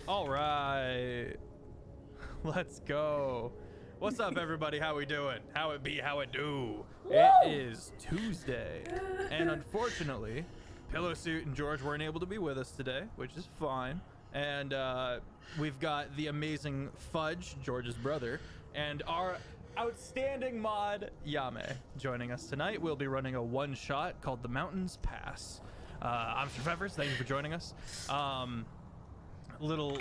All right. Let's go. What's up, everybody? How we doing? How it be, how it do? Woo! It is Tuesday, and unfortunately, Pillowsuit and George weren't able to be with us today, which is fine. And we've got the amazing Fudge, George's brother, and our outstanding mod, Yame, joining us tonight. We'll be running a one-shot called The Mountains Pass. I'm Survivors. Thank you for joining us. Little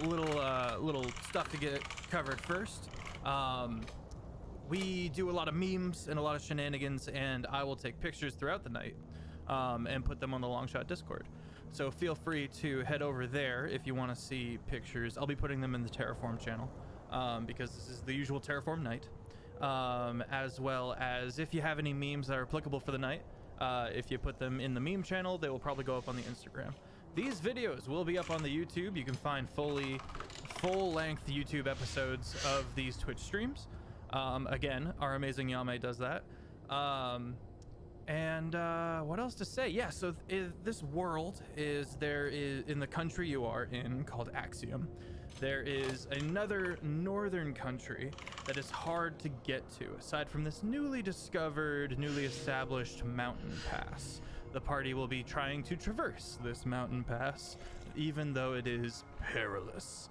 stuff to get covered first. We do a lot of memes and a lot of shenanigans, and I will take pictures throughout the night and put them on the Longshot Discord. So feel free to head over there if you want to see pictures. I'll be putting them in the Terraform channel because this is the usual Terraform night, as well as if you have any memes that are applicable for the night. If you put them in the meme channel, they will probably go up on the Instagram. These videos will be up on the YouTube. You can find full-length YouTube episodes of these Twitch streams. Again, our amazing Yame does that. What else to say? Yeah, so this world there is in the country you are in called Axiom. There is another northern country that is hard to get to, aside from this newly discovered, newly established mountain pass. The party will be trying to traverse this mountain pass, even though it is perilous.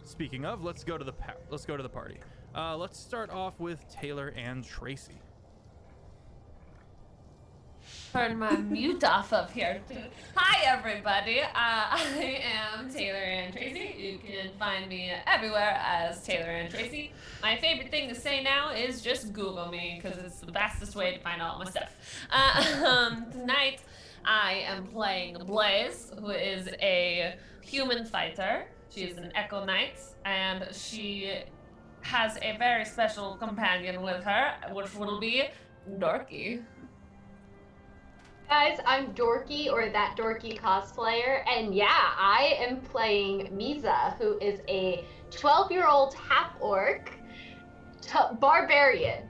Speaking of, let's go to the party. Let's start off with Taylor and Tracy. Turn my mute off up here. Hi, everybody. I am Taylor Ann Tracy. You can find me everywhere as Taylor Ann Tracy. My favorite thing to say now is just Google me because it's the fastest way to find all my stuff. Tonight, I am playing Blaze, who is a human fighter. She is an Echo Knight, and she has a very special companion with her, which will be Dorky. Guys, I'm Dorky, or that Dorky cosplayer, and yeah, I am playing Misa, who is a 12-year-old half-orc barbarian.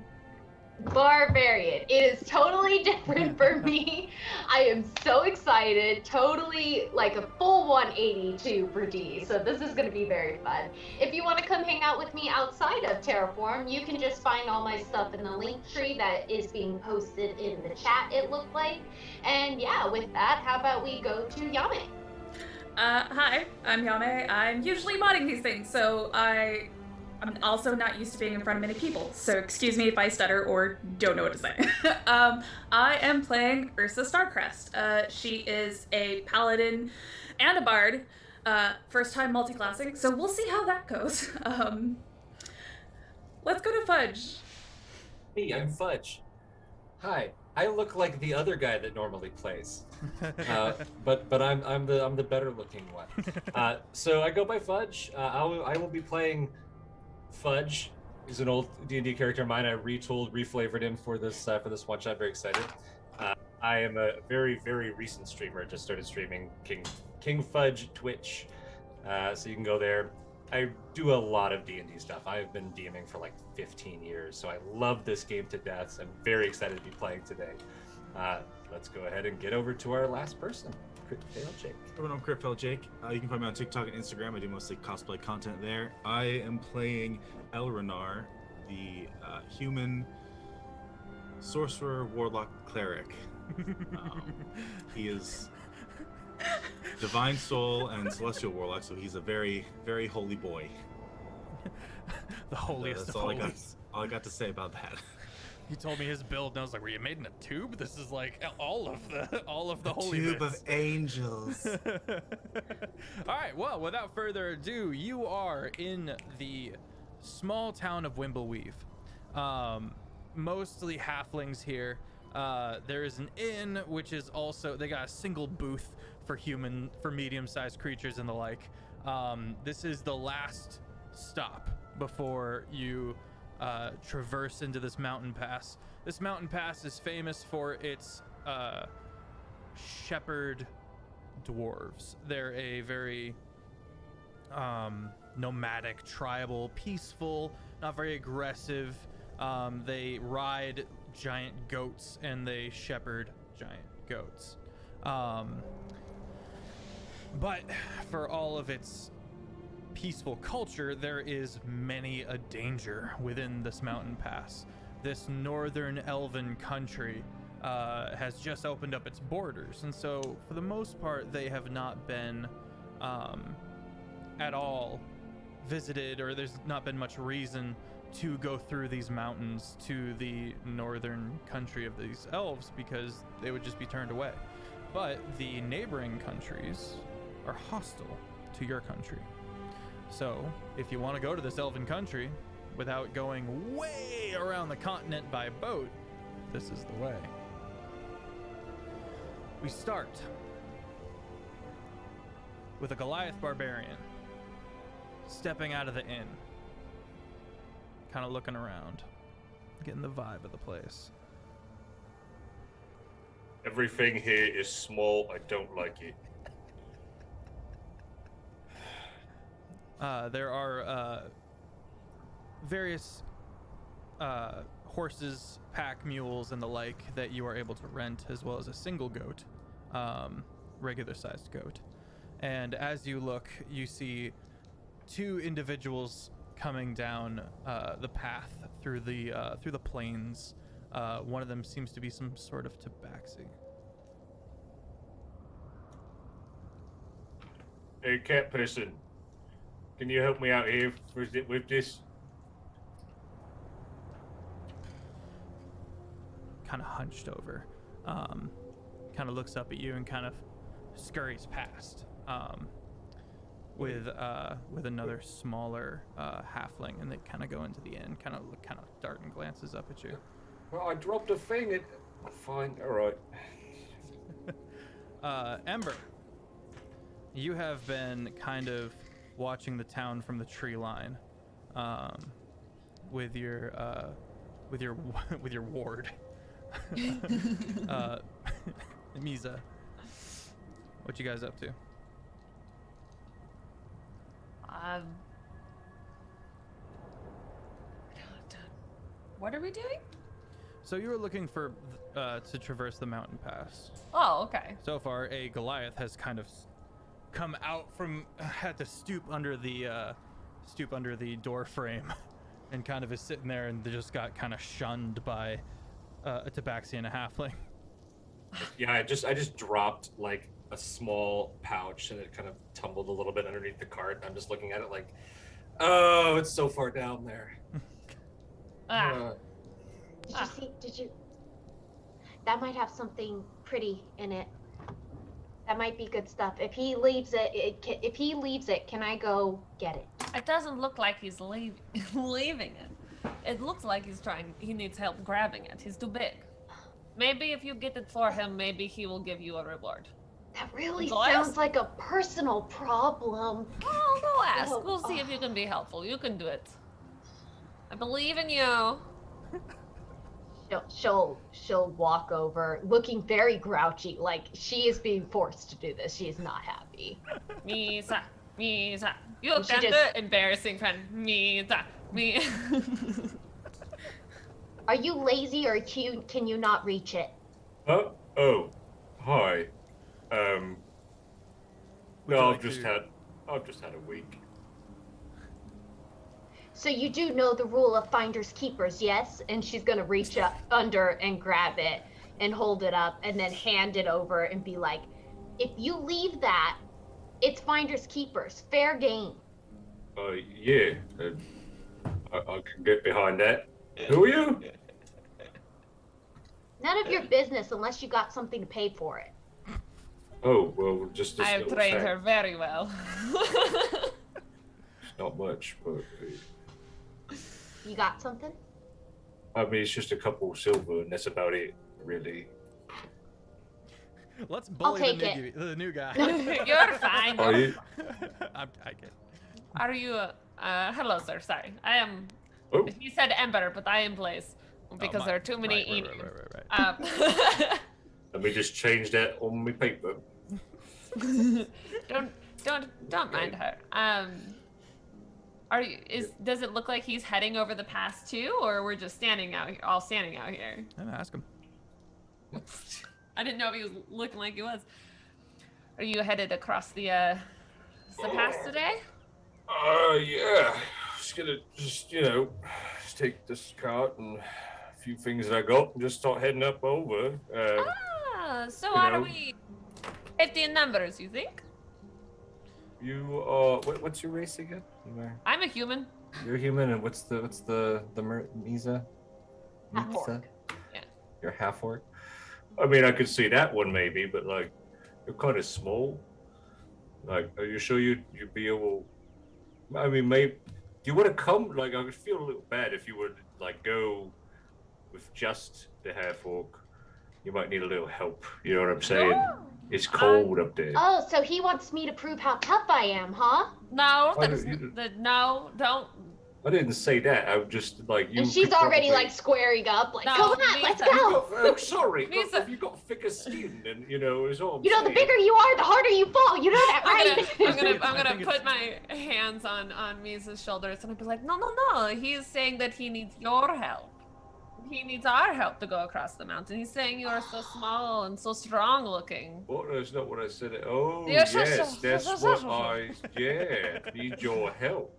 It is totally different for me. I am so excited, totally like a full 180 for D, so this is going to be very fun. If you want to come hang out with me outside of Terraform, you can just find all my stuff in the link tree that is being posted in the chat, it looked like. And yeah, with that, how about we go to Yame? Hi, I'm Yame. I'm usually modding these things, so I'm also not used to being in front of many people, so excuse me if I stutter or don't know what to say. I am playing Ursa Starcrest. She is a paladin and a bard, first time multi-classing, so we'll see how that goes. Let's go to Fudge. Hey, I'm Fudge. Hi, I look like the other guy that normally plays, but I'm the better looking one. So I go by Fudge. I will be playing Fudge. He's an old D&D character of mine. I retooled, reflavored him for this one shot. Very excited. I am a very, very recent streamer. Just started streaming King Fudge Twitch, so you can go there. I do a lot of D&D stuff. I've been DMing for like 15 years, so I love this game to death. I'm very excited to be playing today. Let's go ahead and get over to our last person. Cryptfail Jake. Everyone, I'm Cryptfail Jake. You can find me on TikTok and Instagram. I do mostly cosplay content there. I am playing Elrenar, the human sorcerer, warlock, cleric. He is divine soul and celestial warlock, so he's a very, very holy boy. The holiest of holies. All I got to say about that. He told me his build, and I was like, "Were you made in a tube? This is like all of the holy tube bits. of angels." All right. Well, without further ado, you are in the small town of Wimbleweave. Mostly halflings here. There is an inn, which is also they got a single booth for medium-sized creatures and the like. This is the last stop before you traverse into this mountain pass. This mountain pass is famous for its shepherd dwarves. They're a very nomadic, tribal, peaceful, not very aggressive. They ride giant goats and they shepherd giant goats. But for all of its peaceful culture, there is many a danger within this mountain pass. This northern elven country has just opened up its borders, and so for the most part they have not been at all visited, or there's not been much reason to go through these mountains to the northern country of these elves, because they would just be turned away. But the neighboring countries are hostile to your country. So if you want to go to this elven country without going way around the continent by boat, this is the way. We start with a Goliath barbarian stepping out of the inn, kind of looking around, getting the vibe of the place. Everything here is small. I don't like it. There are various horses, pack mules, and the like that you are able to rent, as well as a single goat, regular-sized goat. And as you look, you see two individuals coming down the path through the plains. One of them seems to be some sort of tabaxi. Hey, cat person, can you help me out here with this? Kind of hunched over, kind of looks up at you and kind of scurries past, with another smaller halfling, and they kind of go into the inn, kind of dart and glances up at you. Well, I dropped a thing. Fine, all right. Ember, you have been kind of watching the town from the tree line, with your ward, Misa. What you guys up to? What are we doing? So you were looking for to traverse the mountain pass. Oh, okay. So far, a Goliath has kind of come out from, had to stoop under the door frame, and kind of is sitting there, and they just got kind of shunned by a tabaxi and a halfling. Yeah, I just dropped like a small pouch, and it kind of tumbled a little bit underneath the cart. I'm just looking at it like, oh, it's so far down there. Did you? That might have something pretty in it. That might be good stuff. If he leaves it, can I go get it? It doesn't look like he's leaving it. It looks like he needs help grabbing it. He's too big. Maybe if you get it for him, maybe he will give you a reward. That really Go sounds ask. like a personal problem. Oh, go ask. Oh, We'll see if you can be helpful. You can do it. I believe in you. She'll walk over, looking very grouchy, like she is being forced to do this. She is not happy. Misa. You And she can do just- it, embarrassing friend. Misa. Me. Are you lazy or can you not reach it? Oh, hi. Would you No, like I've just to- had a week. So you do know the rule of finders keepers, yes? And she's gonna reach up under and grab it and hold it up and then hand it over and be like, if you leave that, it's finders keepers. Fair game. Yeah. I can get behind that. Who are you? None of your business unless you got something to pay for it. Oh, well, just I have little trained thing. her very well. It's not much, but You got something? I mean, it's just a couple of silver, and that's about it, really. Let's bully take the new guy. You're fine. Are you? I get. Are you? Hello, sir. Sorry, I am. Oh, He said Ember, but I am Blaze because my- there are too many right, E. right. let me just change that on my paper. Don't mind her. Are you? Does it look like he's heading over the pass too, or we're just standing out here, all standing out here? I'm gonna ask him. I didn't know if he was looking like he was. Are you headed across the pass today? Yeah. Just gonna just take this cart and a few things that I got and just start heading up over. So you are know. we 50 in numbers, you think? You are what's your race again? I'm a human. You're human, and what's the Misa? Half-orc. Yeah. You're half orc. I mean, I could see that one maybe, but like, you're kind of small. Like, are you sure you'd be able? I mean, maybe. Do you want to come? Like, I would feel a little bad if you would like go with just the half orc. You might need a little help. You know what I'm saying? No. It's cold up there. Oh, so he wants me to prove how tough I am, huh? No, I that's don't- no, don't. I didn't say that. I'm just like you. And she's could already probably- like squaring up, like, No, come on, let's Misa. go. Oh, sorry. Misa. Look, you got thicker skin, and it's all. I'm You know, the saying. bigger you are, the harder you fall. You know that, right? I'm think gonna it's- put my hands on Misa's shoulders and I'll be like, no. He is saying that he needs your help. He needs our help to go across the mountain. He's saying you are so small and so strong looking. Well, that's not what I said. Oh, Yes, yes, that's what yes. need your help.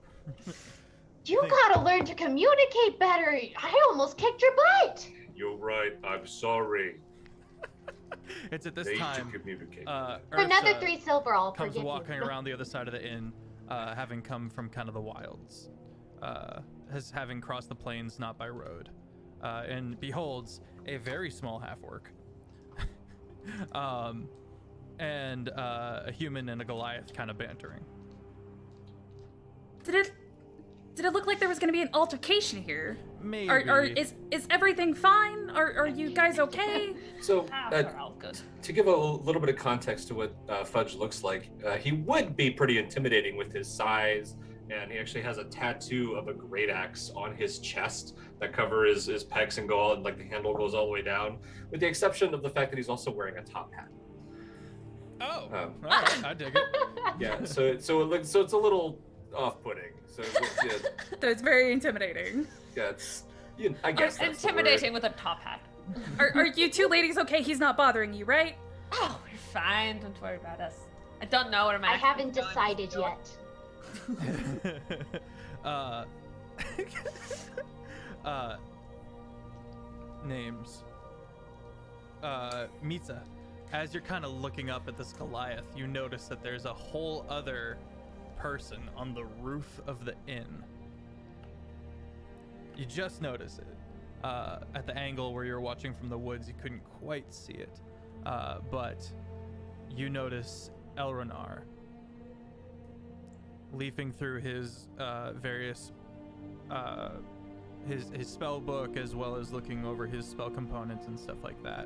You gotta learn to communicate better. I almost kicked your butt. You're right. I'm sorry. It's at this Need time. to communicate. For another Ursa 3 silver, I'll comes forgive walking you. around the other side of the inn, having come from kind of the wilds, having crossed the plains not by road, and beholds a very small half orc, and a human and a Goliath kind of bantering. Did it look like there was gonna be an altercation here? Maybe. Is everything fine? Are you guys okay? So, We're all good. to give a little bit of context to what Fudge looks like, he would be pretty intimidating with his size, and he actually has a tattoo of a great axe on his chest that covers his pecs and gall, and like the handle goes all the way down, with the exception of the fact that he's also wearing a top hat. Oh, Um, all right, I dig it. Yeah, so it's a little off-putting. So yeah, That's very intimidating. yeah, I guess that's the word. Intimidating with a top hat. Are you two ladies okay? He's not bothering you, right? Oh, we're fine. Don't worry about us. I don't know where my. I haven't decided yet. Names. Mitza, as you're kind of looking up at this Goliath, you notice that there's a whole other person on the roof of the inn. You just notice it. At the angle where you're watching from the woods, you couldn't quite see it. But you notice Elronar leafing through his various his spell book, as well as looking over his spell components and stuff like that.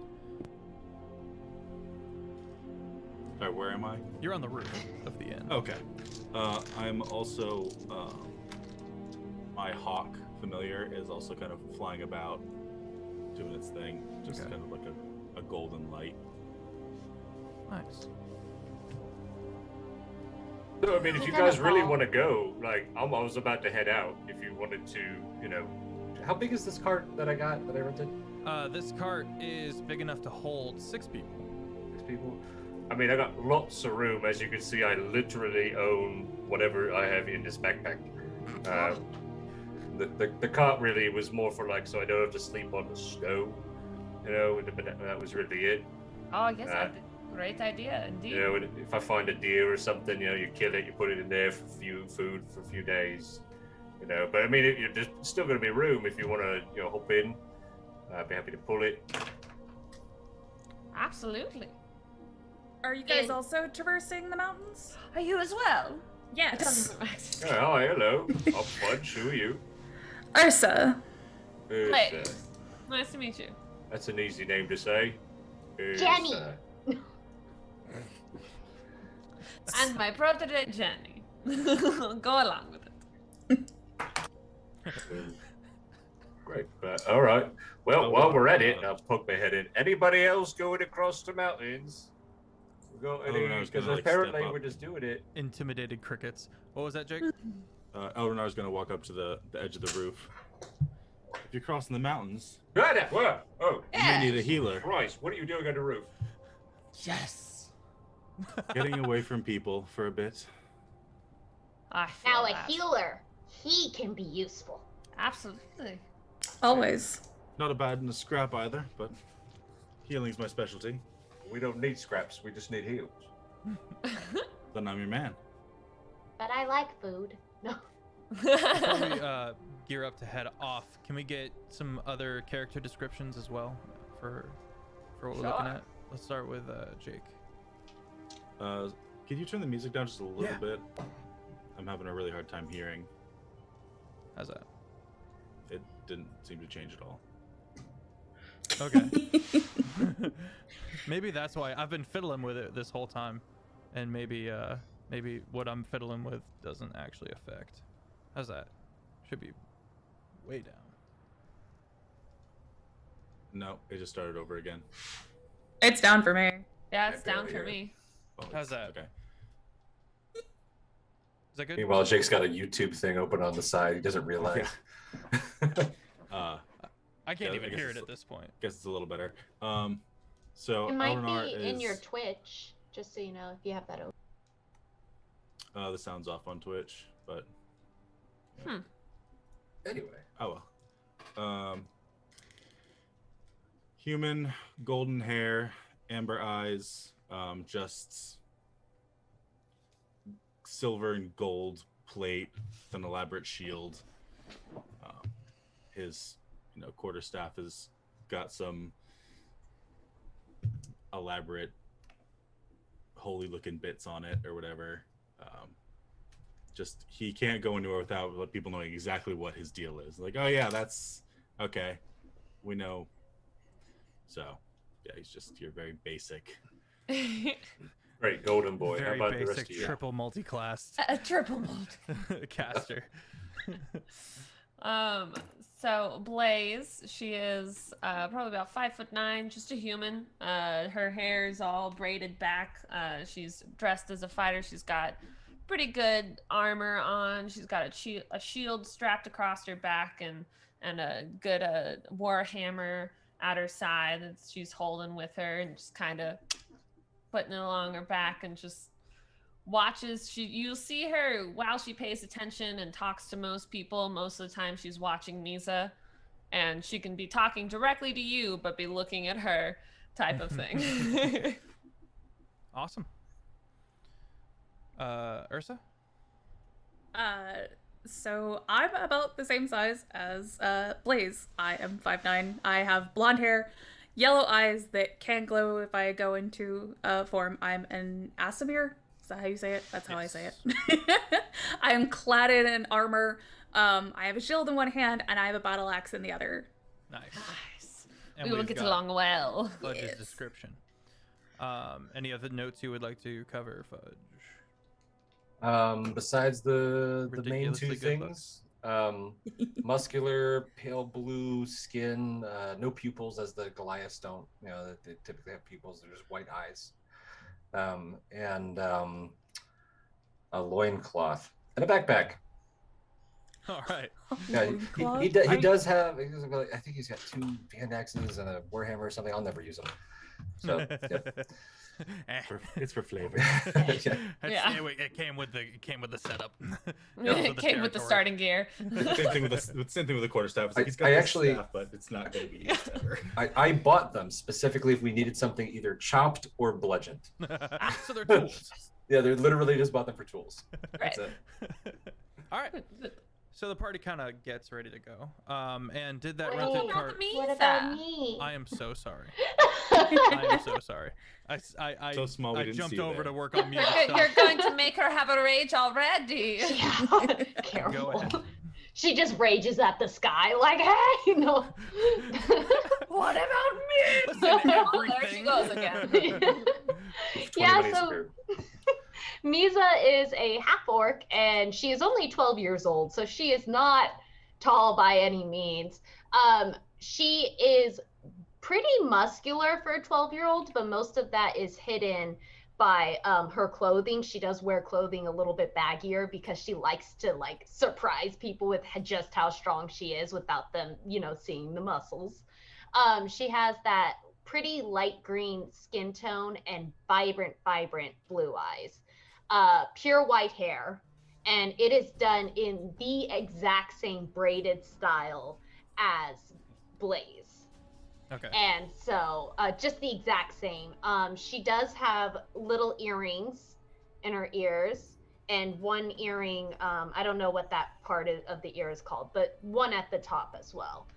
Sorry, where am I? You're on the roof of the inn. Okay. I'm also my hawk familiar is also kind of flying about, doing its thing, just Okay. kind of like a golden light. Nice. So, I mean, if He's you gonna guys really fall. want to go, like, I was about to head out. If you wanted to, how big is this cart that I rented? This cart is big enough to hold 6 people. 6 people. I mean, I got lots of room. As you can see, I literally own whatever I have in this backpack. The cart really was more for like, so I don't have to sleep on the snow. But that was really it. Oh yes, great idea indeed. If I find a deer or something, you kill it, you put it in there for food for a few days. But I mean, there's still going to be room if you want to, hop in. I'd be happy to pull it. Absolutely. Are you guys And- also traversing the mountains? Are you as well? Yes. Oh, hi, hello. I'm Fudge. Who are you? Ursa. Hey. Nice to meet you. That's an easy name to say. Jenny. And my protege Jenny. Go along with it. Great. All right. Well, Oh, while wow. we're at it, I'll poke my head in. Anybody else going across the mountains? We go I was because gonna, like, apparently step up. we're just doing it. Intimidated crickets. What was that, Jake? Elronar's gonna walk up to the edge of the roof. If you're crossing the mountains, Right. Whoa. Oh, you may need a healer. Christ! What are you doing on the roof? Yes. Getting away from people for a bit. I feel Now a that. healer, he can be useful. Absolutely. Always. Not a bad in a scrap either, but healing's my specialty. We don't need scraps. We just need heals. Then I'm your man. But I like food. No. Before we gear up to head off, can we get some other character descriptions as well for what we're looking Sure. at? Let's start with Jake. Could you turn the music down just a little Yeah. bit? I'm having a really hard time hearing. How's that? It didn't seem to change at all. Okay. Maybe that's why I've been fiddling with it this whole time, and maybe what I'm fiddling with doesn't actually affect. How's that? Should be way down. No, it just started over again. It's down for me. Yeah, it's I down barely for hear it. me. Oh, How's it's- that? Okay. Is that good? Meanwhile, Jake's got a YouTube thing open on the side. He doesn't realize. I can't Yeah, even I guess hear it it's- at this point. Guess it's a little better. So It might Eleanor be in your is- Twitch, just so you know, if you have that open. the sound's off on Twitch, but Anyway, oh well. Human, golden hair, amber eyes, just silver and gold plate, with an elaborate shield. His, quarterstaff has got some elaborate, holy-looking bits on it or whatever. Just he can't go anywhere without people knowing exactly what his deal is. Like, oh yeah, that's okay. We know. So, yeah, he's just your very basic. great golden boy. Very How about the rest basic of you? triple multi-classed A triple mode. caster. So Blaze, she is probably about 5'9", just a human. Her hair is all braided back. She's dressed as a fighter. She's got pretty good armor on. She's got a shield strapped across her back and a good war hammer at her side that she's holding with her and just kind of putting it along her back and just watches. You'll see her while she pays attention and talks to most people. Most of the time she's watching Misa, and she can be talking directly to you but be looking at her, type of thing. Awesome. Ursa? So I'm about the same size as Blaze. I am 5'9". I have blonde hair, yellow eyes that can glow if I go into form. I'm an Asimir. Is that how you say it? That's how I say it. I am cladded in armor. I have a shield in one hand and I have a battle axe in the other. Nice. Nice. And We will we've get got along well. Fudge's Yes. description. Any other notes you would like to cover, Fudge? Besides the main Ridiculously two good things, muscular, pale blue skin, no pupils as the Goliaths don't. They typically have pupils. They're just white eyes, and a loincloth and a backpack. All right. Yeah, he does have. I think he's got 2 hand axes and a warhammer or something. I'll never use them. So yep. Eh. It's for flavor. It's- Yeah. It came with the setup. It came with the starting gear. Same thing with the quarterstaff. It's like he's got I this actually- staff, but it's not going to be used ever. I bought them specifically if we needed something either chopped or bludgeoned. So they're tools. Yeah, they're literally just bought them for tools. Right. That's it. All right. So the party kind of gets ready to go. And did that Wait, rented not cart? me. What about me? I am so sorry. I am so sorry. I So small we I didn't jumped see over that. to work on music You're stuff. going to make her have a rage already. Yeah, careful. Go ahead. She just rages at the sky like, hey, no. What about me? Listen, There everything. she goes again. 20 Yeah, minutes so ago. Misa is a half orc and she is only 12 years old, so she is not tall by any means. She is pretty muscular for a 12-year-old, but most of that is hidden by her clothing. She does wear clothing a little bit baggier because she likes to like surprise people with just how strong she is without them, seeing the muscles. She has that pretty light green skin tone and vibrant blue eyes. Pure white hair. And it is done in the exact same braided style as Blaze. Okay. And so, just the exact same. She does have little earrings in her ears, and one earring, I don't know what that part of the ear is called, but one at the top as well.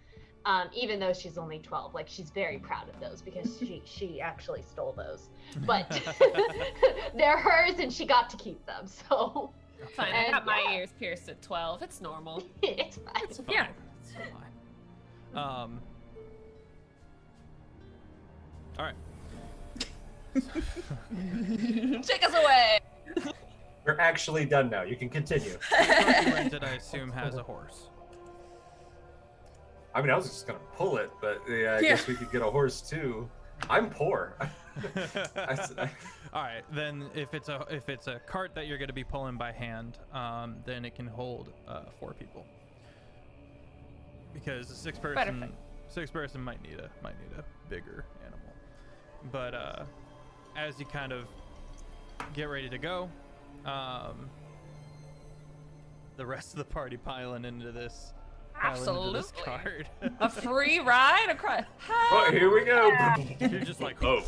Even though she's only 12, like, she's very proud of those because she actually stole those. But they're hers, and she got to keep them, so... Fine, I got my ears pierced at 12. It's normal. It's fine. It's fine. Yeah. It's fine. All right. Take us away. We're actually done now. You can continue. The car you rented, I assume, has a horse. I mean, I was just gonna pull it, but yeah, I guess we could get a horse too. I'm poor. All right, then if it's a cart that you're going to be pulling by hand, then it can hold 4 people. Because a six person might need a bigger animal. But as you kind of get ready to go, the rest of the party piling into this. Absolutely. This cart. A free ride across. Oh, here we go. You're just like, Oh,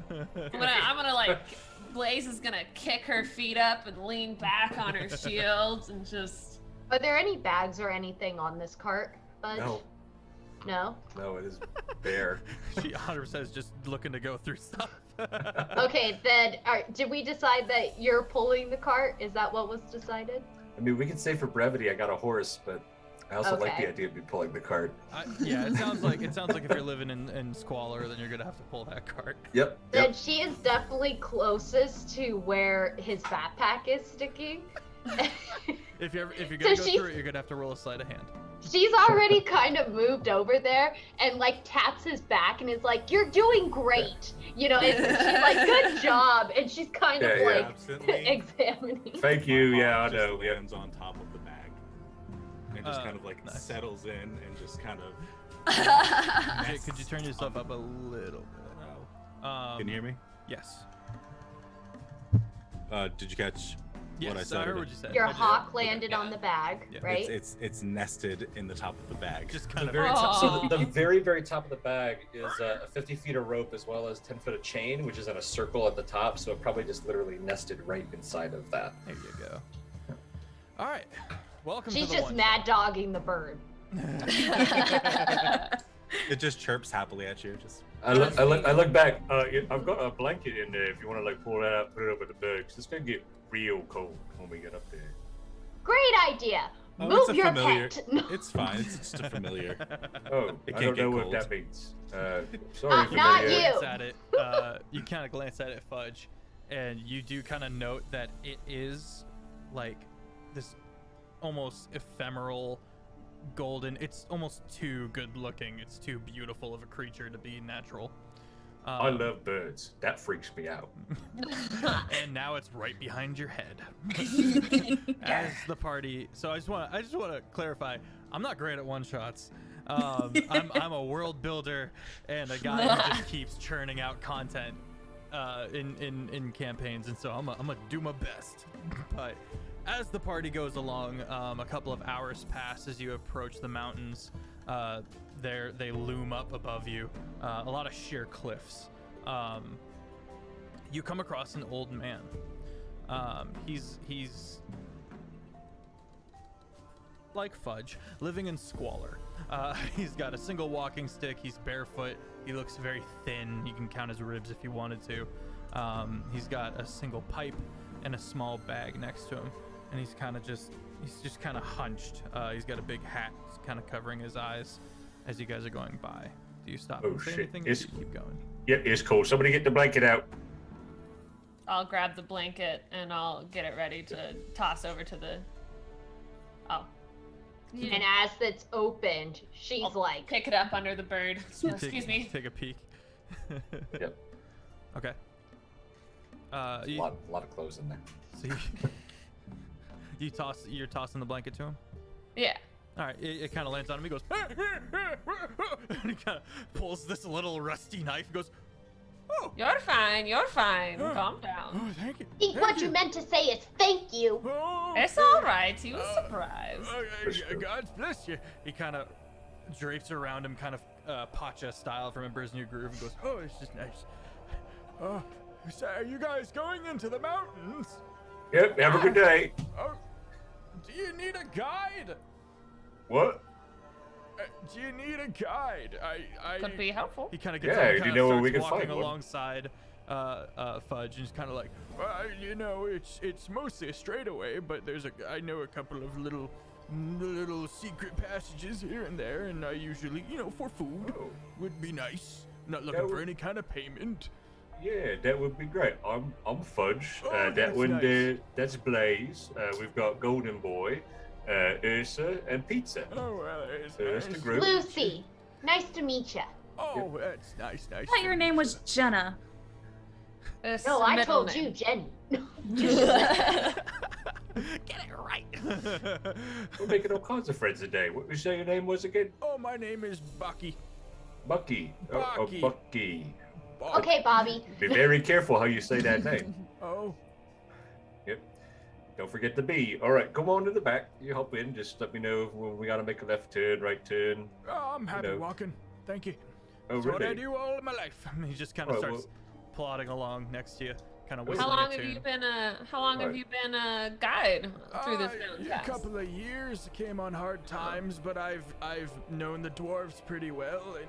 I'm gonna like, Blaze is gonna kick her feet up and lean back on her shield and just. Are there any bags or anything on this cart, Fudge? No, No? no, it is bare. she 100% is just looking to go through stuff. Okay, then, did we decide that you're pulling the cart? Is that what was decided? I mean, we can say for brevity, I got a horse, but I also like Okay. the idea of me pulling the cart. Yeah, it sounds like if you're living in squalor, then you're gonna have to pull that cart. Yep. Then Yep. she is definitely closest to where his backpack is sticking. If you're gonna So go she's- through it, you're gonna have to roll a sleight of hand. She's already kind of moved over there and like taps his back and is like, "You're doing great," you know. And she's like, "Good job," and she's kind of Yeah, yeah. like Absently, examining. thank you. Yeah, I just know. Yeah. lands on top of the bag and just kind of like nice. settles in and just kind of. Jake, could you turn yourself up a little bit? Can you hear me? Yes. Did you catch Yes, what I I said? heard what you said. Your I did. hawk landed on the bag, Yeah. right? It's nested in the top of the bag. Just The kind of very top, so the Aw. very, very top of the bag is 50 feet of rope as well as 10 foot of chain, which is in a circle at the top. So it probably just literally nested right inside of that. There you go. All right. Welcome She's to the just one mad dogging the bird. It just chirps happily at you. Just I look back. I've got a blanket in there. If you want to like pull that out, put it over the bed. 'Cause it's gonna get real cold when we get up there. Great idea. Oh, it's Move a your familiar. pet. No. It's fine. It's just a familiar. Oh, It I can't don't know get what cold. that means. Sorry, not familiar. you. glance at it. You kind of glance at it, Fudge, and you do kind of note that it is like this almost ephemeral golden. It's almost too good looking. It's too beautiful of a creature to be natural. I love birds. That freaks me out. And now it's right behind your head. As the party. So I just want to clarify. I'm not great at one shots. I'm a world builder and a guy who just keeps churning out content in campaigns, and so I'm gonna do my best. But as the party goes along, a couple of hours pass as you approach the mountains. They loom up above you, a lot of sheer cliffs. You come across an old man. He's like Fudge, living in squalor. He's got a single walking stick. He's barefoot. He looks very thin. You can count his ribs if you wanted to. He's got a single pipe and a small bag next to him, and he's just kind of hunched. He's got a big hat kind of covering his eyes as you guys are going by. Do you stop Oh, and say shit. anything, or do you keep going? Yep, it's cool. Somebody get the blanket out. I'll grab the blanket and I'll get it ready to toss over to the. Oh. And as it's opened, she's I'll like, pick it up under the bird. Excuse me. Take a peek. Yep. Okay. A lot of clothes in there. So you're tossing the blanket to him? Yeah. All right, it kind of lands on him. He goes, and he kind of pulls this little rusty knife. He goes, oh, You're fine. You're fine. Oh. Calm down. oh, thank you. I think what you meant to say is thank you. Oh, It's all right. He was surprised. God bless you. He kind of drapes around him, kind of Pacha style from Emperor's New Groove, and goes, oh, it's just nice. Oh, so are you guys going into the mountains? Yep. Have a good day. Oh, do you need a guide? What? Do you need a guide? I Could be helpful. He kind of gets Yeah, up, do you kind know of where we starts can walking find one? alongside Fudge, and he's kind of like, well, you know, it's mostly a straightaway, but I know a couple of little secret passages here and there, and I usually, you know, for food Oh. would be nice. Not looking for would- any kind of payment. Yeah, that would be great. I'm Fudge. Oh, That that's one nice. there, that's Blaze. We've got Golden Boy, Ursa, and Pizza. Oh well, it's That's the nice. group. Lucy, nice to meet you. Oh, that's nice. I thought your name was Jenna. It's No, the I middle told name. you, Jenny. Get it right. We're making all kinds of friends today. What did you say your name was again? Oh, my name is Bucky. Bucky. Bucky. Bucky. Okay, Bobby. Be very careful how you say that name. Oh, Yep. Don't forget the B. All right, come on to the back. You hop in. Just let me know when we gotta make a left turn, right turn. I'm happy know. walking. Thank you. Oh, That's what I really? do all of my life. He just kind of Well, starts plodding along next to you, kind of whistling How long a have tune. you been a guide through this mountain A pass? couple of years. Came on hard times, but I've known the dwarves pretty well, and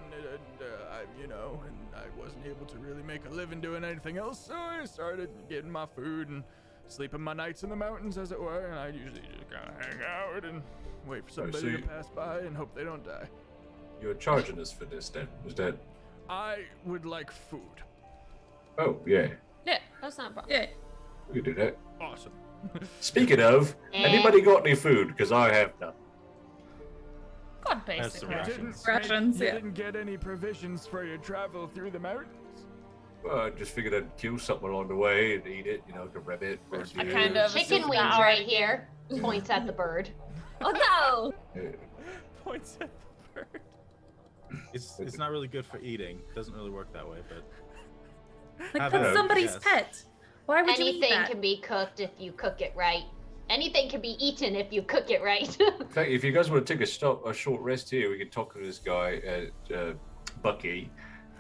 I wasn't able to really make a living doing anything else, so I started getting my food and sleeping my nights in the mountains, as it were. And I usually just kind of hang out and wait for somebody so to you- pass by and hope they don't die. You're charging us for this then? Is that? I would like food. Oh yeah, Yeah, that's not a problem. Yeah. we can do that. Awesome. Speaking of, anybody got any food? Because I have none. God, That's the basically. rations. Rations, You yeah. didn't get any provisions for your travel through the mountains? Well, I just figured I'd kill something along the way and eat it. You know, to rub it. There's I review. kind of Chicken assumed wings that right already. here. Points at the bird. Oh Points at the bird. It's not really good for eating. Doesn't really work that way, but Like, Have that's it, somebody's yes. pet. Why would you eat Anything that? can be cooked if you cook it right. Anything can be eaten if you cook it right. In fact, if you guys want to take a short rest here, we can talk to this guy, Bucky,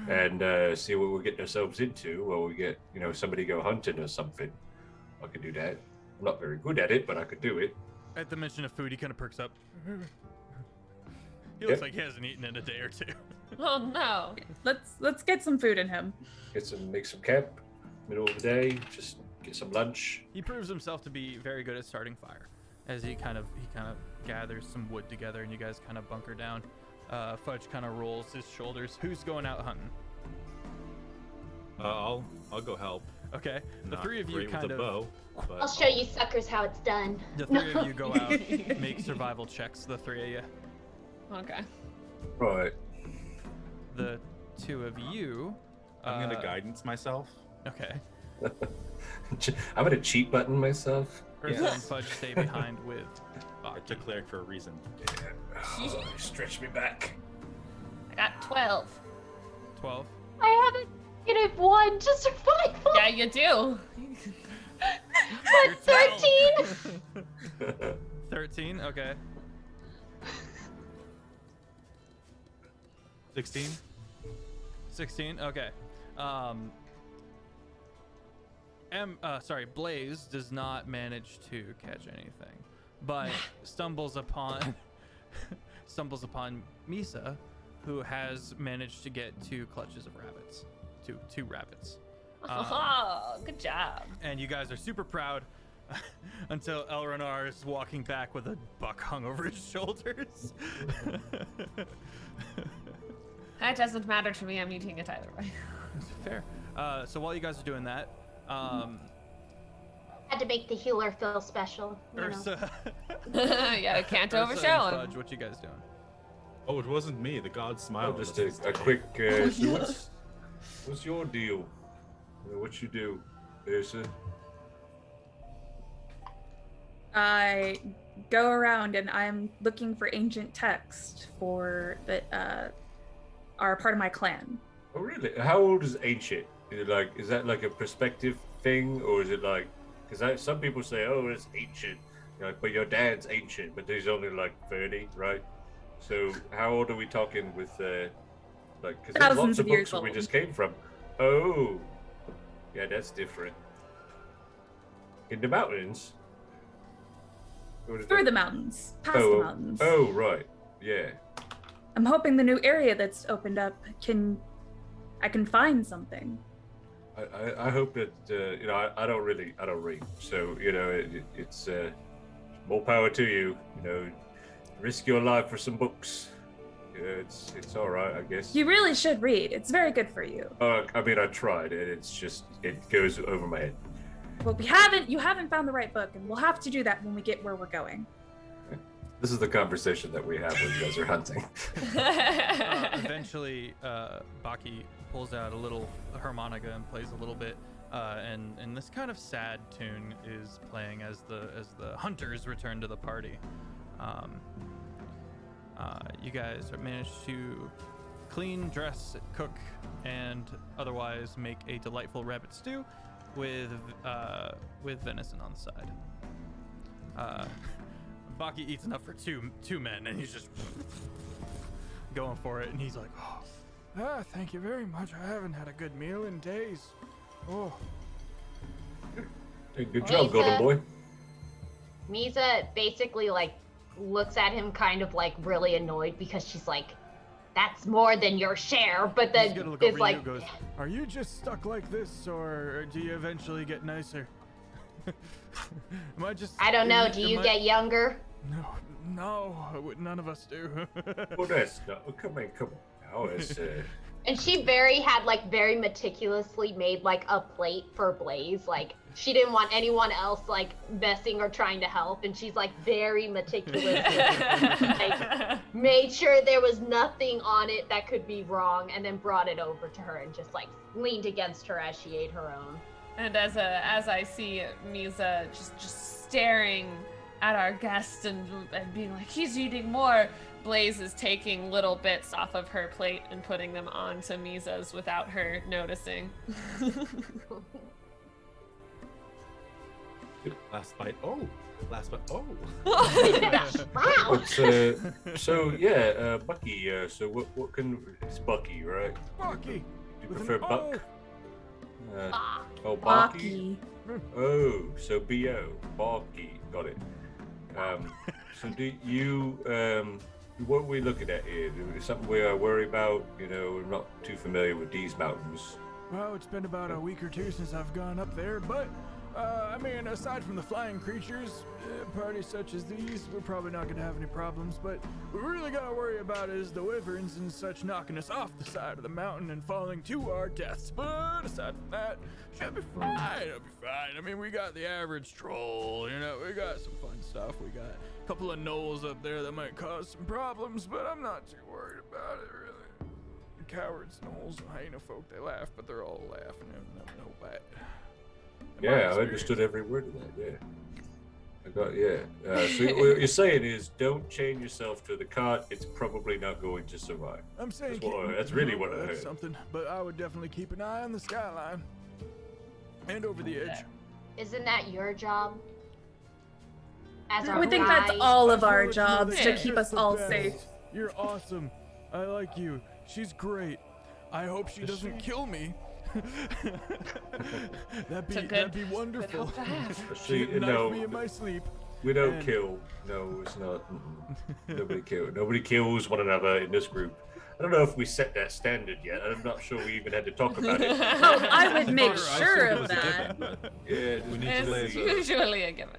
and see what we're getting ourselves into. While we get, somebody go hunting or something. I could do that. I'm not very good at it, but I could do it. At the mention of food, he kind of perks up. He looks Yep. like he hasn't eaten in a day or two. Oh no. Let's get some food in him. Make some camp, middle of the day. Just get some lunch. He proves himself to be very good at starting fire, as he kind of gathers some wood together, and you guys kind of bunker down. Fudge kind of rolls his shoulders. Who's going out hunting? I'll go help. Okay, the Not three of you great kind with a of. bow, I'll but show you suckers how it's done. The three of you go out, make survival checks. The three of you. Okay. Right. The two of you. I'm gonna guidance myself. Okay. I'm gonna cheat button myself. Ursa Yes. and Fudge stay behind with I Baki. took cleric for a reason. Oh, stretch me back. I got 12. 12. I have a -1 to survival. Yeah, you do. You're But 13. 13. Okay. 16. 16. Okay. Blaze does not manage to catch anything, but stumbles upon Misa, who has managed to get two clutches of rabbits, two rabbits. Oh, good job. And you guys are super proud until Elrenar is walking back with a buck hung over his shoulders. That doesn't matter to me. I'm eating it either way. Fair. So while you guys are doing that, Had to make the healer feel special. You know. Ursa, Yeah, I can't Ursa overshow and him. Fudge, what you guys doing? Oh, it wasn't me. The god Oh, smiled. just at us. a quick. So what's your deal? What you do, Ursa? I go around and I'm looking for ancient text for that are part of my clan. Oh, really? How old is ancient? Is that like a perspective thing, or is it like? Because some people say, "Oh, it's ancient," but your dad's ancient, but he's only like 30, right? So how old are we talking with, because there's Thousands lots of of years books where we old. just came from. Oh, yeah, that's different. In the mountains. Or is Through that- the mountains, past the mountains. Oh, right. Yeah. I'm hoping the new area that's opened up I can find something. I hope that I don't read, so it's more power to you. Risk your life for some books. It's all right, I guess. You really should read. It's very good for you. I mean, I tried, and it's just it goes over my head. Well, you haven't found the right book, and we'll have to do that when we get where we're going. This is the conversation that we have when you guys are hunting. Eventually, Baki pulls out a little harmonica and plays a little bit, and this kind of sad tune is playing as the hunters return to the party. You guys managed to clean, dress, cook, and otherwise make a delightful rabbit stew with venison on the side. Baki eats enough for two men, and he's just going for it. And he's like, "Oh, thank you very much. I haven't had a good meal in days. Oh, Hey, good job, Golden Boy. Misa basically like looks at him kind of like really annoyed because she's like, that's more than your share, but then he's gonna look is over like, you and goes, "Are you just stuck like this, or do you eventually get nicer?" Am I just? I don't know, do you get younger? No, none of us do. Oh, that's no. Come on. Now it's And she had very meticulously made like a plate for Blaze. Like she didn't want anyone else like messing or trying to help, and she's like very meticulous. Like made sure there was nothing on it that could be wrong, and then brought it over to her and just like leaned against her as she ate her own. And as I see Misa just staring at our guest and being like, he's eating more, Blaze is taking little bits off of her plate and putting them onto Misa's without her noticing. Last bite. Oh. Wow. But, so yeah, Bucky. So what can it's Bucky, right? Baki. Do you With prefer an Buck? Ah. Oh, Bucky. Baki. Oh, so B.O. Bucky. Got it. So do you what are we looking at here? Is something we worry about? We're not too familiar with these mountains. Well, it's been about a week or two since I've gone up there, but I mean, aside from the flying creatures, parties such as these, we're probably not gonna have any problems. But what we really gotta worry about is the wyverns and such knocking us off the side of the mountain and falling to our deaths. But aside from that, should be fine. It'll be fine. I mean, we got the average troll, we got some fun stuff. We got a couple of gnolls up there that might cause some problems, but I'm not too worried about it, really. Cowards, gnolls, hyena folk, they laugh, but they're all laughing and no bite. Yeah, I understood every word of that. Yeah, I got so what you're saying is, don't chain yourself to the cart. It's probably not going to survive. I'm saying That's really what I that's heard. something, but I would definitely keep an eye on the skyline and over the edge. Isn't that your job? As I our would think guide? that's all of I our feel like you're jobs the to best keep us of all best. safe. You're awesome. I like you. She's great. I hope she doesn't kill me. that'd be wonderful. hope to have. She'd knife No, me in my sleep. we don't And- kill. No, it's not. Nobody kills one another in this group. I don't know if we set that standard yet. I'm not sure we even had to talk about it. Oh, I would make I sure assumed it of was a that. given, but Yeah, we need to lay It's the usually a given.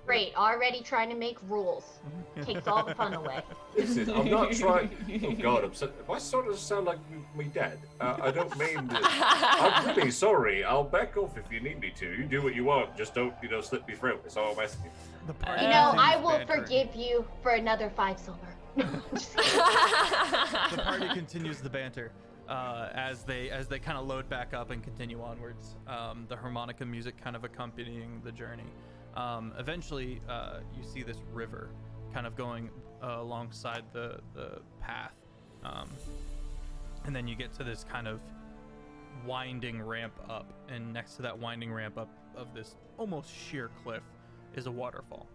Great, already trying to make rules. Takes all the fun away. Listen, I'm not trying. Oh God, I sort of sound like me dad. I don't mean that. I'm really sorry. I'll back off if you need me to. You do what you want. Just don't, slip me throat. That's all I'm asking. The party You know, I continues will bantering. forgive you for another 5 silver. The party continues the banter as they kind of load back up and continue onwards. The harmonica music kind of accompanying the journey. Eventually, you see this river kind of going alongside the path, and then you get to this kind of winding ramp up, and next to that winding ramp up of this almost sheer cliff is a waterfall.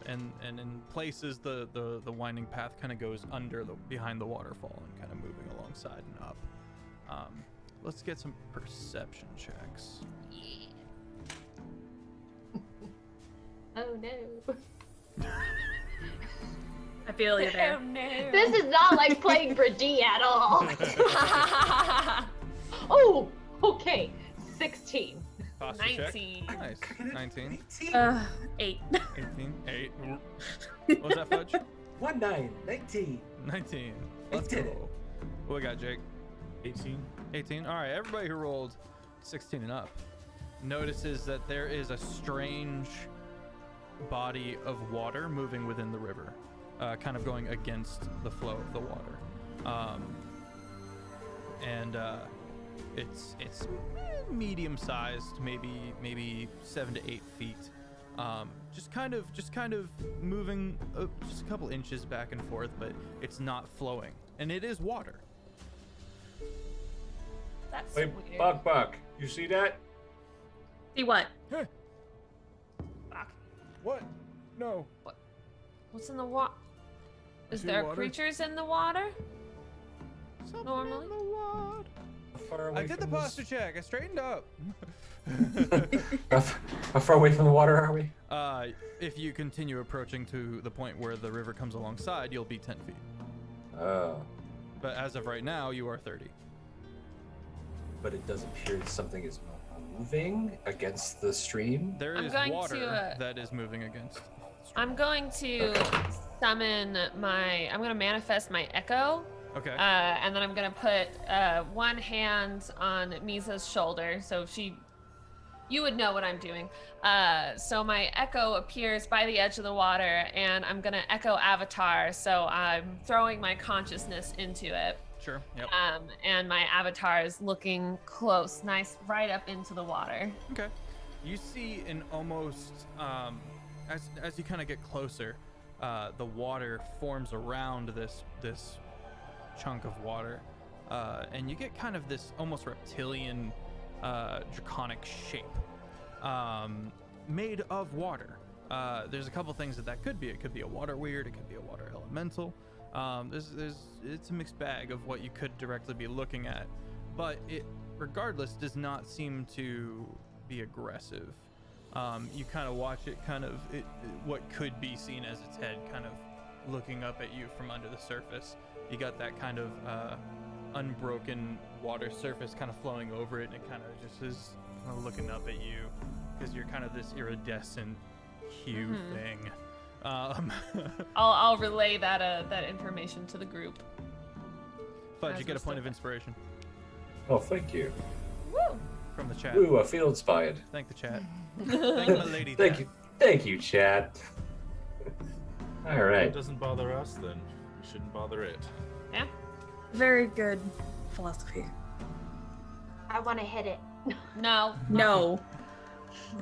And in places the winding path kind of goes behind the waterfall and kind of moving alongside and up. Let's get some perception checks. Oh no. I feel you there. Oh no. This is not like playing Brady at all. Oh, okay. 16. Posture check. 19. Nice. 19. 8. 18. 8. What was that, Fudge? 19. 19. Let's did go. it. What we got, Jake? 18. 18. All right, everybody who rolled 16 and up notices that there is a strange body of water moving within the river, kind of going against the flow of the water. It's medium-sized, maybe 7 to 8 feet. Just kind of moving just a couple inches back and forth, but it's not flowing, and it is water. That's Hey, weird. Buck, you see that? See what? Hey, Fuck. what? No. What's in the water? Is see there water. creatures in the water? Something Normally? in the water. Far away I did the from this- posture check. I straightened up. How far away from the water are we? If you continue approaching to the point where the river comes alongside, you'll be 10 feet. Oh, But as of right now, you are 30. but it does appear that something is moving against the stream. There I'm is going water to, that is moving against. I'm going to summon I'm going to manifest my echo. Okay. And then I'm going to put one hand on Misa's shoulder. So you would know what I'm doing. So my echo appears by the edge of the water, and I'm going to echo Avatar. So I'm throwing my consciousness into it. Sure. Yep. And my avatar is looking close, nice, right up into the water. Okay. You see an almost as you kind of get closer, the water forms around this chunk of water, and you get kind of this almost reptilian, draconic shape, made of water. There's a couple things that could be. It could be a water weird. It could be a water elemental. It's a mixed bag of what you could directly be looking at, but it regardless does not seem to be aggressive. You kind of watch it, what could be seen as its head kind of looking up at you from under the surface. You got that kind of unbroken water surface kind of flowing over it, and it kind of just is kind of looking up at you because you're kind of this iridescent hue thing. I'll relay that information to the group. Fudge, As you get a we're point of still- inspiration Oh, thank you. Woo! from the chat. Ooh, I feel inspired. Thank the chat. Thank my lady. Thank chat. you. Thank you, chat. All If right. it doesn't bother us, then we shouldn't bother it. Yeah. Very good philosophy. I want to hit it. No. No.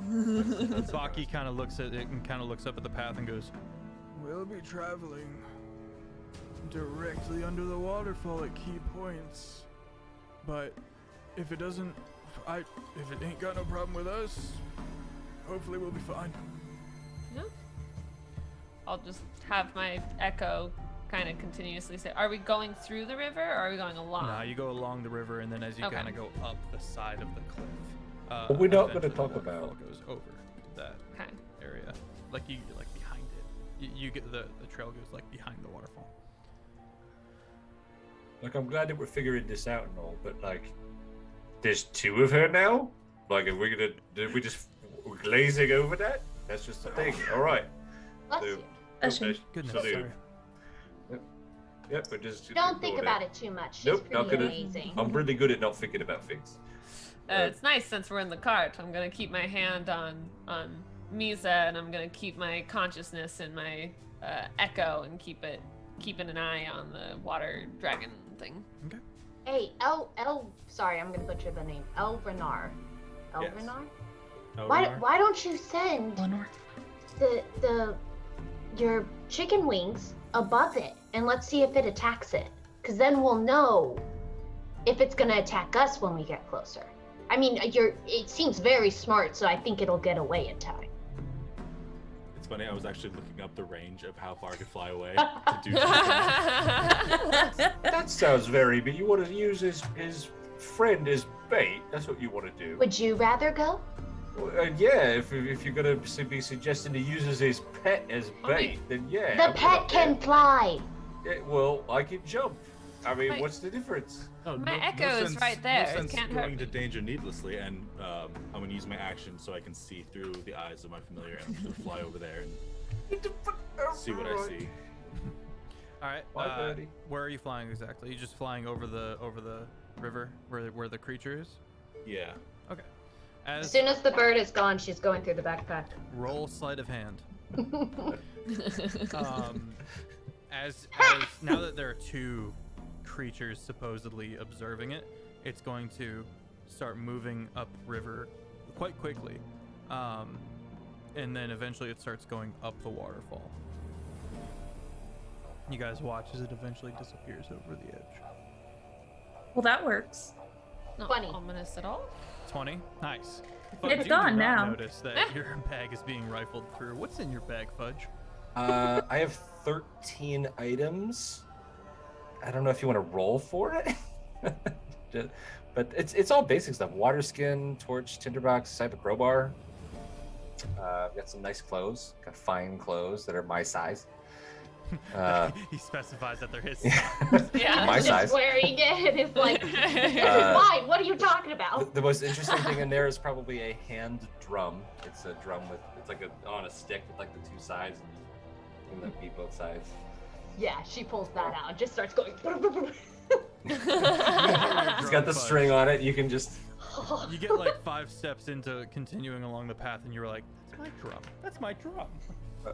Baki kind of looks at it and kind of looks up at the path and goes, "We'll be traveling directly under the waterfall at key points, but if it doesn't, if it ain't got no problem with us, hopefully we'll be fine." Yeah. I'll just have my echo kind of continuously say, "Are we going through the river, or are we going along?" Nah, you go along the river, and then as you Okay. kind of go up the side of the cliff, But we're not gonna eventually the talk waterfall about- goes over that Okay. area, like behind it. You get the trail goes like behind the waterfall. Like, I'm glad that we're figuring this out and all, but like, there's two of her now. Like, are we gonna? Did we just glazing over that? That's just the thing. All right. Bless So- you. Bless you. okay, Goodness, salute. sorry. Yep, but just Don't think ignore about that. it too much. She's Nope, not pretty gonna. amazing. I'm really good at not thinking about things. It's nice since we're in the cart. I'm gonna keep my hand on Misa, and I'm gonna keep my consciousness in my echo, and keeping an eye on the water dragon thing. Okay. Hey, sorry, I'm gonna butcher the name. Elrenar. Yes. Elrenar? Elrenar? why don't you send Lenore. your chicken wings above it and let's see if it attacks it? Because then we'll know if it's gonna attack us when we get closer. I mean, it seems very smart, so I think it'll get away in time. It's funny, I was actually looking up the range of how far I could fly away to do something. That sounds very. But you want to use his friend as bait. That's what you want to do. Would you rather go? Yeah, if you're gonna be suggesting he uses his pet as bait, then yeah. The I'm pet up can there. fly. Yeah, well, I can jump. I mean, Wait. what's the difference? Oh, My Echo is right there. No It sense can't going hurt into me. danger needlessly, and I'm gonna use my action so I can see through the eyes of my familiar, and I'm just gonna fly over there and see what I see. All right. Bye, buddy. Where are you flying exactly? You just flying over the river where the creature is? Yeah. Okay. As As soon as the bird is gone, she's going through the backpack. roll sleight of hand. As now that there are two creatures supposedly observing it, it's going to start moving upriver quite quickly, and then eventually it starts going up the waterfall. You guys watch as it eventually disappears over the edge. Well, that works. Not Funny. ominous at all. 20. Nice. It's you gone do not now. Notice that your bag is being rifled through. What's in your bag, Fudge? I have 13 items. I don't know if you want to roll for it. But it's all basic stuff. Water skin, torch, tinderbox, type of crowbar. I've got some nice clothes. Got fine clothes that are my size. He specifies that they're his. Yeah. My Just size. wearing it and it's like, this is Uh, mine. What are you talking about? The most interesting thing in there is probably a hand drum. It's a drum it's like on a stick with like the two sides, and you can beat both sides. Yeah, she pulls that out and just starts going. It's got the string on it. You can just. You get like 5 steps into continuing along the path, and you're like, "That's my drum. That's my drum."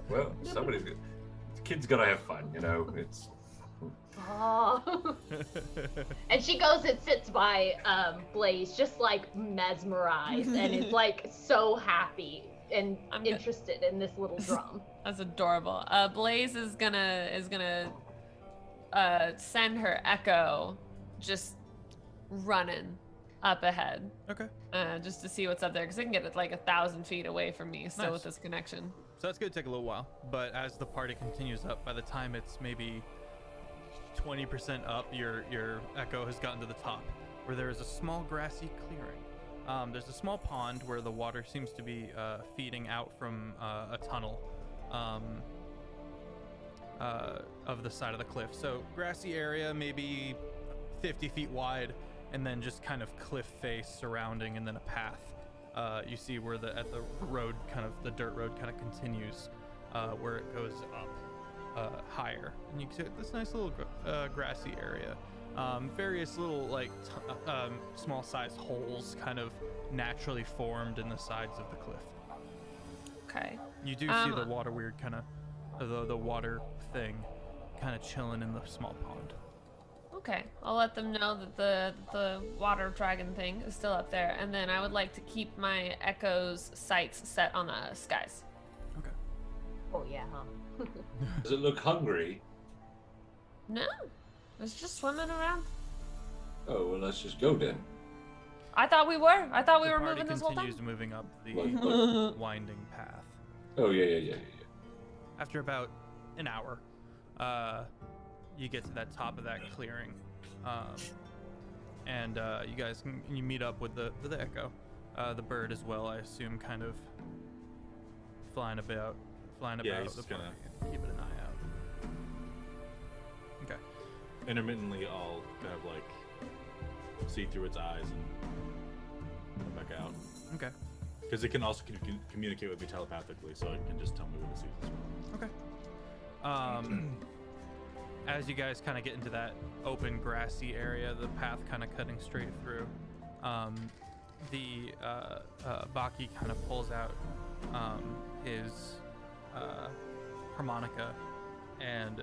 Well, somebody's good. The kid's gonna have fun, you know. It's. Oh. And she goes and sits by Blaze, just like mesmerized, and is like so happy and I'm good. interested in this little drum. That's adorable. Blaze is gonna send her Echo just running up ahead, Okay. just to see what's up there, because it can get like 1,000 feet away from me still Nice. with this connection. So that's gonna take a little while, but as the party continues up, by the time it's maybe 20% up, your echo has gotten to the top, where there is a small grassy clearing. There's a small pond where the water seems to be feeding out from a tunnel of the side of the cliff. So grassy area, maybe 50 feet wide, and then just kind of cliff face surrounding, and then a path. You see where the road kind of the dirt road kind of continues, where it goes up higher, and you see this nice little grassy area. Various little like small sized holes kind of naturally formed in the sides of the cliff. Okay. You do see the water weird kind of the water thing kind of chilling in the small pond. Okay, I'll let them know that the water dragon thing is still up there, and then I would like to keep my Echo's sights set on the skies. Okay. Oh yeah, huh? Does it look hungry? No, it's just swimming around. Oh well, let's just go then. I thought we were. I thought we The were party moving this whole time. continues moving up the Look. winding path. Oh yeah. After about an hour, you get to that top of that clearing, and you guys you meet up with the Echo, the bird as well. I assume, kind of flying about. Yeah, he's the just gonna- park, keeping an eye out. Okay. Intermittently, I'll kind of like see through its eyes and come back out. Okay. Because it can also communicate with me telepathically, so it can just tell me what it sees as well. Okay. As you guys kind of get into that open grassy area, the path kind of cutting straight through, the Baki kind of pulls out his harmonica and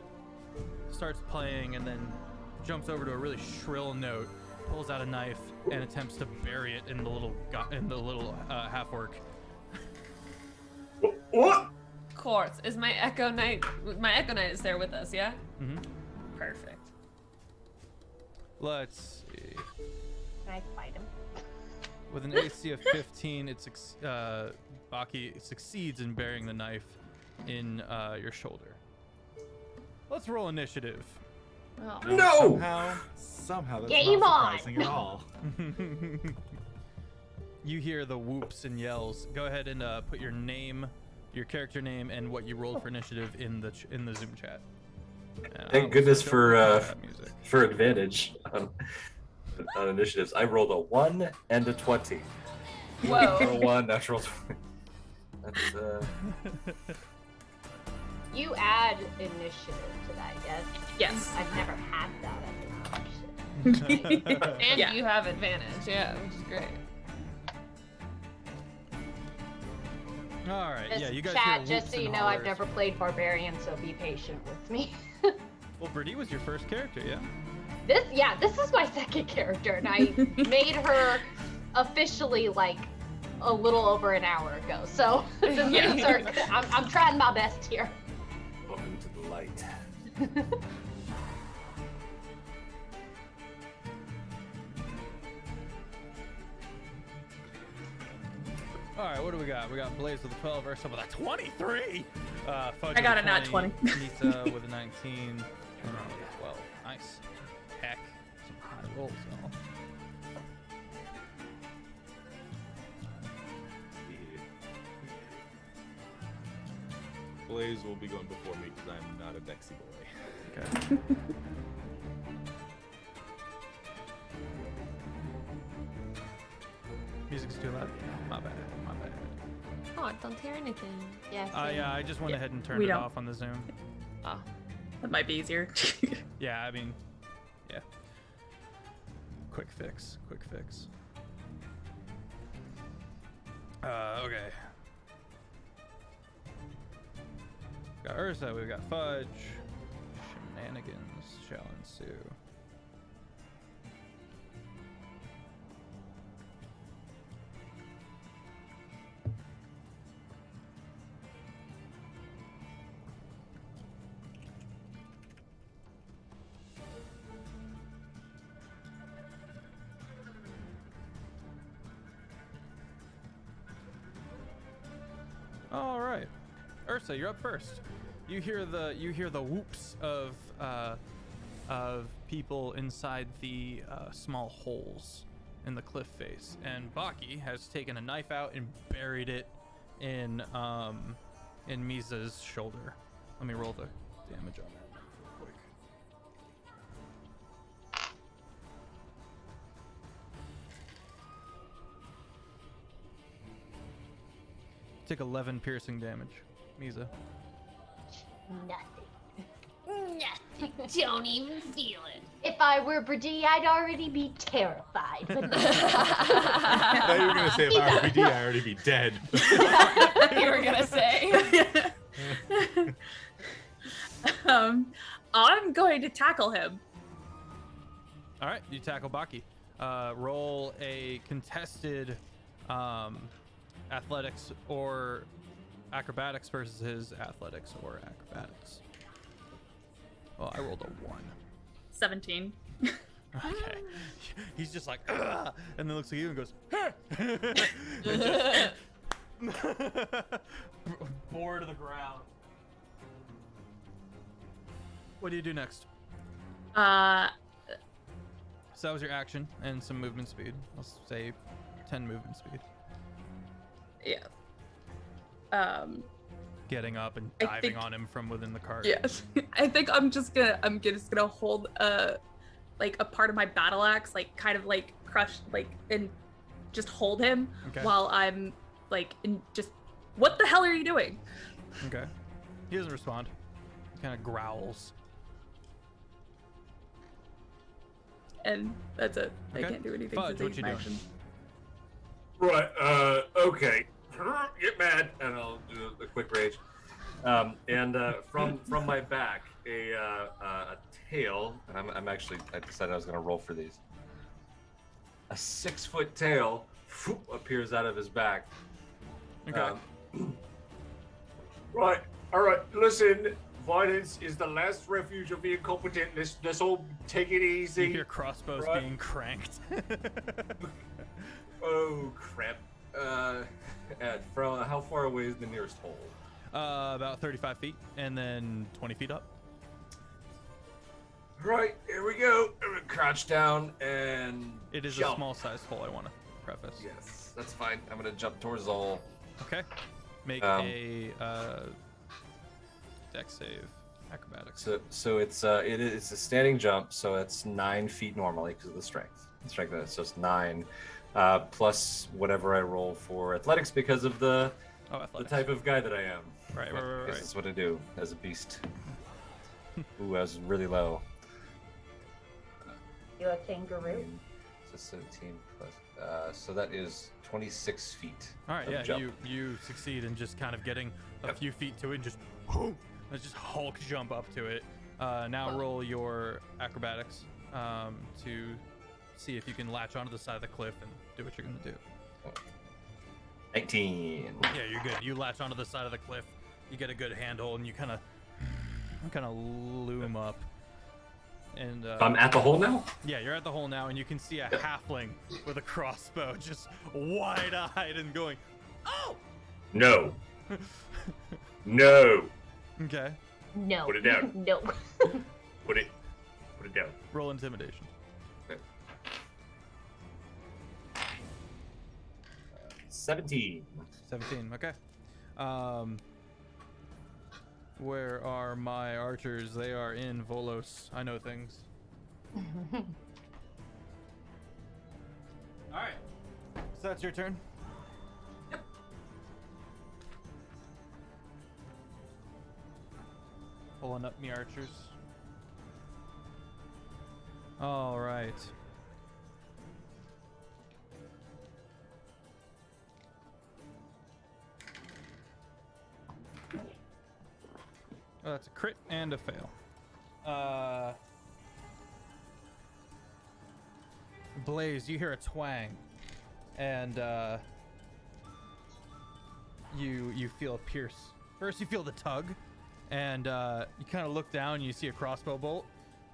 starts playing, and then jumps over to a really shrill note, pulls out a knife, and attempts to bury it in the little half-orc What? Of course. Is my Echo Knight? My Echo Knight is there with us, yeah? Mm-hmm. Perfect. Let's see. Can I fight him? With an AC of 15, Baki succeeds in burying the knife in your shoulder. Let's roll initiative. Oh. No! Somehow that's Game not on! surprising at all. You hear the whoops and yells. Go ahead and put your name, your character name, and what you rolled for initiative in the Zoom chat. And I will Thank goodness switch over to for that music. for advantage on initiatives. I rolled a 1 and a 20. Whoa. A 1, natural 20. That's You add initiative to that, yes? Yes. I've never had that as an option. And Yeah. you have advantage, yeah, which is great. All right, yeah, you guys Chat, hear just whoops so you and know, I've hollers. never played Barbarian, so be patient with me. Well, Birdie was your first character, yeah? This is my second character, and I made her officially like a little over an hour ago. So Yeah. things are, I'm trying my best here. welcome to the light. All right, what do we got? We got Blaze with a 12, Ursa with a 23. Fudge I with got a a nat 20. Nisa with a 19. With a 12. Nice. Heck, some high rolls, y'all. Blaze will be going before me because I'm not a Dexy boy. Okay. Music's too loud. My bad. My bad. Oh, I don't hear anything. Yes. Yeah, I just went Yeah, ahead and turned we it don't. off on the Zoom. Oh. That might be easier. Yeah, I mean, yeah. Quick fix. Quick fix. Okay. Got Ursa, we've got Fudge. Shenanigans shall ensue. All right, Ursa, you're up first. You hear the whoops of people inside the small holes in the cliff face, and Baki has taken a knife out and buried it in Misa's shoulder. Let me roll the damage on that real quick. Take 11 piercing damage, Misa. Nothing. Nothing. Don't even feel it. If I were Brady, I'd already be terrified. But I thought you were gonna say if I were BD, I'd already be dead. You were gonna say. I'm going to tackle him. All right, you tackle Baki. Roll a contested athletics or acrobatics versus his athletics or acrobatics. Well, I rolled a 1. 17. Okay. He's just like, "Ugh," and then looks at you and goes, "Huh." And just bore to the ground. What do you do next? So that was your action and some movement speed. I'll say 10 movement speed. Yeah. Getting up and I diving think- on him from within the cart. Yes. I think I'm just gonna hold like a part of my battle axe, like kind of like crush, like, and just hold him Okay. while I'm like in just, what the hell are you doing? Okay. He doesn't respond. He kind of growls. And that's it. Okay. I can't do anything. Fudge, to what take you my doing? action. Right. Okay. Get mad, and I'll do a quick rage. And from my back, a tail. And I'm actually. I decided I was gonna roll for these. A 6-foot tail appears out of his back. Okay. Right. All right. Listen. Violence is the last refuge of the incompetent. Let's all take it easy. You hear crossbows Right. being cranked. Oh crap. From how far away is the nearest hole? About 35 feet, and then 20 feet up. Right, here we go. I'm gonna crouch down and It is jump. a small-sized hole, I want to preface. Yes, that's fine. I'm gonna jump towards the hole. Okay. Make a dex save. Acrobatics. So it's a standing jump, so it's 9 feet normally because of the strength. So it's 9 plus whatever I roll for athletics because of the athletics. type of guy that I am. Right. This is what I do as a beast. Ooh, I was really low. You a kangaroo? So 17 plus. So that is 26 feet. All right, of yeah, jump. you succeed in just kind of getting a Yep. few feet to it and just boom, just Hulk jump up to it. Now roll your acrobatics to see if you can latch onto the side of the cliff and do what you're gonna do. 19. Yeah, you're good. You latch onto the side of the cliff. You get a good handhold, and you kind of loom up. And I'm at the hole now. yeah, you're at the hole now, and you can see a halfling with a crossbow, just wide-eyed and going, "Oh!" No. No. Okay. No. Put it down. No. Put it down. Roll intimidation. 17. 17. Okay. Where are my archers? They are in Volos. I know things. All right. So that's your turn. Yep. Pulling up me archers. All right. Oh, that's a crit and a fail. Blaze, you hear a twang, and you feel a pierce. First, you feel the tug, and you kind of look down. And you see a crossbow bolt,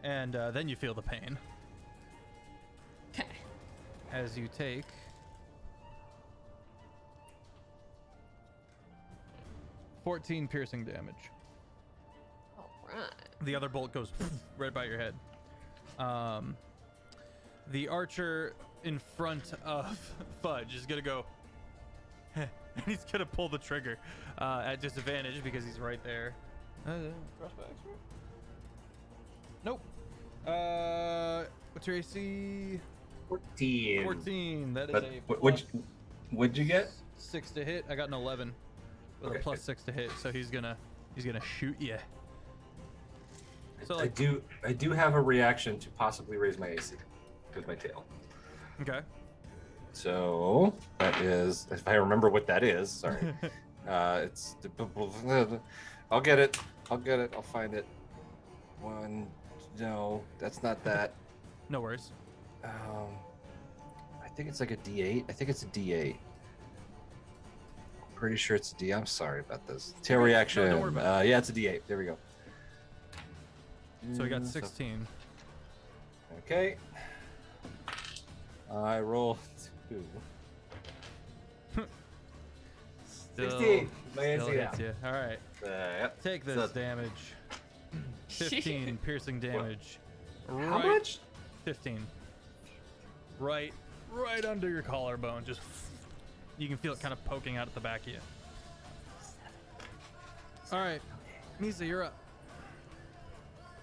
and then you feel the pain Okay. as you take 14 piercing damage. All right. The other bolt goes right by your head. The archer in front of Fudge is gonna go, and he's gonna pull the trigger at disadvantage because he's right there. Crossbow expert? Nope. What's your AC? 14. 14. That is But a what'd you get? 6 to hit. I got an 11 with Okay, a plus good. 6 to hit, so he's gonna shoot you. So I do have a reaction to possibly raise my AC with my tail. Okay. So that is, if I remember what that is, sorry. It's I'll get it. I'll find it. No, that's not that. No worries. I think it's like a D8. I think it's a D8. Pretty sure it's a D. I'm sorry about this. Tail Okay. reaction. No, don't worry about Yeah, it's a D8. There we go. So we got Mm, 16. Okay. I roll 2. Still, 16. My still AC hits now. you. All right. Yep. Take this So- damage. 15 piercing damage. How much? 15. Right under your collarbone. Just you can feel it kind of poking out at the back of you. All right, Misa, you're up.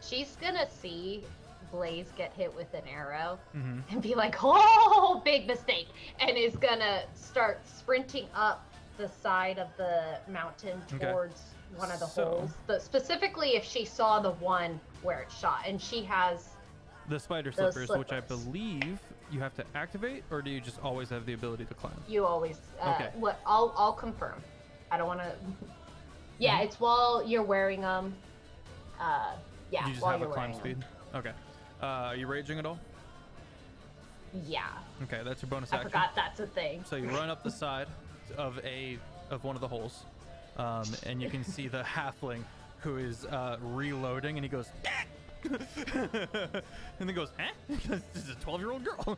She's gonna see Blaze get hit with an arrow Mm-hmm. and be like, "Oh, big mistake," and is gonna start sprinting up the side of the mountain Okay. towards one of the So- holes. Specifically, if she saw the one where it shot, and she has. The spider Those slippers, which I slippers. believe you have to activate, or do you just always have the ability to climb? You always. Okay. What? I'll confirm. I don't want to. Yeah, it's while you're wearing them. Yeah, you just while have a you're climb wearing speed. Okay. Are you raging at all? them. Yeah, Okay, that's your bonus I action. forgot that's a thing. So you run up the side of one of the holes, and you can see the halfling who is reloading, and he goes, and then goes, huh? This is a 12-year-old girl.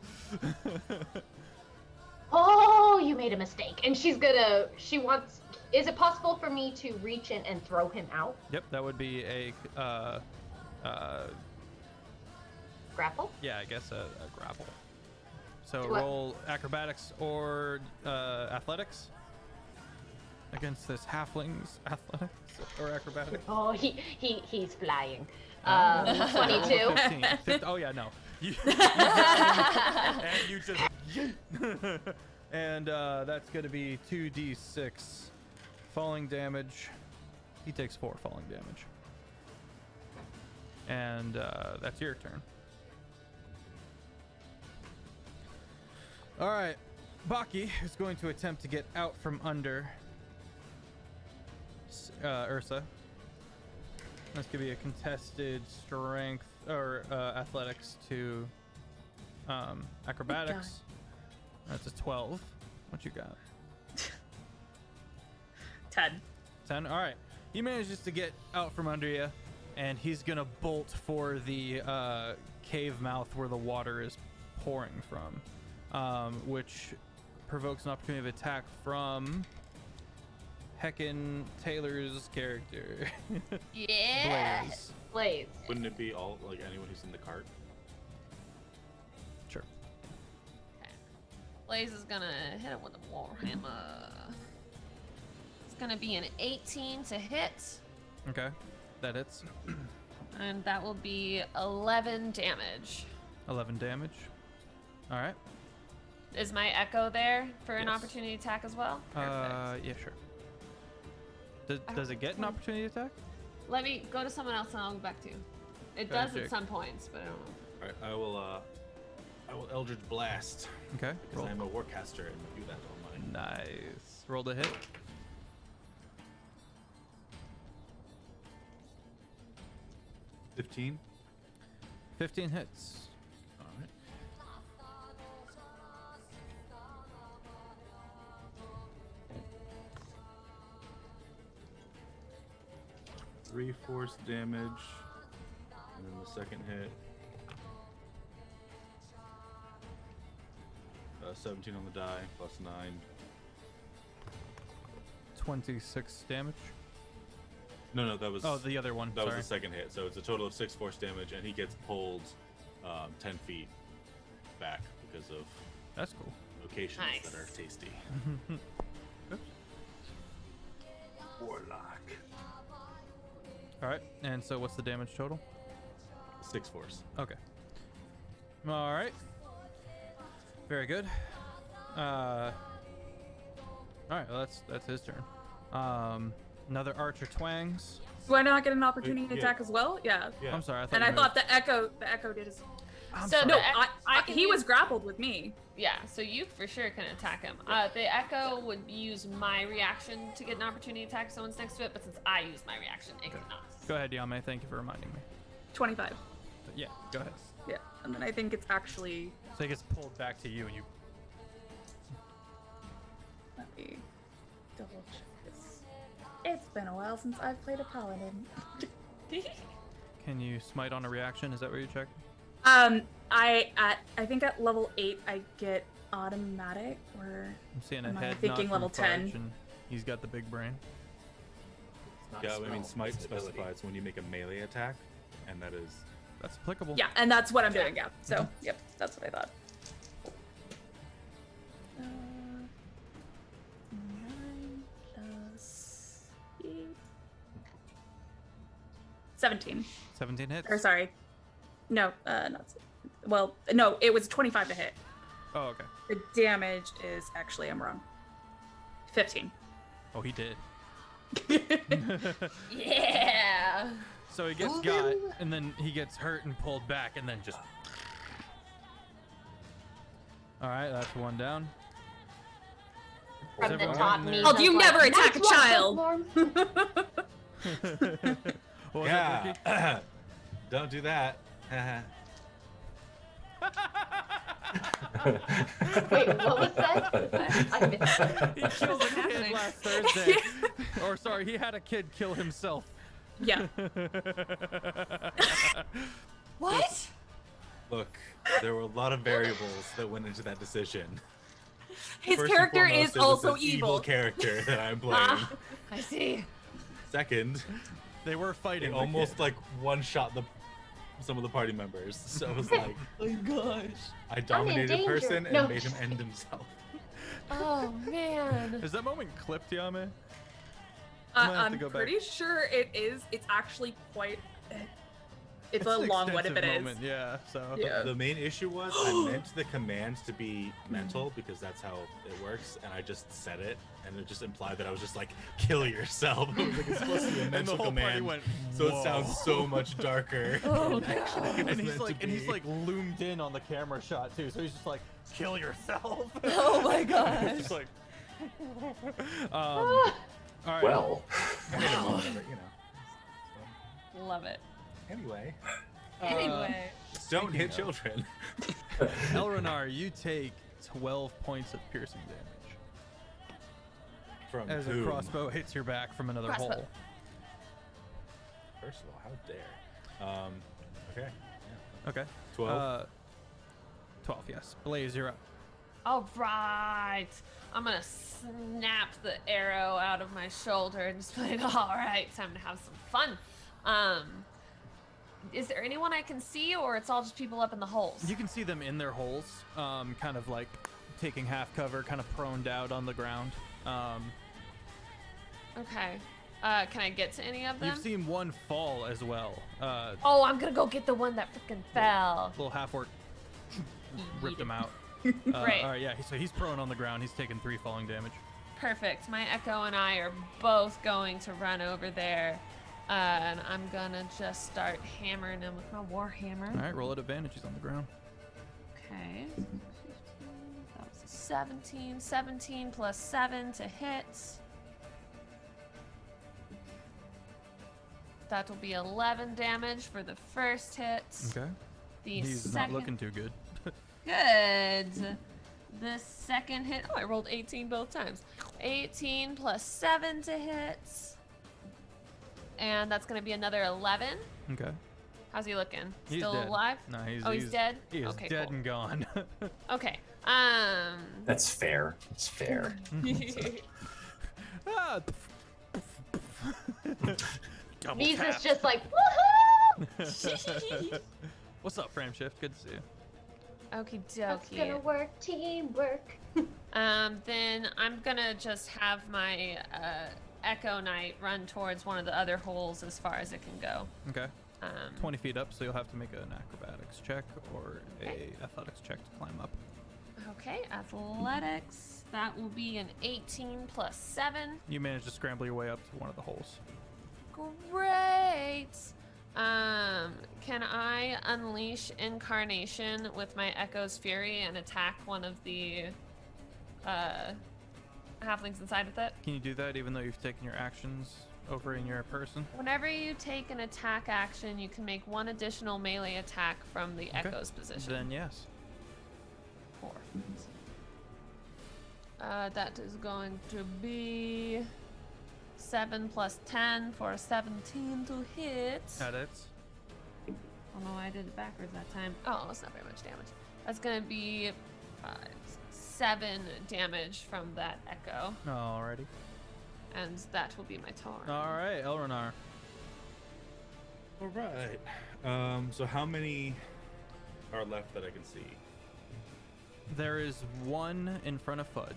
Oh, you made a mistake. And she wants, is it possible for me to reach in and throw him out? Yep, that would be a, Grapple? yeah, I guess a grapple. So Do I- roll acrobatics or athletics against this halfling's athletics or acrobatics. Oh, he's flying. Um, 22. 15. Oh yeah, no. You and you just yeet. And that's gonna be 2d6 falling damage. He takes 4 falling damage. And that's your turn. All right, Baki is going to attempt to get out from under Ursa. That's gonna be a contested strength or athletics to acrobatics. That's a 12. What you got? 10. 10. All right. He manages to get out from under you, and he's gonna bolt for the cave mouth where the water is pouring from, which provokes an opportunity of attack from Heckin' Taylor's character. Yeah. Blaze. Blaze. Wouldn't it be all like anyone who's in the cart? Sure. Blaze is gonna hit him with a warhammer. It's gonna be an 18 to hit, Okay. That hits. and that will be 11 damage. 11 damage. All right. Is my echo there for an Yes. opportunity attack as well? Perfect. Yeah, sure. Does it get an opportunity attack? Let me go to someone else and I'll go back to you. It Go ahead, does at Jake. some points, but I don't know. All right, I will Eldritch Blast Okay. because Roll. I'm a warcaster and do that all mine. Nice. Roll the hit. 15. 15 hits. All right. Three force damage, and then the second hit. 17 on the die, plus 9. 26 damage. No, that was Oh, the other one. that was Sorry. the second hit. So it's a total of 6 force damage, and he gets pulled 10 feet back because of That's cool. locations Nice. that are tasty. Oops. Warlock. All right. And so what's the damage total? 6 force. Okay. All right. Very good. All right. Well, that's his turn. Another archer twangs. Do I not get an opportunity Yeah. attack as well? Yeah. Yeah. I'm sorry. I thought And you I moved. thought the echo did his. I'm So sorry. No, The I can he use- was grappled with me. Yeah, so you for sure can attack him. The echo would use my reaction to get an opportunity attack if someone's next to it, but since I used my reaction, it cannot. Go ahead, Yame. Thank you for reminding me. 25. Yeah. Go ahead. Yeah, and then I think it's actually. So he gets pulled back to you, and you. Let me double check this. It's been a while since I've played a paladin. Can you smite on a reaction? Is that what you checked? I think at level 8 I get automatic or I'm seeing a Am I head thinking nod level from 10? Fudge, and he's got the big brain. It's not Yeah, I mean, smell, smite it's ability. specifies when you make a melee attack, and that is That's applicable. yeah, and that's what I'm doing. Yeah, so yep, that's what I thought. 9 plus 8. 17. 17 hits. Or sorry, no, not. Well, no, it was 25 to hit. Oh, okay. The damage is actually I'm wrong. 15. Oh, he did. Yeah! So he gets got, and then he gets hurt and pulled back, and then just. All right, that's one down. From the everyone top, in me. there- Oh, you never attack a child. What was that, Ricky? Don't do that. Wait, what was that? I missed it. He killed a kid happening? last Thursday. Or sorry, he had a kid kill himself. Yeah. What? Look, there were a lot of variables that went into that decision. His First and character foremost, is it was also an evil character that I'm playing. Ah, I see. Second, They were fighting. it the almost kid. like one-shot some of the party members. So it was like, Oh my gosh. I dominated a danger. person and No, made him just end kidding. himself. Oh man. Is that moment clipped, Yame? I'm gonna have to I'm go back. pretty sure it is. It's actually quite. It's a an long one if it extensive is. moment, yeah. So. Yeah. The main issue was I meant the command to be mental because that's how it works, and I just said it, and it just implied that I was just like, kill yourself. It was like, it's supposed to be a And the mental whole party command, went. so "Whoa." it sounds so much darker. Oh, than actually it was And he's meant like, to and he's be. like loomed in on the camera shot too. So he's just like, kill yourself. Oh my It's gosh. just like. All right. Well, I made a moment of it, you know. Love it. Anyway, Anyway. don't hit Speaking children. Elrenar, you take 12 points of piercing damage From as whom? a crossbow hits your back from another Crossbow. hole. First of all, how dare? Okay. Yeah. Okay. 12. 12, yes. Blaze, you're up. All right. I'm gonna snap the arrow out of my shoulder and just be like, all right, time to have some fun. Is there anyone I can see, or it's all just people up in the holes? You can see them in their holes, kind of like taking half cover, kind of proned out on the ground. Okay. Can I get to any of them? You've seen one fall as well. Oh, I'm gonna go get the one that freaking fell. Little half orc ripped him out. Great. All right, yeah. So he's prone on the ground. He's taken 3 falling damage. Perfect. My Echo and I are both going to run over there, and I'm gonna just start hammering him with my war hammer. All right, roll at advantage. He's on the ground. Okay. 15, that was a 17. 17 plus 7 to hit. That will be 11 damage for the first hit. Okay. The He's second. not looking too good. Good. The second hit. Oh, I rolled 18 both times. 18 plus 7 to hit. And that's going to be another 11. Okay. How's he looking? He's Still dead. alive? No, he's Oh, he's dead? He is Okay, dead cool. and gone. Okay. that's fair. It's fair. Ah, double Visa's tap. just like, woohoo! What's up, Frameshift? Good to see you. Okie That's gonna dokie. work, teamwork. Then I'm gonna just have my Echo Knight run towards one of the other holes as far as it can go. Okay. 20. 20 feet up, so you'll have to make an acrobatics check or Okay. a athletics check to climb up. Okay, athletics. That will be an 18 plus 7. You manage to scramble your way up to one of the holes. Great. Can I unleash Incarnation with my Echo's Fury and attack one of the halflings inside with it? Can you do that even though you've taken your actions over in your person? Whenever you take an attack action, you can make one additional melee attack from the Okay. Echo's position. Then yes. 4. That is going to be 7 plus 10 for a 17 to hit. That hits. Oh no, I did it backwards that time. Oh, it's not very much damage. That's gonna be 7 damage from that Echo, Alrighty. and that will be my turn. Alright, Elrenar. All right. So how many are left that I can see? There is one in front of Fudge.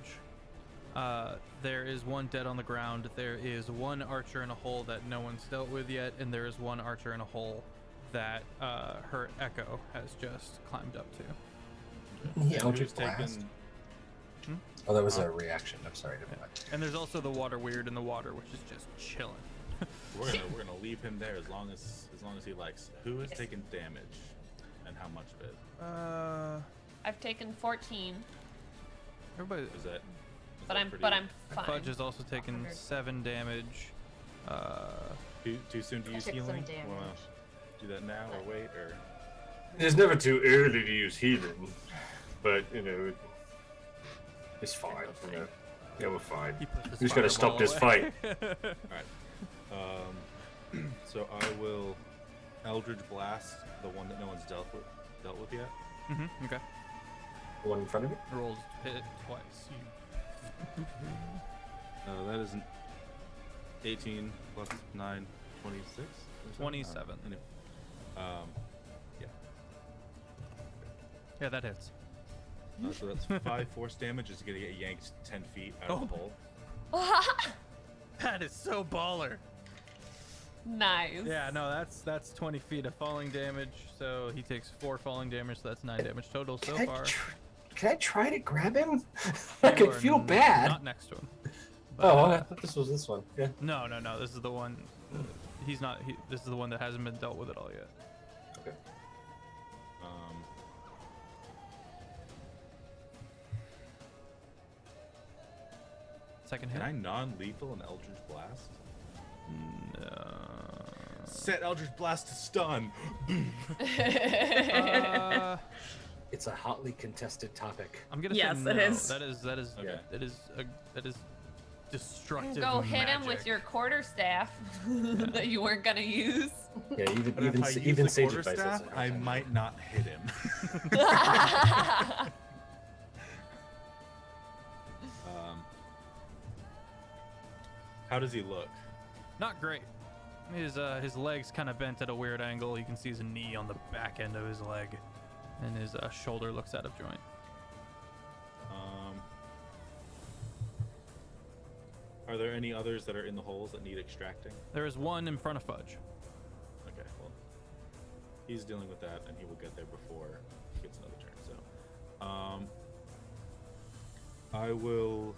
There is one dead on the ground. There is one archer in a hole that no one's dealt with yet, and there is one archer in a hole that her Echo has just climbed up to. Yeah, Who's taken? Oh, that was a reaction. I'm sorry. Never mind. And there's also the water weird in the water, which is just chilling. We're gonna leave him there as long as he likes. Who has taken damage, and how much of it? I've taken 14, Everybody. Is that? but I'm fine. Fudge has also taken 100. 7 damage. Too soon to use took some healing? damage. Wanna do that now or wait or? It's never too early to use healing. but you know, it's fine. You know, yeah, we're fine. He pushed his Who's gonna stop fireball this away. fight? So I will Eldritch Blast the one that no one's dealt with yet. Okay. The one in front of me. Rolls hit it twice. That is an 18 plus 9, 26. 27. Anyway. Yeah. Yeah, that hits. So that's 5 force damage. Is gonna get yanked 10 feet out of the hole. That is so baller. Nice. Yeah, no, that's 20 feet of falling damage. So he takes 4 falling damage. So that's 9 damage total so far. Can I try to grab him? I You could are feel bad. Not next to him. Oh, I thought this was this one. Yeah. No. This is the one. He's not. This is the one that hasn't been dealt with at all yet. Okay. Second Can hit. I non-lethal an Eldritch Blast? No. Set Eldritch Blast to stun. It's a hotly contested topic. I'm gonna Yes, say no. it is. That is Okay. that is destructive. Go hit him with magic. your quarterstaff that you weren't gonna use. Yeah, But if I use the Sage quarterstaff, advice. that's a I hard might not hit him. How does he look? Not great. His legs kind of bent at a weird angle. You can see his knee on the back end of his leg, and his shoulder looks out of joint. Are there any others that are in the holes that need extracting? There is one in front of Fudge. Okay, well, he's dealing with that, and he will get there before he gets another turn. So, I will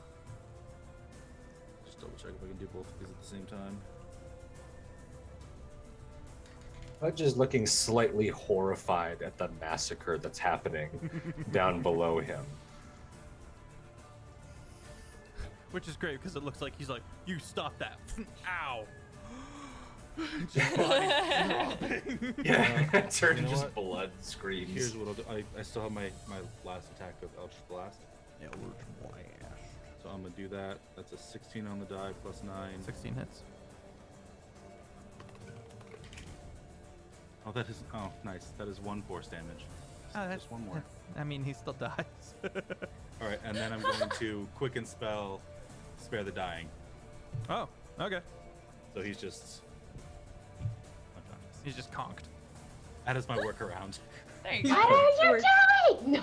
just double check if I can do both of these at the same time. Fudge is looking slightly horrified at the massacre that's happening down below him. Which is great because it looks like he's like, you stop that. Ow. Just body dropping. Yeah, turn You know just what? blood screams. Here's what I'll do. I still have my last attack of Eldritch Blast. So I'm gonna do that. That's a 16 on the die plus 9. 16 hits. Oh, that is. Oh, nice. That is 1 force damage. Oh, that's Just one more. I mean, he still dies. All right, and then I'm going to quicken spell, spare the dying. Oh, okay. So he's just. unconscious. He's just conked. That is my workaround. There you go. What are you doing? No.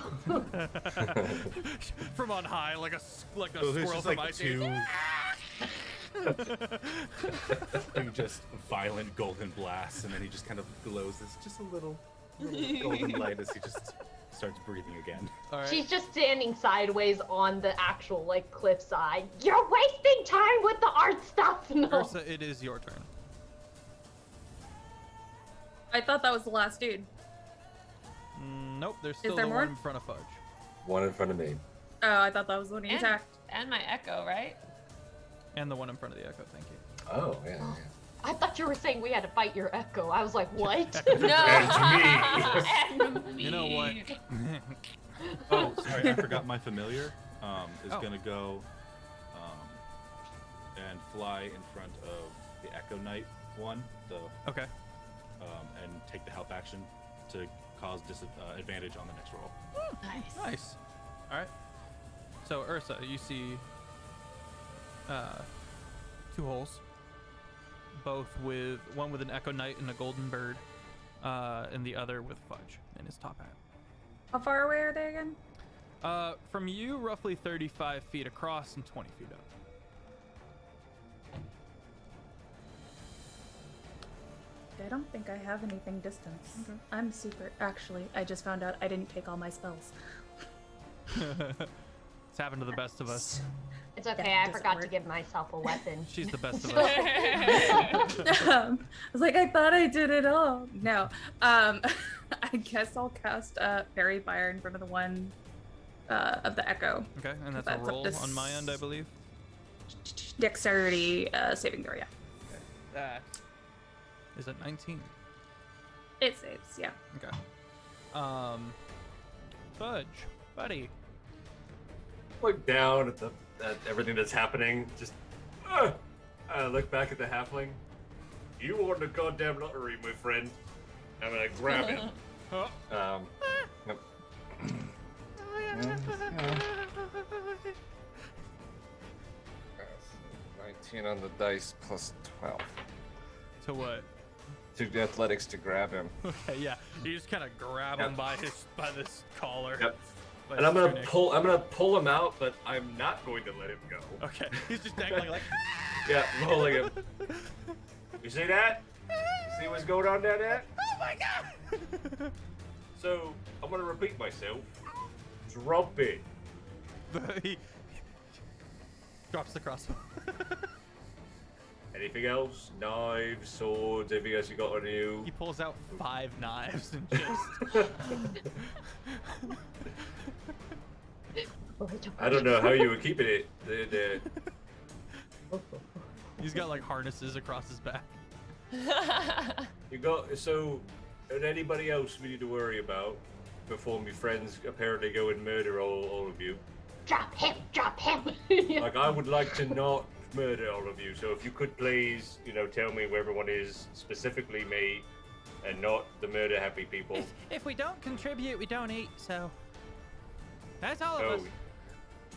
From on high, like a So there's squirrel just from like Ice two. Age. Just violent golden blasts, and then he just kind of glows as just a little golden light as he just starts breathing again. All right. She's just standing sideways on the actual like cliffside. You're wasting time with the art stuff. No. Ursa, it is your turn. I thought that was the last dude. Nope, there's still there the more? one in front of Fudge. One in front of me. Oh, I thought that was the one he And, attacked. and my echo, right? And the one in front of the Echo, thank you. Oh, yeah. I thought you were saying we had to fight your echo. I was like, what? No. And me. You know what? Oh, sorry, I forgot my familiar is Oh. gonna go and fly in front of the Echo Knight one, Okay. and take the help action to cause advantage on the next roll. Nice. All right. So Ursa, you see 2 holes, both with one with an Echo Knight and a golden bird, and the other with Fudge in his top hat. How far away are they again? From you, roughly 35 feet across and 20 feet up. I don't think I have anything distance. I'm super. Actually, I just found out I didn't take all my spells. It's happened to the best of us. It's okay. Yeah, I doesn't forgot to work. give myself a weapon. She's the best of us. I was like, I thought I did it all. No. I guess I'll cast Fairy Fire in front of the one of the Echo. Okay, and that's That's a up roll to on my end, I believe. Dexterity saving throw, yeah. That is at 19. It saves, yeah. Okay. Fudge, buddy. Look down at everything that's happening. Just I look back at the halfling. You won the goddamn lottery, my friend. I'm gonna grab him. Oh. Yep. 19 on the dice plus 12. To what? To athletics to grab him. Okay, yeah. You just kind of grab him by this collar. Yep. by And I'm his gonna tunic. I'm gonna pull him out, but I'm not going to let him go. Okay, he's just dangling like. Yeah, I'm holding him. You see that? See what's going on down there? Oh my god! So I'm gonna repeat myself. Drop it. He drops the crossbow. Anything else? Knives, swords, anything else you got on you? He pulls out 5 knives and just. I don't know how you were keeping it. He's got like harnesses across his back. You got so. And anybody else we need to worry about before my friends apparently go and murder all of you? Drop him! Drop him! Like I would like to not murder all of you. So if you could please, tell me where everyone is, specifically me, and not the murder happy people. If we don't contribute, we don't eat. So that's all of Oh, us.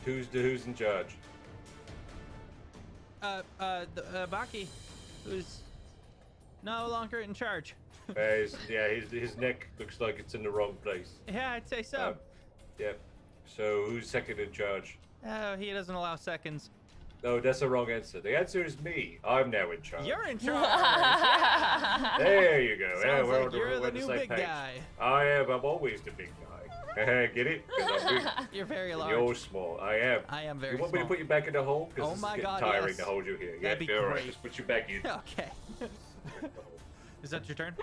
who's in charge? Baki, who's no longer in charge. His neck looks like it's in the wrong place. Yeah, I'd say so. Yeah. So who's second in charge? Oh, he doesn't allow seconds. No, that's the wrong answer. The answer is me. I'm now in charge. You're in charge. Yeah. There you go. Sounds we're like on the, you're we're the on the new same big page. guy. I am. I'm always the big guy. Get it? 'Cause I'm big. You're very large. You're small. I am. I am very You want small. me to put you back in the hole? Because Oh this my is getting God, tiring yes. to hold you here. That'd be all right. great. Just put you back in. Okay. Is that your turn?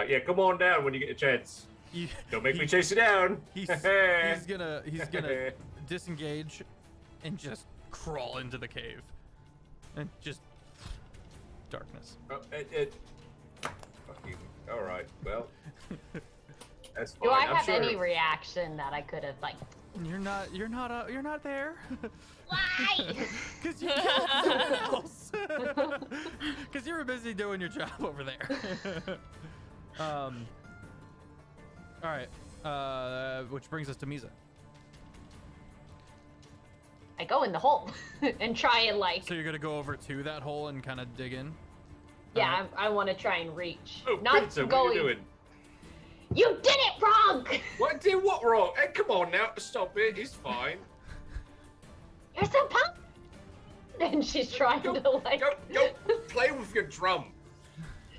Yeah, come on down when you get a chance. You, Don't make me chase you down. He's gonna disengage and just crawl into the cave, and just darkness. Fucking. All right. Well, that's fine. Do I I'm have sure. any reaction that I could have like? You're not there. Why? Because you killed someone else. Because you were busy doing your job over there. All right. Which brings us to Misa. I go in the hole and try and like. So you're gonna go over to that hole and kind of dig in. Yeah, I want to try and reach. Oh, Not Pizza, going. what are you doing? You did it wrong. What did what wrong? Hey, come on now, stop it. He's fine. You're supposed. And she's trying to like. Go play with your drum.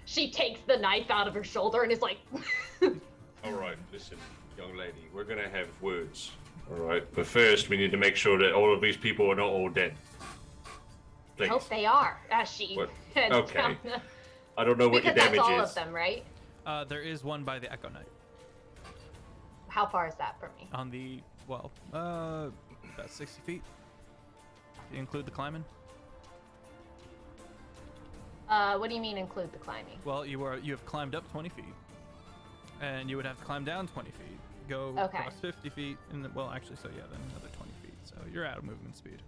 She takes the knife out of her shoulder and is like. All right, listen, young lady, we're gonna have words. All right, but first we need to make sure that all of these people are not all dead. Please. Hope they are. As she. What? heads Okay. down the- I don't know what Because your that's damage all is. of them, right? There is one by the Echo Knight How far is that from me? on the about 60 feet. You include the climbing. What do you mean include the climbing? Well, you have climbed up 20 feet, and you would have to climb down 20 feet, go Okay. across 50 feet, and then, well, actually, so yeah, then another 20 feet. So you're out of movement speed.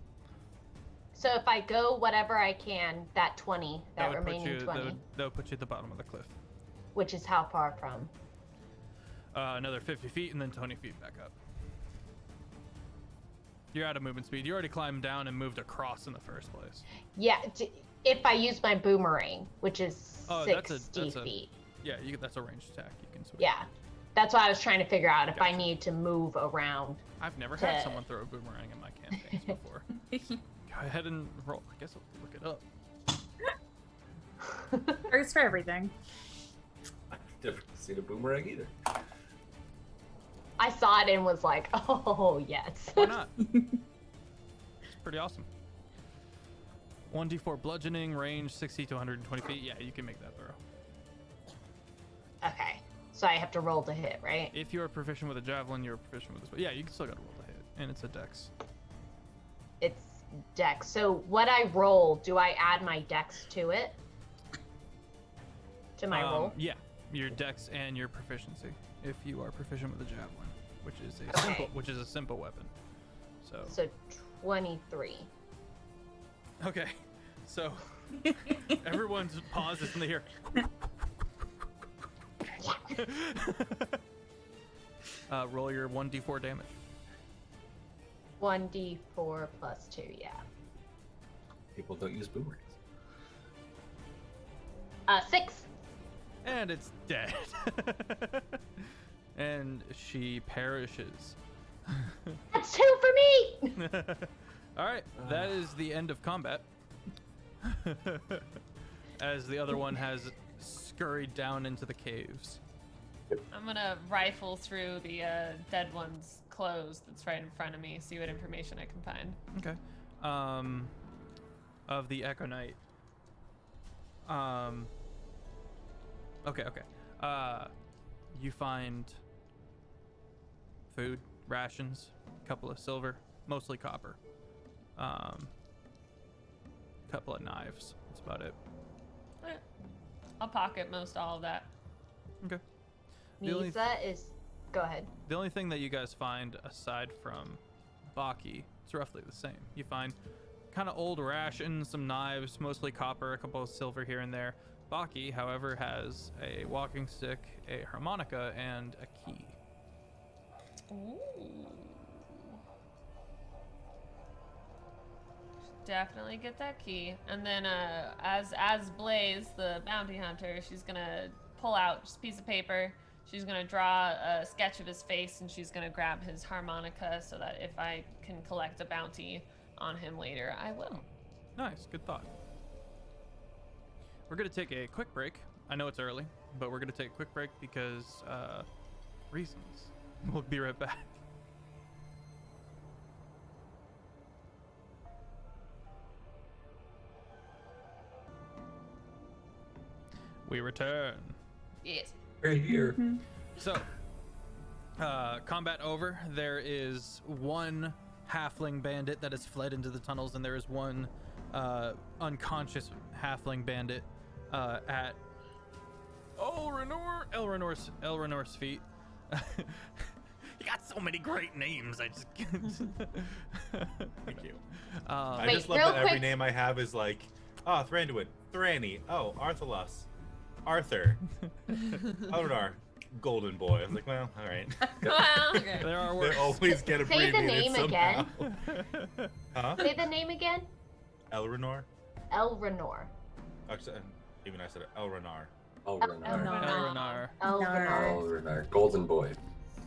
So if I go whatever I can, that 20, that would remaining 20, that would put you at the bottom of the cliff. which is how far from? Another 50 feet, and then 20 feet back up. You're out of movement speed. You already climbed down and moved across in the first place. Yeah, if I use my boomerang, which is Oh, 60 that's a- feet. Yeah, that's a ranged attack. You can switch. Yeah, that's why I was trying to figure out if I Gotcha. need to move around. I've never had to- someone throw a boomerang in my campaigns before. Go ahead and roll. I guess I'll look it up. First for everything. I've never seen a boomerang either. I saw it and was like, oh, yes. Why not? It's pretty awesome. 1d4 bludgeoning, range 60 to 120 feet. Yeah, you can make that throw. Okay, so I have to roll to hit, right? If you're proficient with a javelin, you're proficient with this. Yeah, you can still got to roll to hit, and it's a dex. It's dex. So what I roll, do I add my dex to it? To my roll? Yeah, your dex and your proficiency, if you are proficient with a javelin, which is a Okay. simple weapon. So So 23. okay, so everyone's pauses and they hear. Roll your 1d4 damage. 1d4 plus 2, yeah. People don't use boomerangs. 6. And it's dead. And she perishes. That's 2 for me! All right, that is the end of combat. As the other one has scurried down into the caves. I'm gonna rifle through the dead one's clothes that's right in front of me, see what information I can find. Okay. Of the Echo Knight. Okay. You find food, rations, a couple of silver, mostly copper. Couple of knives. That's about it. I'll pocket most all of that. Okay. The only, Misa is. Go ahead. the only thing that you guys find aside from Baki, it's roughly the same. You find kind of old rations, some knives, mostly copper, a couple of silver here and there. Baki, however, has a walking stick, a harmonica, and a key. Ooh. Definitely get that key. And then as Blaze, the bounty hunter, she's gonna pull out just a piece of paper. She's gonna draw a sketch of his face and she's gonna grab his harmonica so that if I can collect a bounty on him later, I will. Nice, good thought. We're gonna take a quick break. I know it's early, but we're gonna take a quick break because reasons. We'll be right back. We return. Yes. Right here. So, combat over. There is one halfling bandit that has fled into the tunnels, and there is one unconscious halfling bandit at Elrenor's feet. You got so many great names. I just Thank you. I Wait, just love real that every quick- name I have is like, Thranduin, Thranny, Arthalos, Arthur, Elrenar, Golden Boy. I was like, well, all right. Well, okay. there are They worse. always get Say the abbreviated name somehow. again. Huh? Say the name again. Elrenor? Elrenor. Actually, even I said it, Elrenar. Elrenar. Elrenor. Elrenar. Golden Boy.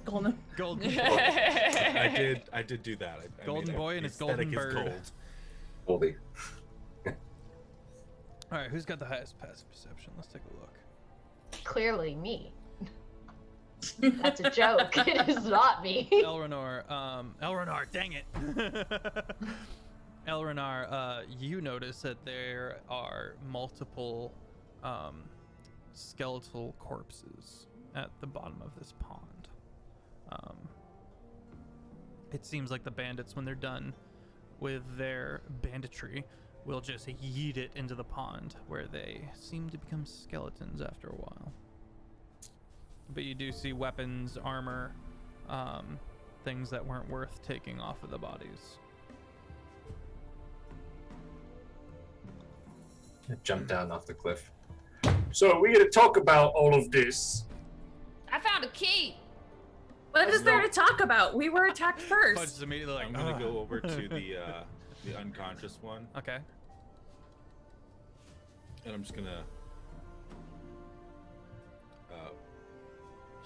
Golden. Golden I did do that. I Golden made it. Boy and The his golden aesthetic is bird. gold. Goldie. All right, who's got the highest passive perception? Let's take a look. Clearly me. That's a joke. It is not me. Elrenar, dang it. Elrenar, you notice that there are multiple skeletal corpses at the bottom of this pond. It seems like the bandits, when they're done with their banditry, will just yeet it into the pond, where they seem to become skeletons after a while. But you do see weapons, armor, things that weren't worth taking off of the bodies. Jump down off the cliff. So we're going to talk about all of this. I found a key. What is there to talk about? We were attacked Fudge first. is immediately like, I'm gonna "Ugh." go over to the unconscious one, Okay. and I'm just gonna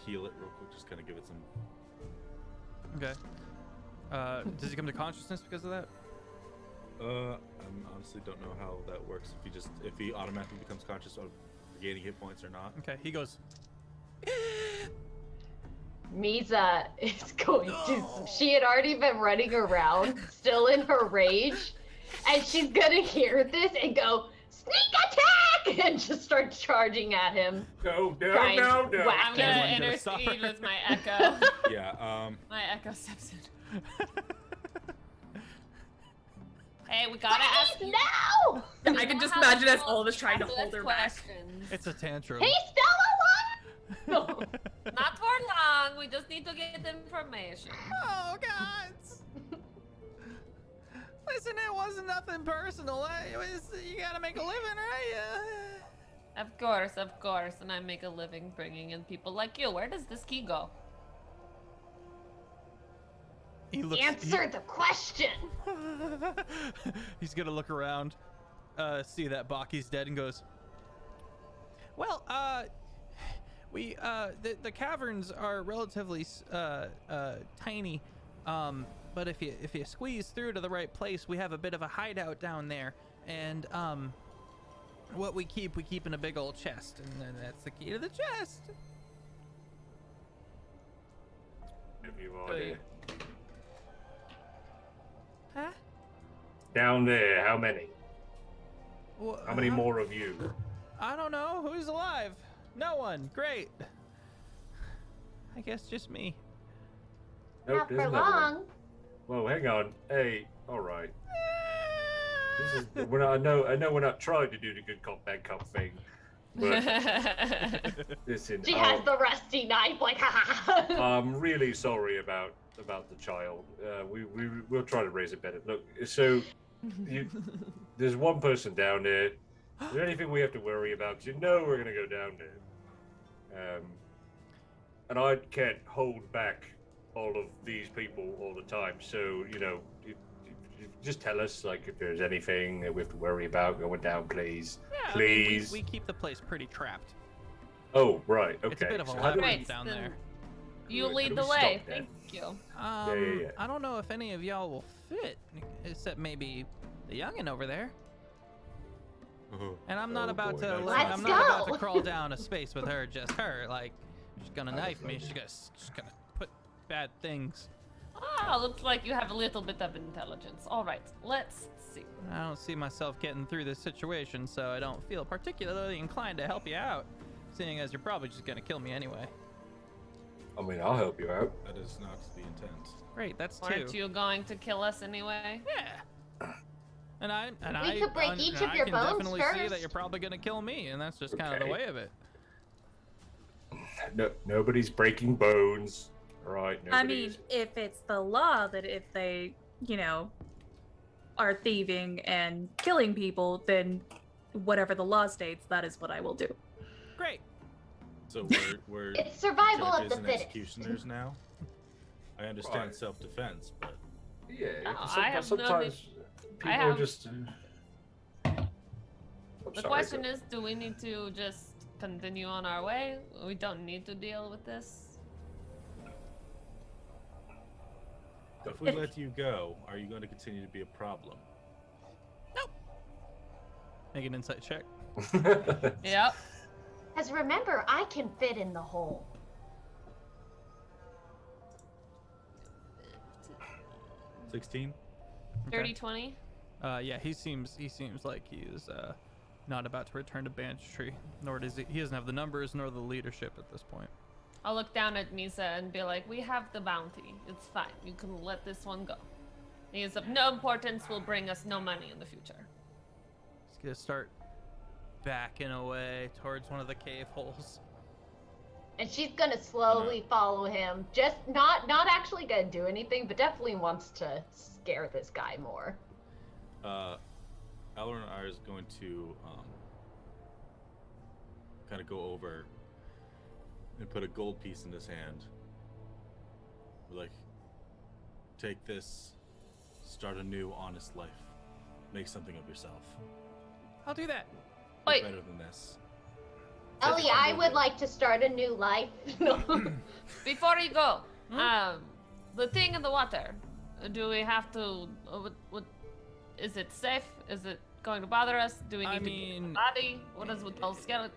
heal it real quick. Just kind of give it some. Okay. Does he come to consciousness because of that? I honestly don't know how that works. If he automatically becomes conscious of gaining hit points or not. Okay. He goes. Misa is going to. She had already been running around, still in her rage, and she's gonna hear this and go, "Sneak attack!" and just start charging at him. No. Trying to whack I'm him. gonna Everyone gonna stop intercede her. with my echo. Yeah. My echo steps in. Hey, we gotta ask you. No! I can just imagine us all of us trying to hold her back. questions. It's a tantrum. He's still alive! No. Not for long. wrong. We just need to get information. Oh, God. Listen, it wasn't nothing personal. You gotta make a living, right? Of course. And I make a living bringing in people like you. Where does this key go? Answer the question. He's gonna look around, see that Baki's dead, and goes, well, the caverns are relatively tiny, but if you squeeze through to the right place, we have a bit of a hideout down there, and what we keep in a big old chest, and then that's the key to the chest. Everybody. Huh? Down there, how many? Well, How many more of you? I don't know. Who's alive? No one. Great. I guess just me. Nope, Not there's for another one. long. Whoa, hang on. Hey, all right. This is. I know we're not trying to do the good cop, bad cop thing, but listen. She has the rusty knife, like ha ha ha. I'm really sorry about the child. We'll try to raise it better. Look, so there's one person down there. Is there anything we have to worry about? 'Cause you know we're gonna go down there. And I can't hold back all of these people all the time. So you just tell us like if there's anything that we have to worry about going down, please. Yeah, Please. I mean, we keep the place pretty trapped. Oh, right. Okay. It's a bit of a So how do we- labyrinth Great, down then there. You How do lead we the stop way. that? Thank you. Yeah. I don't know if any of y'all will fit, except maybe the youngin' over there. And I'm not Oh, about boy, to. nice. Like, Let's I'm not about go. to crawl down a space with her. Just her. Like, she's gonna knife me. She's gonna put bad things. Ah, looks like you have a little bit of intelligence. All right, let's see. I don't see myself getting through this situation, so I don't feel particularly inclined to help you out, seeing as you're probably just gonna kill me anyway. I mean, I'll help you out. That is not the intent. Great, that's two. Aren't you going to kill us anyway? Yeah. And I could break each of I your can bones definitely see that first. you're probably gonna kill me, and that's just kind of the Okay. way of it. No, nobody's breaking bones. All right. I mean, Nobody's. if it's the law that if they, are thieving and killing people, then whatever the law states, that is what I will do. Great. So we're It's survival of judges the and fittest. executioners now. I understand Right. self-defense, but Yeah. No, some- I have no sometimes people have- are just. The question is, do we need to just continue on our way? We don't need to deal with this. if we let you go, are you going to continue to be a problem? Make an insight check. Yep. Because remember, I can fit in the hole. 16. 30, 20. Yeah, he seems like he is not about to return to Banditry, nor does he doesn't have the numbers nor the leadership at this point. I'll look down at Misa and be like, we have the bounty. It's fine. You can let this one go. He is of no importance, will bring us no money in the future. He's gonna start backing away towards one of the cave holes. And she's gonna slowly follow him. Just not actually gonna do anything, but definitely wants to scare this guy more. Elrond is going to kind of go over and put a gold piece in his hand. Like, take this, start a new, honest life. Make something of yourself. I'll do that. You're Wait. better than this. Ellie, I would like to start a new life. Before you go, the thing in the water, do we have to, what, is it safe? Is it going to bother us? Do we need I to get mean, the body? What is with those skeletons?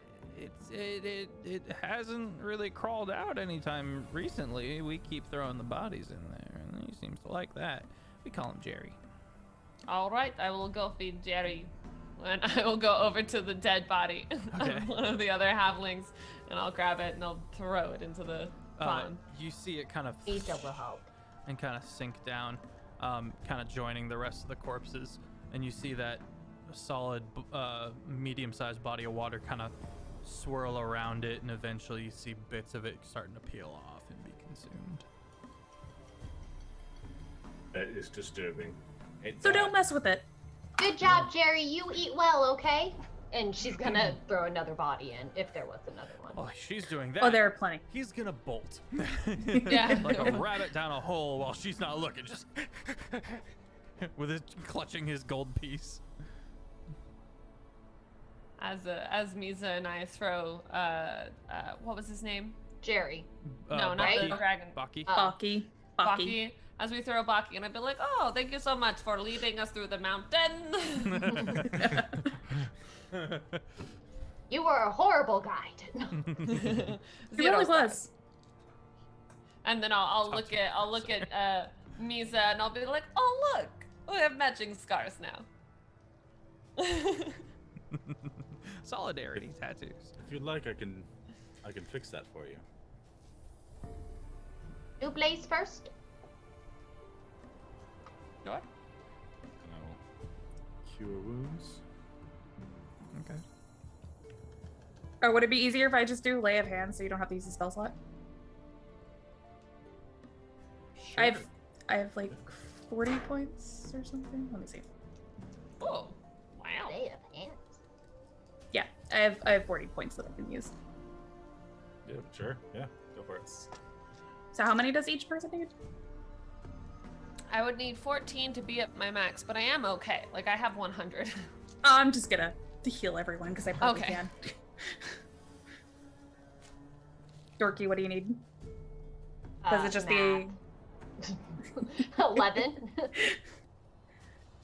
It hasn't really crawled out anytime recently. We keep throwing the bodies in there, and he seems to like that. We call him Jerry. All right, I will go feed Jerry. And I will go over to the dead body Okay. of one of the other halflings, and I'll grab it and I'll throw it into the pond. You see it kind of Lisa will help. and kind of sink down, kind of joining the rest of the corpses, and you see that solid, medium-sized body of water kind of swirl around it, and eventually you see bits of it starting to peel off and be consumed. That is disturbing. So don't mess with it. Good job, Jerry. You eat well, okay? And she's gonna throw another body in if there was another one. Oh, she's doing that. Oh, there are plenty. He's gonna bolt. Yeah. Like a rabbit down a hole while she's not looking, just with his clutching his gold piece. As Misa and I throw what was his name? Jerry. No, not Baki. the dragon. Baki. Baki. Baki. Baki. As we throw Baki, and I'd be like, "Oh, thank you so much for leading us through the mountain." You were a horrible guide. It Zero really stars. was. And then I'll look at Misa and I'll be like, "Oh look, we have matching scars now." Solidarity tattoos. If you'd like, I can fix that for you. Do Blaze first. Sure. And I will cure wounds. Okay. Or would it be easier if I just do Lay of Hands so you don't have to use the spell slot? Sure. I have like 40 points or something. Let me see. Oh, wow. Lay of hands. Yeah, I have 40 points that I can use. Yeah, sure. Yeah, go for it. So how many does each person need? I would need 14 to be at my max, but I am okay. Like I have 100. I'm just gonna heal everyone because I probably Okay. can. Dorky, what do you need? Does it just be 11.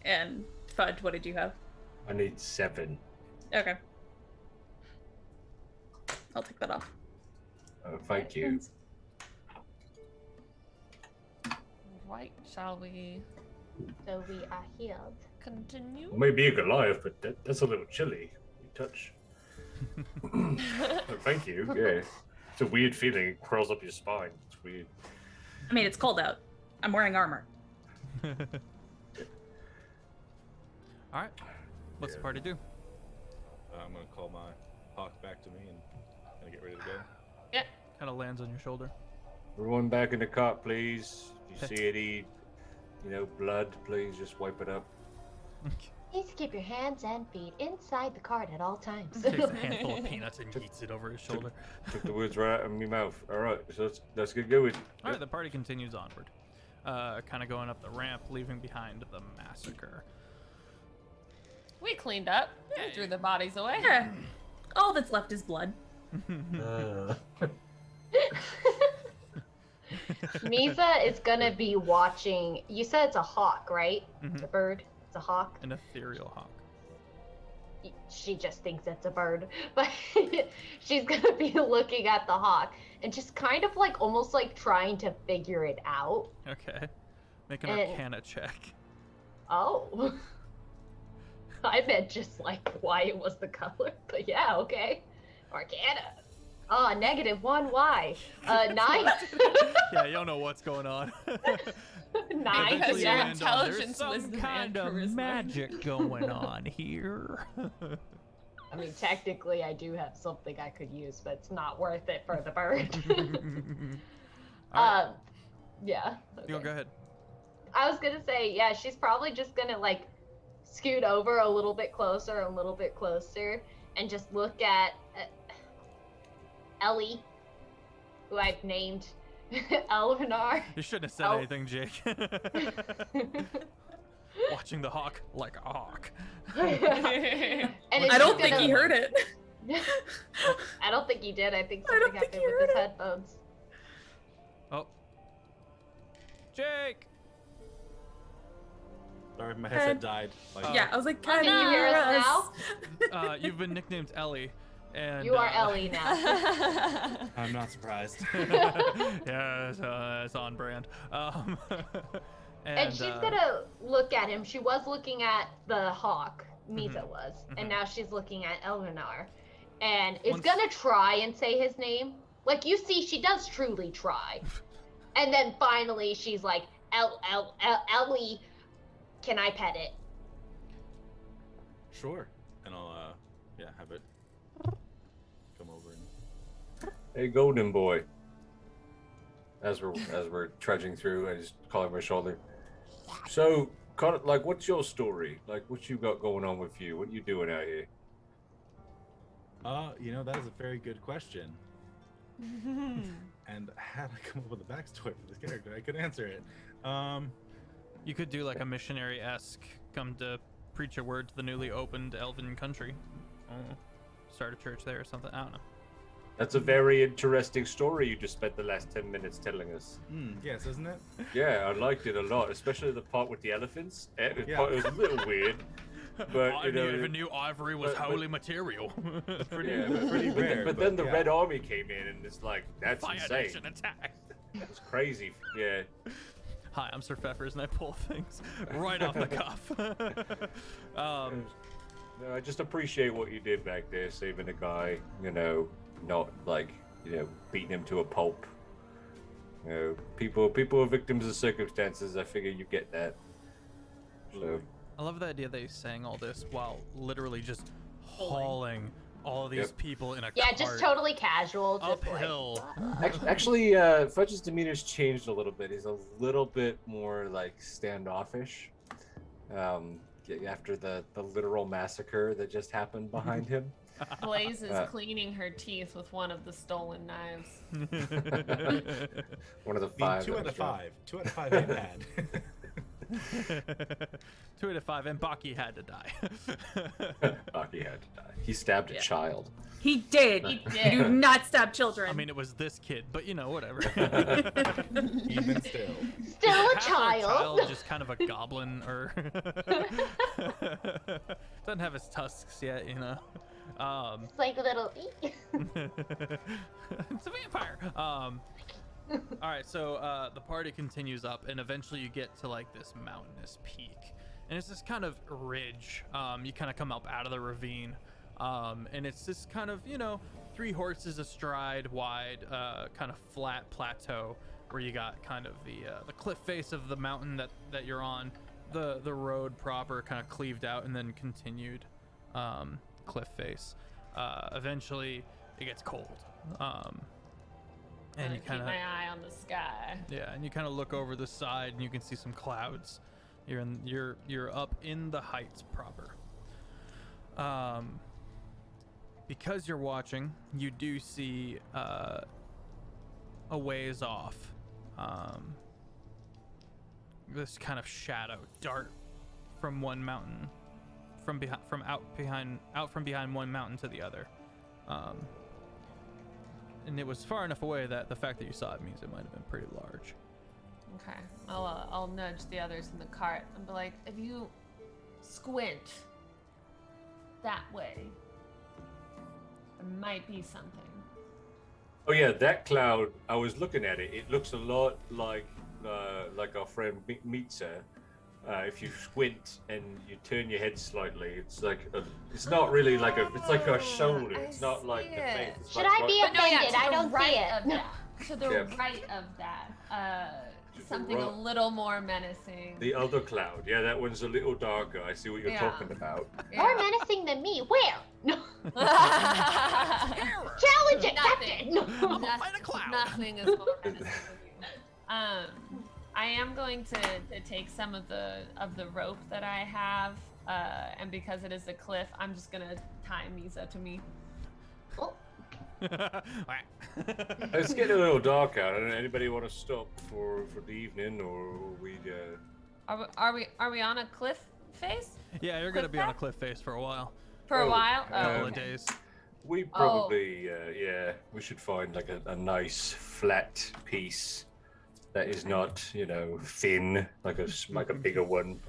and Fudge? What did you have? I need 7. Okay, I'll take that off. Thank you. Right, shall we So we are healed. continue? Well, maybe a Goliath, but that's a little chilly. You touch. Oh, thank you. Yeah. It's a weird feeling. It crawls up your spine. It's weird. I mean, it's cold out. I'm wearing armor. All right. What's the Yeah. party do? I'm gonna call my hawk back to me and gonna get ready to go. Kind of lands on your shoulder. Everyone back in the cart, please. If you see any, blood, please just wipe it up. Please keep your hands and feet inside the cart at all times. Takes a handful of peanuts and yeets it over his shoulder. Took the words right out of my mouth. All right, so let's get going. All right, the party continues onward, kind of going up the ramp, leaving behind the massacre. We cleaned up. We threw the bodies away. Yeah. All that's left is blood. Misa is gonna be watching. You said it's a hawk, right? It's a bird. It's a hawk. An ethereal hawk. She just thinks it's a bird, but she's gonna be looking at the hawk and just kind of like almost like trying to figure it out. Okay. Make an And- Arcana check. Oh. I meant just like why it was the color, but yeah, okay. Arcana. Oh, -1. Why? 9. Yeah, you don't know what's going on. 9. Because Eventually your you land on, intelligence, "There's some wisdom, kind and of charisma." magic going on here. I mean, technically, I do have something I could use, but it's not worth it for the bird. All right, Yeah. go okay. ahead. I was gonna say, yeah, she's probably just gonna like scoot over a little bit closer, and just look at Ellie, who I've named Elvinar. You shouldn't have said Oh. anything, Jake. Watching the hawk like a hawk. And it's I don't just think gonna- he heard it. I don't think he did. I think I don't something think happened he with his heard it. headphones. Oh. Jake! Sorry, my headset died. Like, Yeah, I was like, Can can you hear us now? You've been nicknamed Ellie. And, You are Ellie now. I'm not surprised. Yeah, it's on brand. And she's gonna look at him. She was looking at the hawk, Misa was, and now she's looking at Elvinar, and is Once- gonna try and say his name. Like you see, she does truly try, and then finally she's like, Ellie, can I pet it? Sure. And I'll, have it come over and. Hey, Golden Boy. as we're trudging through. I just call over my shoulder. So, like, what's your story? Like, what you got going on with you? What you doing out here? That is a very good question. And had I come up with a backstory for this character, I could answer it. You could do like a missionary-esque, come to preach a word to the newly opened Elven country. Start a church there or something. I don't know. That's a very interesting story you just spent the last 10 minutes telling us. Yes, isn't it? Yeah, I liked it a lot, especially the part with the elephants. It was a little weird, but I never knew ivory was holy material. Pretty but rare. then the Red Army came in, and it's like, that's Fire insane. Nation attack. It's crazy. Yeah. Hi, I'm Sir Pfeffers, and I pull things right off the cuff. No, I just appreciate what you did back there, saving a guy. Not like beating him to a pulp. People are victims of circumstances. I figure you get that. So I love the idea that he's saying all this while literally just hauling all these people in a Yeah, cart just totally casual. Just uphill. actually, Fudge's demeanor's changed a little bit. He's a little bit more like standoffish. After the literal massacre that just happened behind him. Blaze is cleaning her teeth with one of the stolen knives. One of the 5. 2 out of 5. 2 out of 5 ain't bad. 2 out of 5, and Baki had to die. Baki had to die. He stabbed a child. He did. He did. Do not stab children. I mean, it was this kid, but whatever. Even still. Still a Half child. just kind of a goblin, or doesn't have his tusks yet, It's like a little. It's a vampire. All right, so the party continues up, and eventually you get to like this mountainous peak, and it's this kind of ridge. You kind of come up out of the ravine, and it's this kind of 3 horses astride wide, kind of flat plateau where you got kind of the cliff face of the mountain that you're on, the road proper kind of cleaved out, and then continued cliff face. Eventually it gets cold, and you kind of keep my eye on the sky. Yeah, and you kind of look over the side and you can see some clouds. You're up in the heights proper. Because you're watching, you do see a ways off this kind of shadow dart from one mountain, out from behind one mountain to the other, and it was far enough away that the fact that you saw it means it might have been pretty large. Okay, I'll nudge the others in the cart and be like, if you squint that way, there might be something. Oh yeah, that cloud. I was looking at it. It looks a lot like our friend Mitza. If you squint and you turn your head slightly, it's like it's not really like it's like a shoulder. It's not like the face. It's Should like I be offended? to I the don't right see it. of that. To the Yeah. right of that. To the Something a right. little more menacing. the other cloud. Yeah, that one's a little darker. I see what you're Yeah. talking about. More menacing than me. Where? No. Terror. Challenge Nothing. accepted. No. I'm gonna fight a cloud. Nothing is more menacing than you. I am going to take some of the rope that I have, and because it is a cliff, I'm just gonna tie Misa to me. Oh, It's getting a little dark out. Anybody want to stop for the evening, or we? Are we on a cliff face Yeah, you're gonna be on a cliff face for a while, for a Oh, while? a couple Oh, of days. We probably, we should find like a nice flat piece that is not, thin, like a bigger one,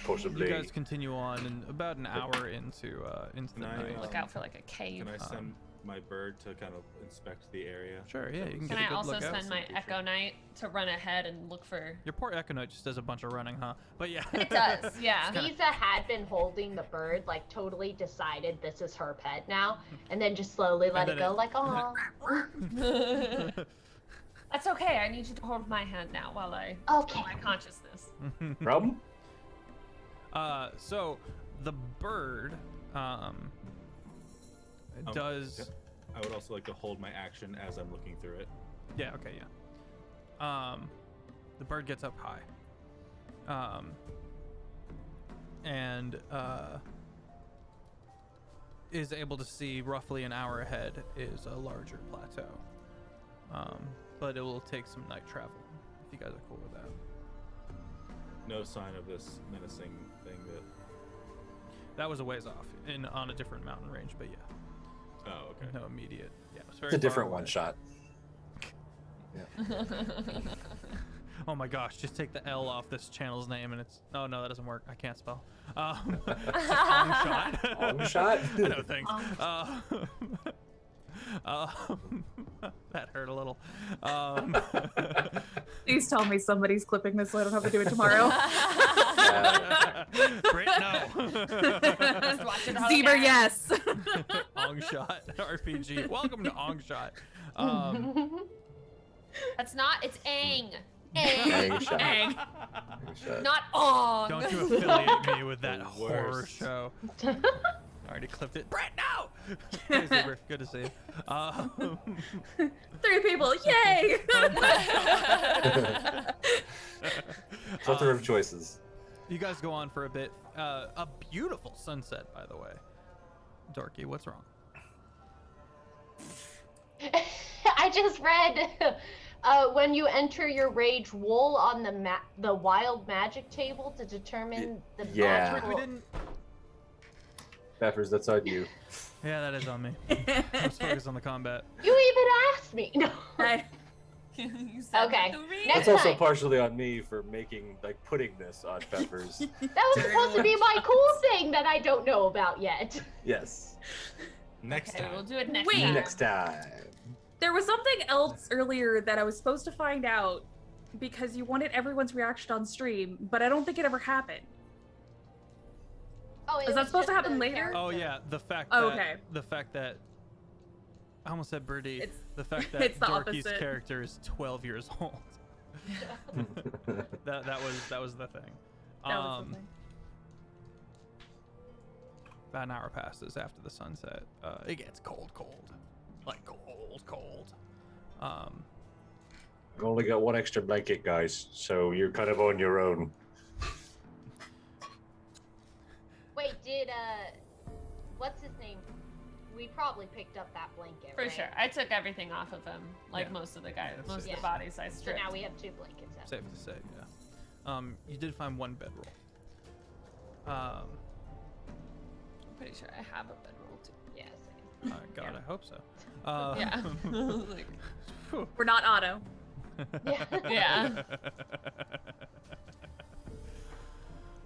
possibly. You guys continue on, and about an hour into the Can I, night. look out for like a cave. Can I send my bird to kind of inspect the area? Sure, yeah, you can Can get a I good also look out. send my Echo Knight to run ahead and look for? Your poor Echo Knight just does a bunch of running, huh? But yeah. It does, yeah. Lisa had been holding the bird, like totally decided this is her pet now, and then just slowly let And it then go, like, oh. That's okay. I need you to hold my hand now while I Okay. my consciousness. Problem? So the bird does. I would also like to hold my action as I'm looking through it. Yeah. Okay. Yeah. the bird gets up high. And is able to see roughly an hour ahead is a larger plateau. But it will take some night travel, if you guys are cool with that. No sign of this menacing thing That was a ways off, on a different mountain range, but yeah. Oh, okay. No immediate. Yeah, it was very It's a far different away. one shot. Oh my gosh, just take the L off this channel's name and it's... Oh, no, that doesn't work. I can't spell. Long shot. Long shot? I know things. That hurt a little. Please tell me somebody's clipping this so I don't have to do it tomorrow. Britt, no. Just watch it all Zebra, again. yes. Ong Shot RPG. Welcome to Ong Shot. That's not. It's Aang. Ang shot. Dang. Ang shot. Not Ong. Don't you affiliate me with that The horror worst. show. I already clipped it. Brett, no! Hey, Zebra. Good to see you. 3 people, yay! Plethora of choices. You guys go on for a bit. A beautiful sunset, by the way. Dorky, what's wrong? I just read when you enter your rage, roll on the wild magic table to determine the Yeah. We magical. didn't... Peppers, that's on you. Yeah, that is on me. Let's focus on the combat. You even asked me. No. You said Okay. to read Next That's also time. partially on me for putting this on Peppers. That was supposed to be my cool thing that I don't know about yet. Yes. Next Okay, we'll time. do it next Wait. time. Next time. There was something else earlier that I was supposed to find out because you wanted everyone's reaction on stream, but I don't think it ever happened. Oh, it Is that was supposed to just happen the later? character. Oh yeah, the fact Oh, that okay. I almost said Birdie. It's- The fact that it's the Dorky's opposite. character is 12 years old. that was the thing. That was the thing. About an hour passes after the sunset. It gets cold, like cold. I've only got one extra blanket, guys, so you're kind of on your own. Wait, did what's his name? We probably picked up that blanket. For right? sure. I took everything off of him, like Yeah. most of the guys, That's most safe. of the bodies I So stripped. now we have 2 blankets. Out. Safe to say, yeah. You did find one bedroll. I'm pretty sure I have a bedroll too. Yeah. Same. God, Yeah. I hope so. Yeah. Like, Phew. We're not auto. yeah.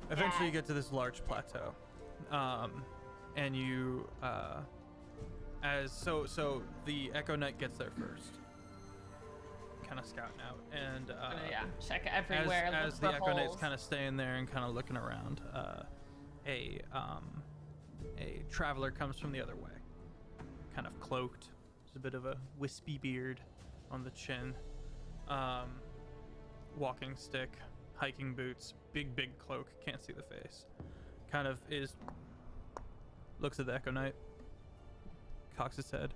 Eventually, you get to this large plateau, and you, so the Echo Knight gets there first, kind of scouting out, and Yeah. Check everywhere. as look the for Echo Knight's holes. kind of staying there and kind of looking around, a traveler comes from the other way, kind of cloaked. There's a bit of a wispy beard on the chin, walking stick, hiking boots, big cloak, can't see the face. Kind of looks at the Echo Knight, cocks his head,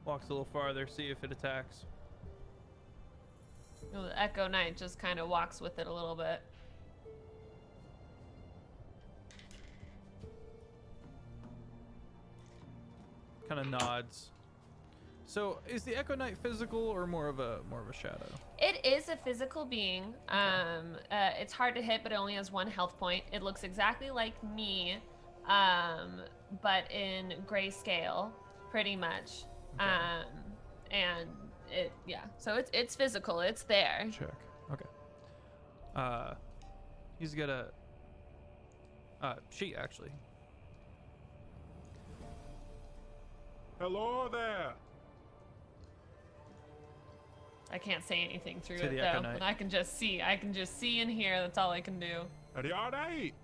walks a little farther, see if it attacks. You know, the Echo Knight just kind of walks with it a little bit. Kind of nods. So, is the Echo Knight physical or more of a shadow? It is a physical being. It's hard to hit, but it only has 1 health point. It looks exactly like me, but in grayscale, pretty much. Okay. And it, yeah. So it's physical. It's there. Check. Okay. He's got a. She actually. Hello there. I can't say anything through To it the Echo though. Knight. I can just see. I can just see and hear. That's all I can do. Are you alright?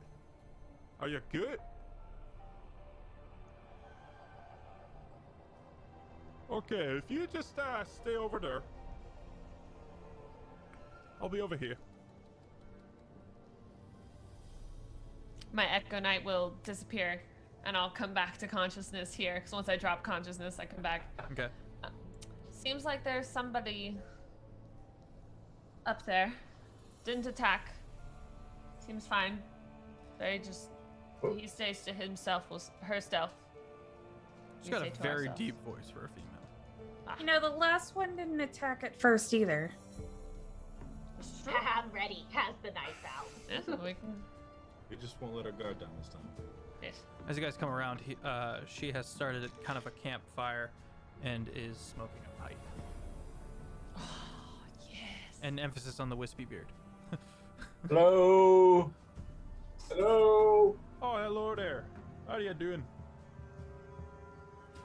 Are you good? Okay, if you just stay over there. I'll be over here. My Echo Knight will disappear, and I'll come back to consciousness here. Because once I drop consciousness, I come back. Okay. Seems like there's somebody up there. Didn't attack. Seems fine. He stays to himself with her stealth. She's We got stay a to very ourselves. deep voice for a female. You know, the last one didn't attack at first either. This is true. I'm ready. Has the knife out. Yes, we can. We just won't let our guard down this time. Yes. As you guys come around, she has started kind of a campfire and is smoking a pipe. Yes. And emphasis on the wispy beard. Hello. Hello. Oh, hello there. How are you doing?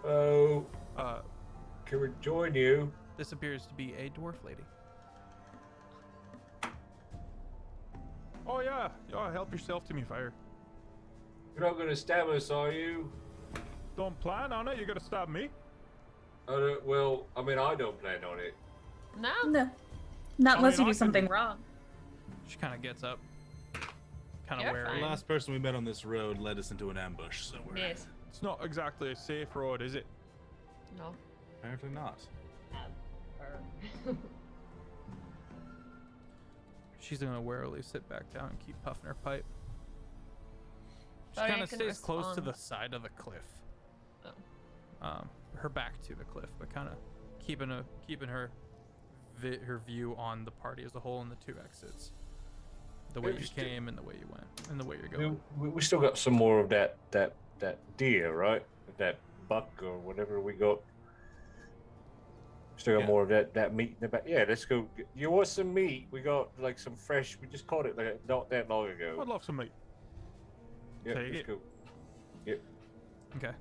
Hello. Uh, Can we join you? this appears to be a dwarf lady. Oh yeah, yeah. Help yourself to me, fire. You're not gonna stab us, are you? Don't plan on it. You gotta stab me. Well, I mean, I don't plan on it. No. No. Not unless mean, you I do something can- wrong. She kind of gets up, kind You're of wary. The fine. last person we met on this road led us into an ambush, so we're Yes. It's not exactly a safe road, is it? No. apparently not. She's gonna warily sit back down and keep puffing her pipe. She Sorry, kind I of couldn't stays close to respond. the side of the cliff. Oh. Her back to the cliff, but kind of keeping her view on the party as a whole and the two exits. The way Yeah, you just came and the way you went and the way you're We, going. we still got some more of that deer, right? That buck or whatever we got. Still got Yeah. more of that meat in the back. Yeah, let's go. You want some meat? We got like some fresh. We just caught it like not that long ago. I'd love some meat. Yeah, take let's it. go. Yep. Okay.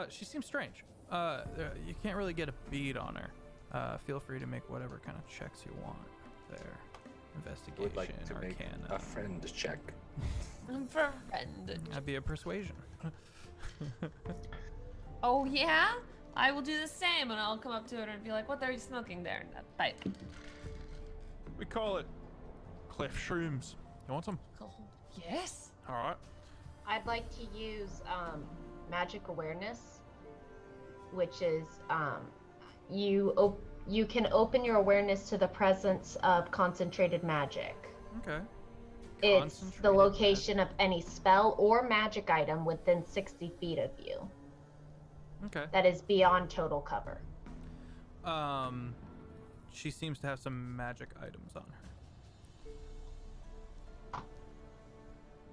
She seems strange. You can't really get a bead on her. Feel free to make whatever kind of checks you want there. Investigation, Would like to make Arcana. a friend check. I'm friend. That'd be a persuasion. Oh yeah? I will do the same, and I'll come up to her and be like, "What are you smoking there in that pipe?" We call it cliff shrooms. You want some? Oh, yes. All right. I'd like to use magic awareness, which is you can open your awareness to the presence of concentrated magic. Okay. It's the Concentrated location of any spell or magic item within 60 feet of you Okay. that is beyond total cover. She seems to have some magic items on her.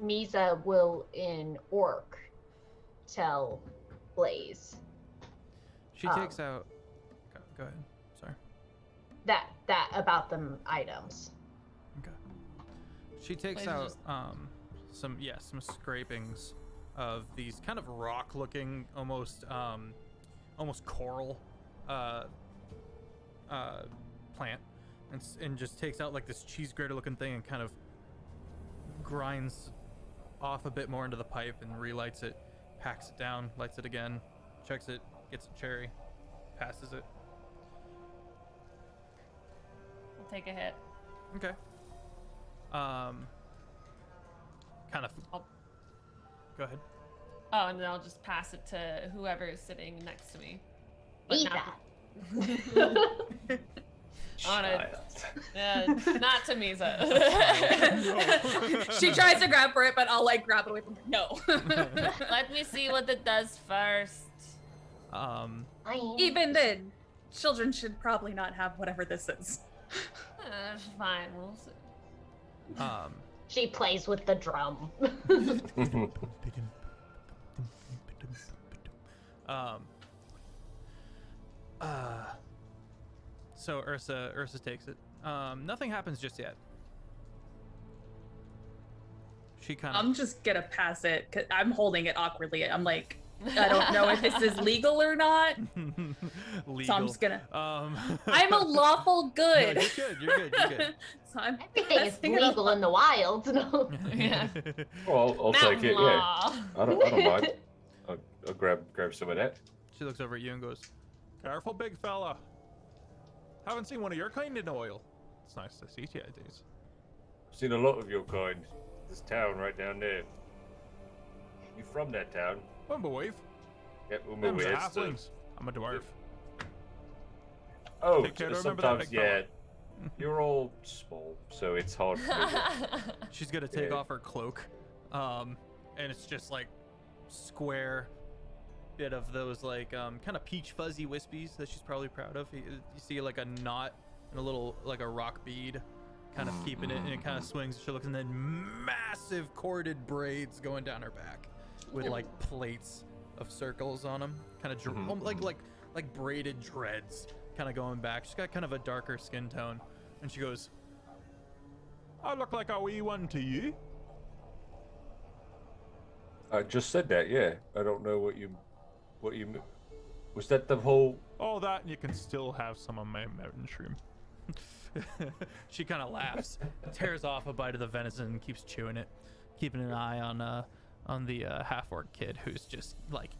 Misa will in orc tell Blaze She takes out. Go ahead. Sorry. that about them items. Okay. She takes Blaze out just- some scrapings of these kind of rock-looking, almost coral plant, and just takes out like this cheese grater-looking thing and kind of grinds off a bit more into the pipe and relights it, packs it down, lights it again, checks it, gets a cherry, passes it. I'll take a hit. Okay. Kind of. I'll- Go ahead. Oh, and then I'll just pass it to whoever is sitting next to me. But Eat not, that. not to Misa. She tries to grab for it, but I'll like grab it away from her. No. Let me see what it does first. Even then, children should probably not have whatever this is. Fine, we'll see. She plays with the drum. So Ursa takes it. Nothing happens just yet. She kind of. I'm just gonna pass it, 'cause I'm holding it awkwardly. I'm like, I don't know if this is legal or not. Legal. So I'm just gonna. I'm I'm a lawful good. You're good. You're good. You're good. So I'm Everything is passing it legal in the wild. No. Yeah. Well, I'll take Mountain it. Yeah, law. I don't mind. I'll grab some of that. She looks over at you and goes, Careful, big fella. Haven't seen one of your kind in a while. It's nice to see you these. Seen a lot of your kind. This town right down there. You from that town? Wimblewave. Yep, Them's the that's the halflings. I'm a dwarf. Oh, Take care to remember that, sometimes, big fella. yeah. You're all small, so it's hard for me to... She's gonna take Yeah. off her cloak, and it's just like square bit of those like kind of peach fuzzy wispies that she's probably proud of. You see like a knot and a little like a rock bead kind of keeping it, and it kind of swings. She looks, and then massive corded braids going down her back with like plates of circles on them, kind of like braided dreads kind of going back. She's got kind of a darker skin tone, and she goes, I look like a wee one to you. I just said that, yeah. I don't know what you was that the whole... All that, and you can still have some of my mountain shroom. she kind of laughs, tears off a bite of the venison, and keeps chewing it, keeping an eye on the half-orc kid who's just like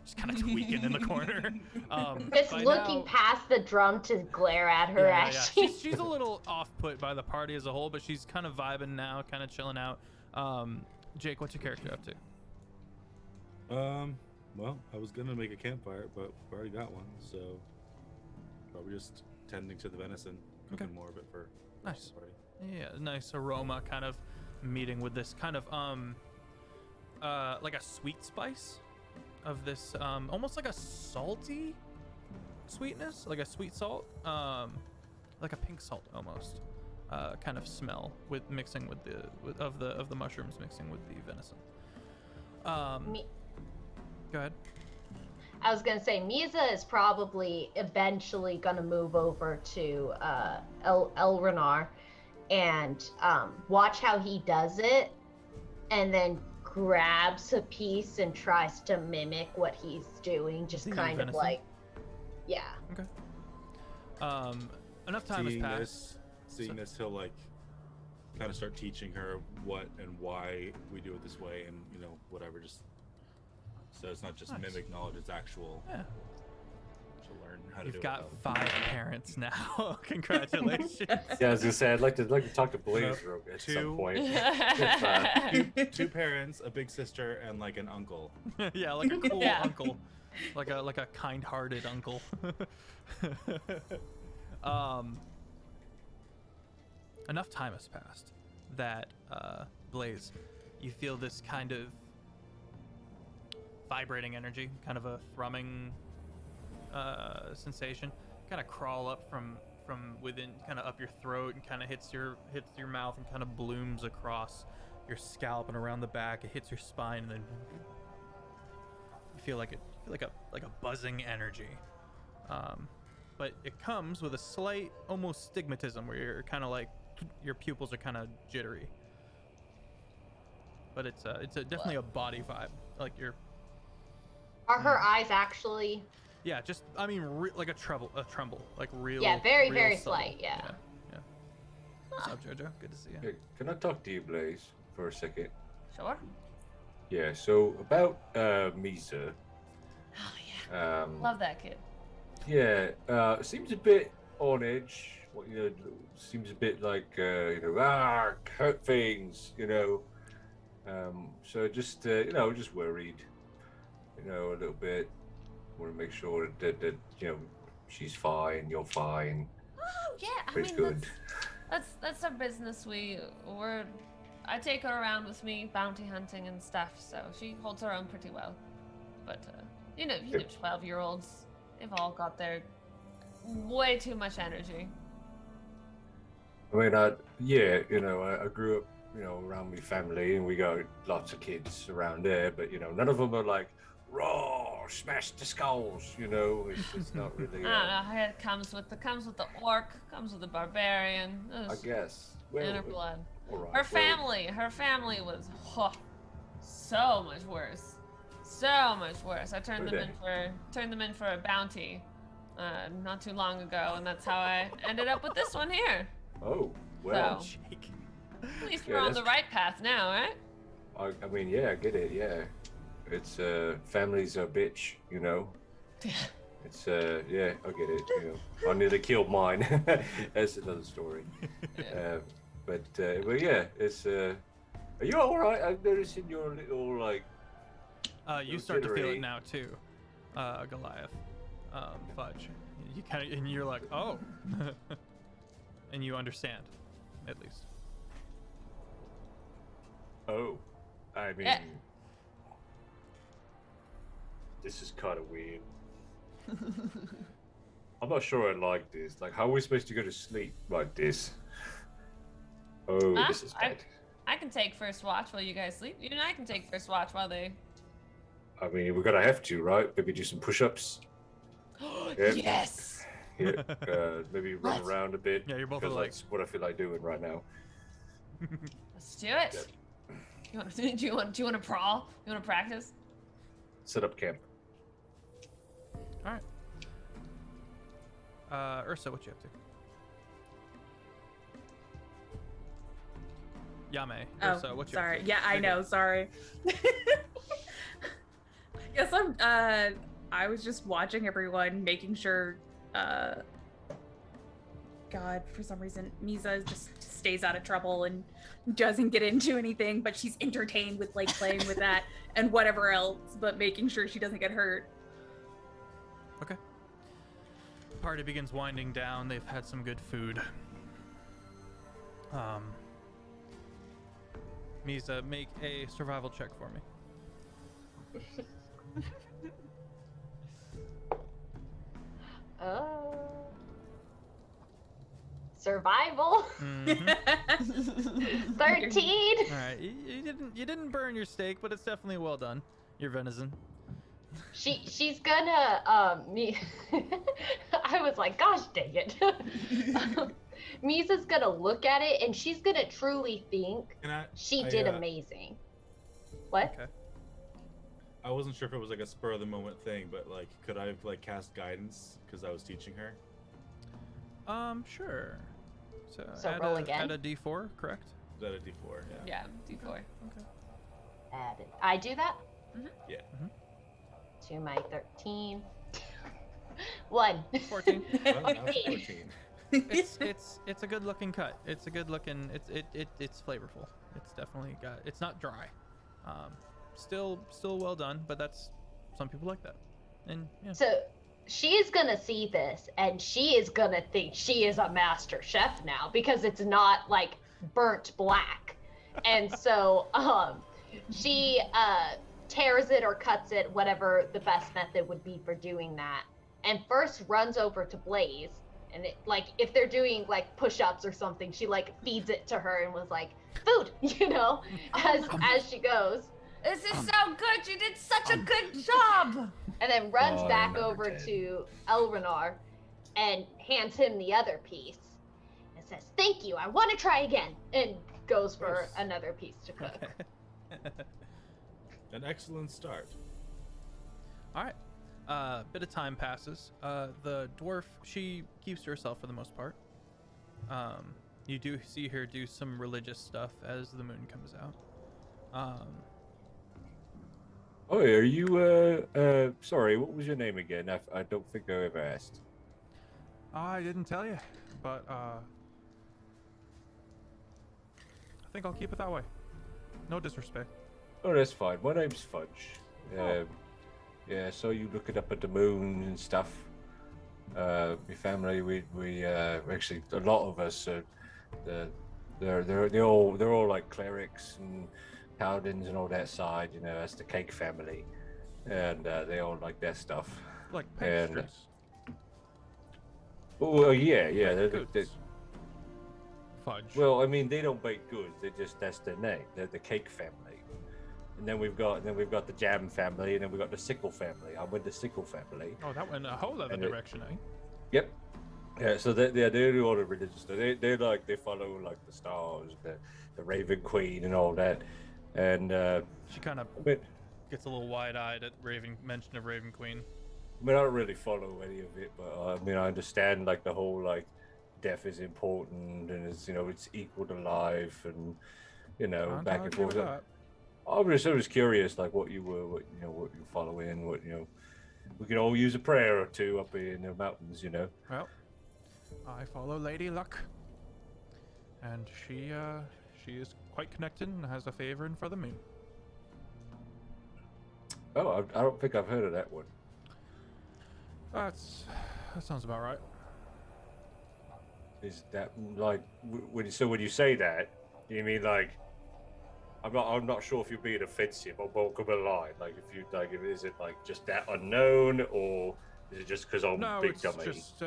just kind of tweaking in the corner. Just by looking now- past the drum to glare at her Yeah, as yeah. she. She's a little off-put by the party as a whole, but she's kind of vibing now, kind of chilling out. Jake, what's your character up to? Well, I was gonna make a campfire, but we already got one, so probably just tending to the venison, cooking Okay. more of it for Nice. the party. Yeah, nice aroma kind of meeting with this kind of like a sweet spice of this almost like a salty sweetness, like a sweet salt, like a pink salt almost kind of smell with mixing with the mushrooms mixing with the venison. Me- Go ahead. I was gonna say Misa is probably eventually gonna move over to Elrenar and watch how he does it, and then grabs a piece and tries to mimic what he's doing, just The kind of venison? like, yeah. Okay. Enough time has passed. Seeing this, he'll like kind of start teaching her what and why we do it this way, and whatever. Just so it's not just Nice. mimic knowledge; it's actual. Yeah. To learn how to You've do got it. 5 parents now. Congratulations. Yeah, I was gonna say I'd like to talk to Blazer at some two. point. Two parents, a big sister, and like an uncle. Yeah, like a cool Yeah. uncle, like a kind-hearted uncle. Enough time has passed that Blaze, you feel this kind of vibrating energy, kind of a thrumming sensation, kind of crawl up from within, kind of up your throat, and kind of hits your mouth, and kind of blooms across your scalp and around the back. It hits your spine, and then you feel like a buzzing energy. But it comes with a slight, almost stigmatism, where you're kind of like your pupils are kind of jittery. But it's definitely a body vibe, like you're. Are her eyes actually? Yeah, just like a tremble, like real. Yeah, very, real very subtle. slight, yeah. What's up, Jojo? Good to see you. Hey, can I talk to you, Blaze, for a second? Sure. Yeah. So about Misa. Oh yeah. Love that kid. Yeah. Seems a bit on edge. Seems a bit like hurt things. So just just worried. A little bit. Want to make sure that she's fine. You're fine. Oh yeah. I Pretty mean, good. That's our business. I take her around with me, bounty hunting and stuff. So she holds her own pretty well. But you know, 12-year-olds, they've all got their way too much energy. I mean, I grew up, around my family, and we got lots of kids around there, but none of them are like, raw, smash the skulls. It's not really. I don't know. It comes with the orc, comes with the barbarian. I guess. Well, In her blood. all right, Her family was so much worse. So much worse. I turned them in for a bounty not too long ago, and that's how I ended up with this one here. Oh, well. So- Jake. At least Yeah, we're on that's- the right path now, right? I mean, yeah, I get it. Yeah, it's families are a bitch. It's yeah, I get it. I nearly killed mine. That's another story. But yeah, it's. Are you all right? I'm noticing you're a little like. You start to feel jittery. it now too. Goliath, Fudge. You kind of, and you're like, oh, and you understand, at least. Oh, I mean, this is kind of weird. I'm not sure I like this. Like, how are we supposed to go to sleep like this? Oh, this is bad. I can take first watch while you guys sleep. You and I can take first watch while they. I mean, we're gonna have to, right? Maybe do some push-ups. Yep. Yes. Yeah, maybe run around a bit. Yeah, you're both because like. that's what I feel like doing right now. Let's do it. Do you want to prawl? You want to practice? Set up camp. All right. Ursa, what you up to? Yame, Ursa, what you sorry. up to? Yeah, I You're know. good. Sorry. Guess I'm. I was just watching everyone, making sure. God, for some reason, Misa just stays out of trouble and doesn't get into anything, but she's entertained with like playing with that and whatever else, but making sure she doesn't get hurt. Okay. Party begins winding down. They've had some good food. Misa, make a survival check for me. Survival. 13. All right, you didn't burn your steak, but it's definitely well done. Your venison. She's gonna me. I was like, gosh dang it. Misa's gonna look at it and she's gonna truly think she did amazing. What? Okay. I wasn't sure if it was like a spur of the moment thing, but like, could I have like cast guidance because I was teaching her? Sure. So roll again? Add a D4, correct? Is that a D4? Yeah. Yeah, D4. Okay. I do that? Yeah. To my 13. 1. 14. Well, that was 14. It's a good looking cut. It's a good looking. It's flavorful. It's definitely got. It's not dry. Still well done. But that's some people like that. And yeah. So she is gonna see this and she is gonna think she is a master chef now because it's not like burnt black. And so she tears it or cuts it, whatever the best method would be for doing that, and first runs over to Blaze, and it, like if they're doing like push-ups or something, she like feeds it to her and was like, food, you know, as she goes. This is so good. You did such a good job. And then runs back number over 10. to Elrenar and hands him the other piece and says, thank you, I want to try again, and goes for Yes. another piece to cook. An excellent start. All right. Bit of time passes. The dwarf, she keeps to herself for the most part. You do see her do some religious stuff as the moon comes out. Oh, are you, sorry, what was your name again? I don't think I ever asked. I didn't tell you, but I think I'll keep it that way. No disrespect. Oh, that's fine. My name's Fudge. Yeah, so you looking up at the moon and stuff. My family, we actually, a lot of us, they're all like clerics and paladins and all that side, you know, that's the Cake family. And they all like that stuff. Like And- pastries. Well, yeah, they're Goods. Fudge. well, I mean, they don't bake goods. That's their name. They're the Cake family. And then we've got the Jam family, and then we've got the Sickle family. I'm with the Sickle family. Oh, that went a whole other And it- direction, eh? Yep. Yeah, so they do all the religious stuff. They follow like the stars, the Raven Queen, and all that. And She kind of but gets a little wide-eyed at mention of Raven Queen. I mean, I don't really follow any of it, but I mean, I understand like the whole like death is important, and it's it's equal to life, and I'm back and okay with forth. that. I was curious, like what you were, what you're following, we could all use a prayer or two up in the mountains, Well, I follow Lady Luck, and she is quite connected and has a favor for the moon. Oh, I don't think I've heard of that one. That sounds about right. Is that like when you say that, you mean like I'm not sure if you're being offensive or welcome line. Like if you like, is it like just that unknown, or is it just because I'm No, big it's dummy? just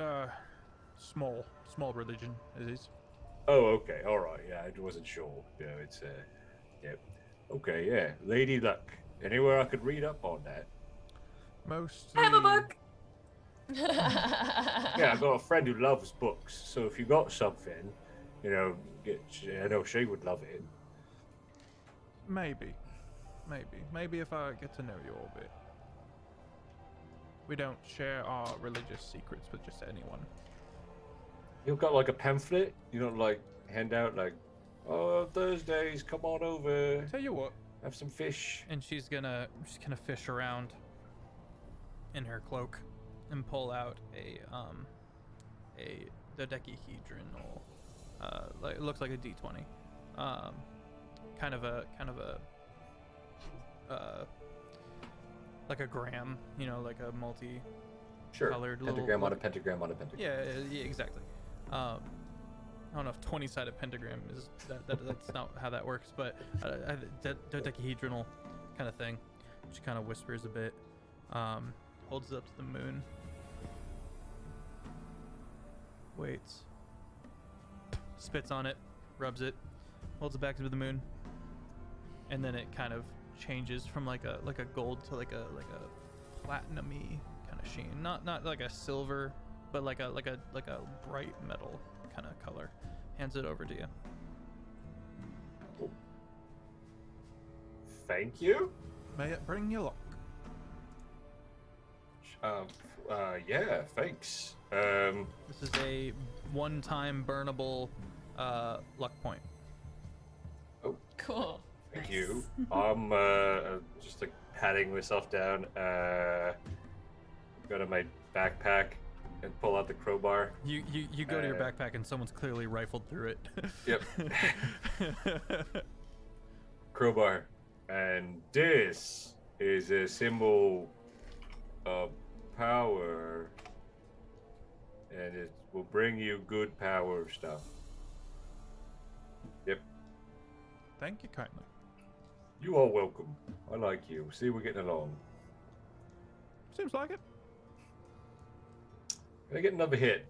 small religion. It is. Oh, okay, all right. Yeah, I wasn't sure. Yeah, it's yep. Okay, yeah. Lady Luck. Anywhere I could read up on that? Mostly. I have a book. Yeah, I got a friend who loves books. So if you got something, you know, I know she would love it. Maybe if I get to know you a bit. We don't share our religious secrets with just anyone. You've got like a pamphlet, you know, like hand out like, oh, Thursdays, come on over, Tell you what, have some fish. And she's gonna fish around in her cloak and pull out a dodecahedronal, like it looks like a D20, kind of a like a gram, you know, like a Sure. multi-colored Pentagram on a little. pentagram on a pentagram. Yeah, exactly. I don't know if 20-sided pentagram is that's not how that works, but dodecahedronal kind of thing. She kind of whispers a bit, holds it up to the moon, waits, spits on it, rubs it, holds it back to the moon, and then it kind of changes from like a gold to like a platinum-y kind of sheen. Not like a silver, but like a bright metal kind of color. Hands it over to you. Thank you. may it bring you luck. Yeah, thanks. This is a one-time burnable luck point. Cool. Thank you. I'm just like patting myself down. Go to my backpack and pull out the crowbar. You go to your backpack and someone's clearly rifled through it. Yep. Crowbar. And this is a symbol of power. And it will bring you good power stuff. Yep. Thank you kindly. You are welcome. I like you. See, we're getting along. Seems like it. Can I get another hit?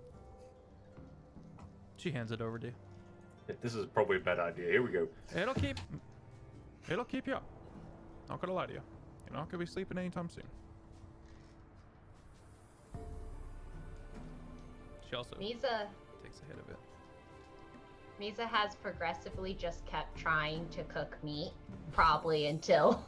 She hands it over to you. This is probably a bad idea. Here we go. It'll keep you up. Not gonna lie to you. You're not gonna be sleeping anytime soon. She also Misa takes a hit of it. Misa has progressively just kept trying to cook meat, probably until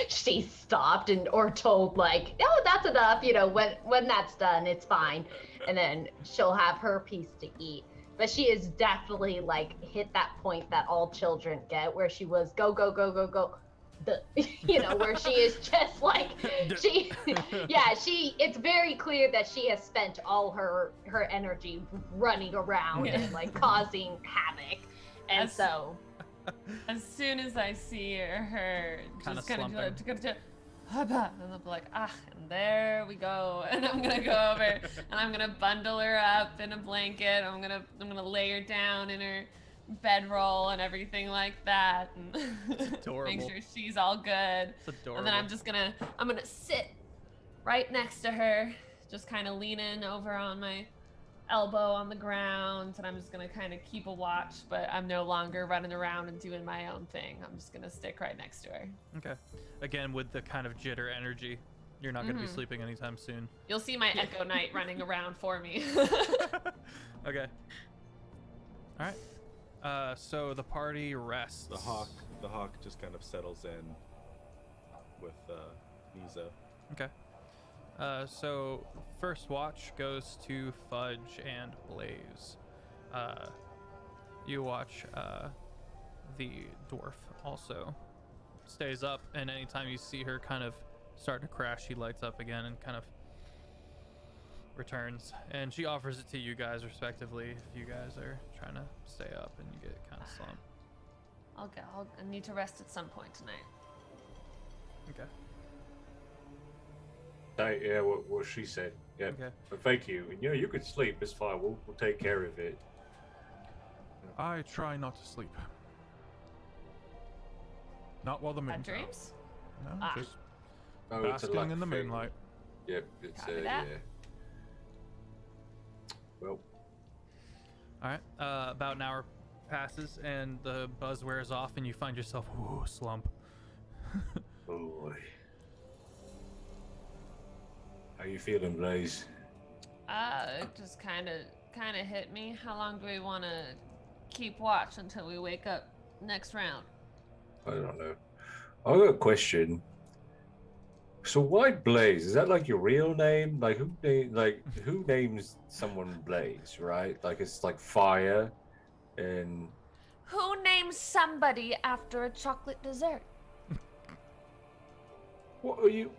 she stopped or told like, "Oh, that's enough." You know, when that's done, it's fine, and then she'll have her piece to eat. But she is definitely like hit that point that all children get, where she was go go go go go, you know, where she is just like it's very clear that she has spent all her energy running around and like causing havoc, and so as soon as I see her Kinda just kind of slumping. and I'll be like, and there we go, and I'm gonna go over and I'm gonna bundle her up in a blanket. I'm gonna lay her down in her bedroll and everything like that, and adorable. make sure she's all good. It's adorable. And then I'm gonna sit right next to her, just kind of leaning over on my elbow on the ground, and I'm just gonna kind of keep a watch, but I'm no longer running around and doing my own thing. I'm just gonna stick right next to her. Okay. Again, with the kind of jitter energy, you're not going to be sleeping anytime soon. You'll see my Echo Knight running around for me. Okay. All right. So the party rests. The hawk just kind of settles in with Misa. Okay. So first watch goes to Fudge and Blaze. You watch the dwarf also stays up, and anytime you see her kind of start to crash, she lights up again and kind of returns, and she offers it to you guys respectively if you guys are trying to stay up and you get kind of slumped. I need to rest at some point tonight. Okay. Yeah, what she said. Yeah. Okay. But thank you. And you can sleep. It's fine. We'll take care of it. I try not to sleep. Not while the Bad moon's out. dreams? No, Ah. just Oh, it's a basking luck in the thing. moonlight. Yep. It's Copy that. yeah. Well, All right. About an hour passes and the buzz wears off, and you find yourself slump. boy. How you feeling, Blaze? It just kind of hit me. How long do we want to keep watch until we wake up next round? I don't know. I got a question. So why Blaze? Is that like your real name? Like who names someone Blaze, right? Like it's like fire and Who names somebody after a chocolate dessert? what are you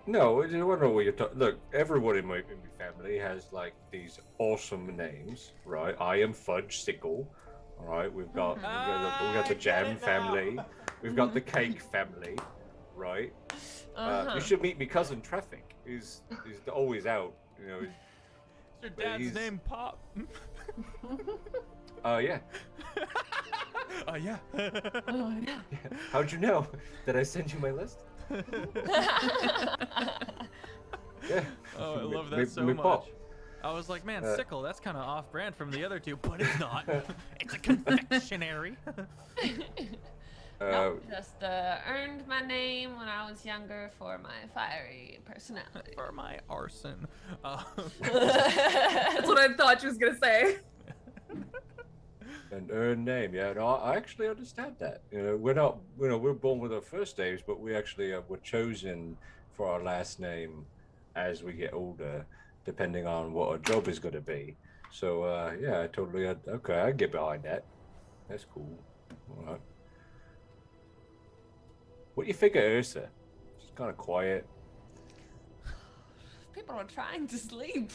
no, I don't know what you're talking. Look, everyone in my family has like these awesome names, right? I am Fudge Sickle. All right, we've got the Jam family, we've got the Cake family, right? You should meet me cousin Traffic. He's always out, you know. Is your dad's He's- name Pop? Yeah. Yeah. How'd you know? Did I send you my list? Yeah. Oh, I love that Me- so me much. Pop. I was like, man, Uh, Sickle, that's kind of off-brand from the other two, but it's not. It's a confectionery. Nope, just earned my name when I was younger for my fiery personality. For my arson. That's what I thought she was gonna say. An earned name, yeah. No, I actually understand that. You know, we're not, you know, we're born with our first names, but we actually were chosen for our last name as we get older, depending on what our job is going to be. So, yeah, I totally, okay, I get behind that. That's cool. All right. What do you think of Ursa? She's kind of quiet. People are trying to sleep.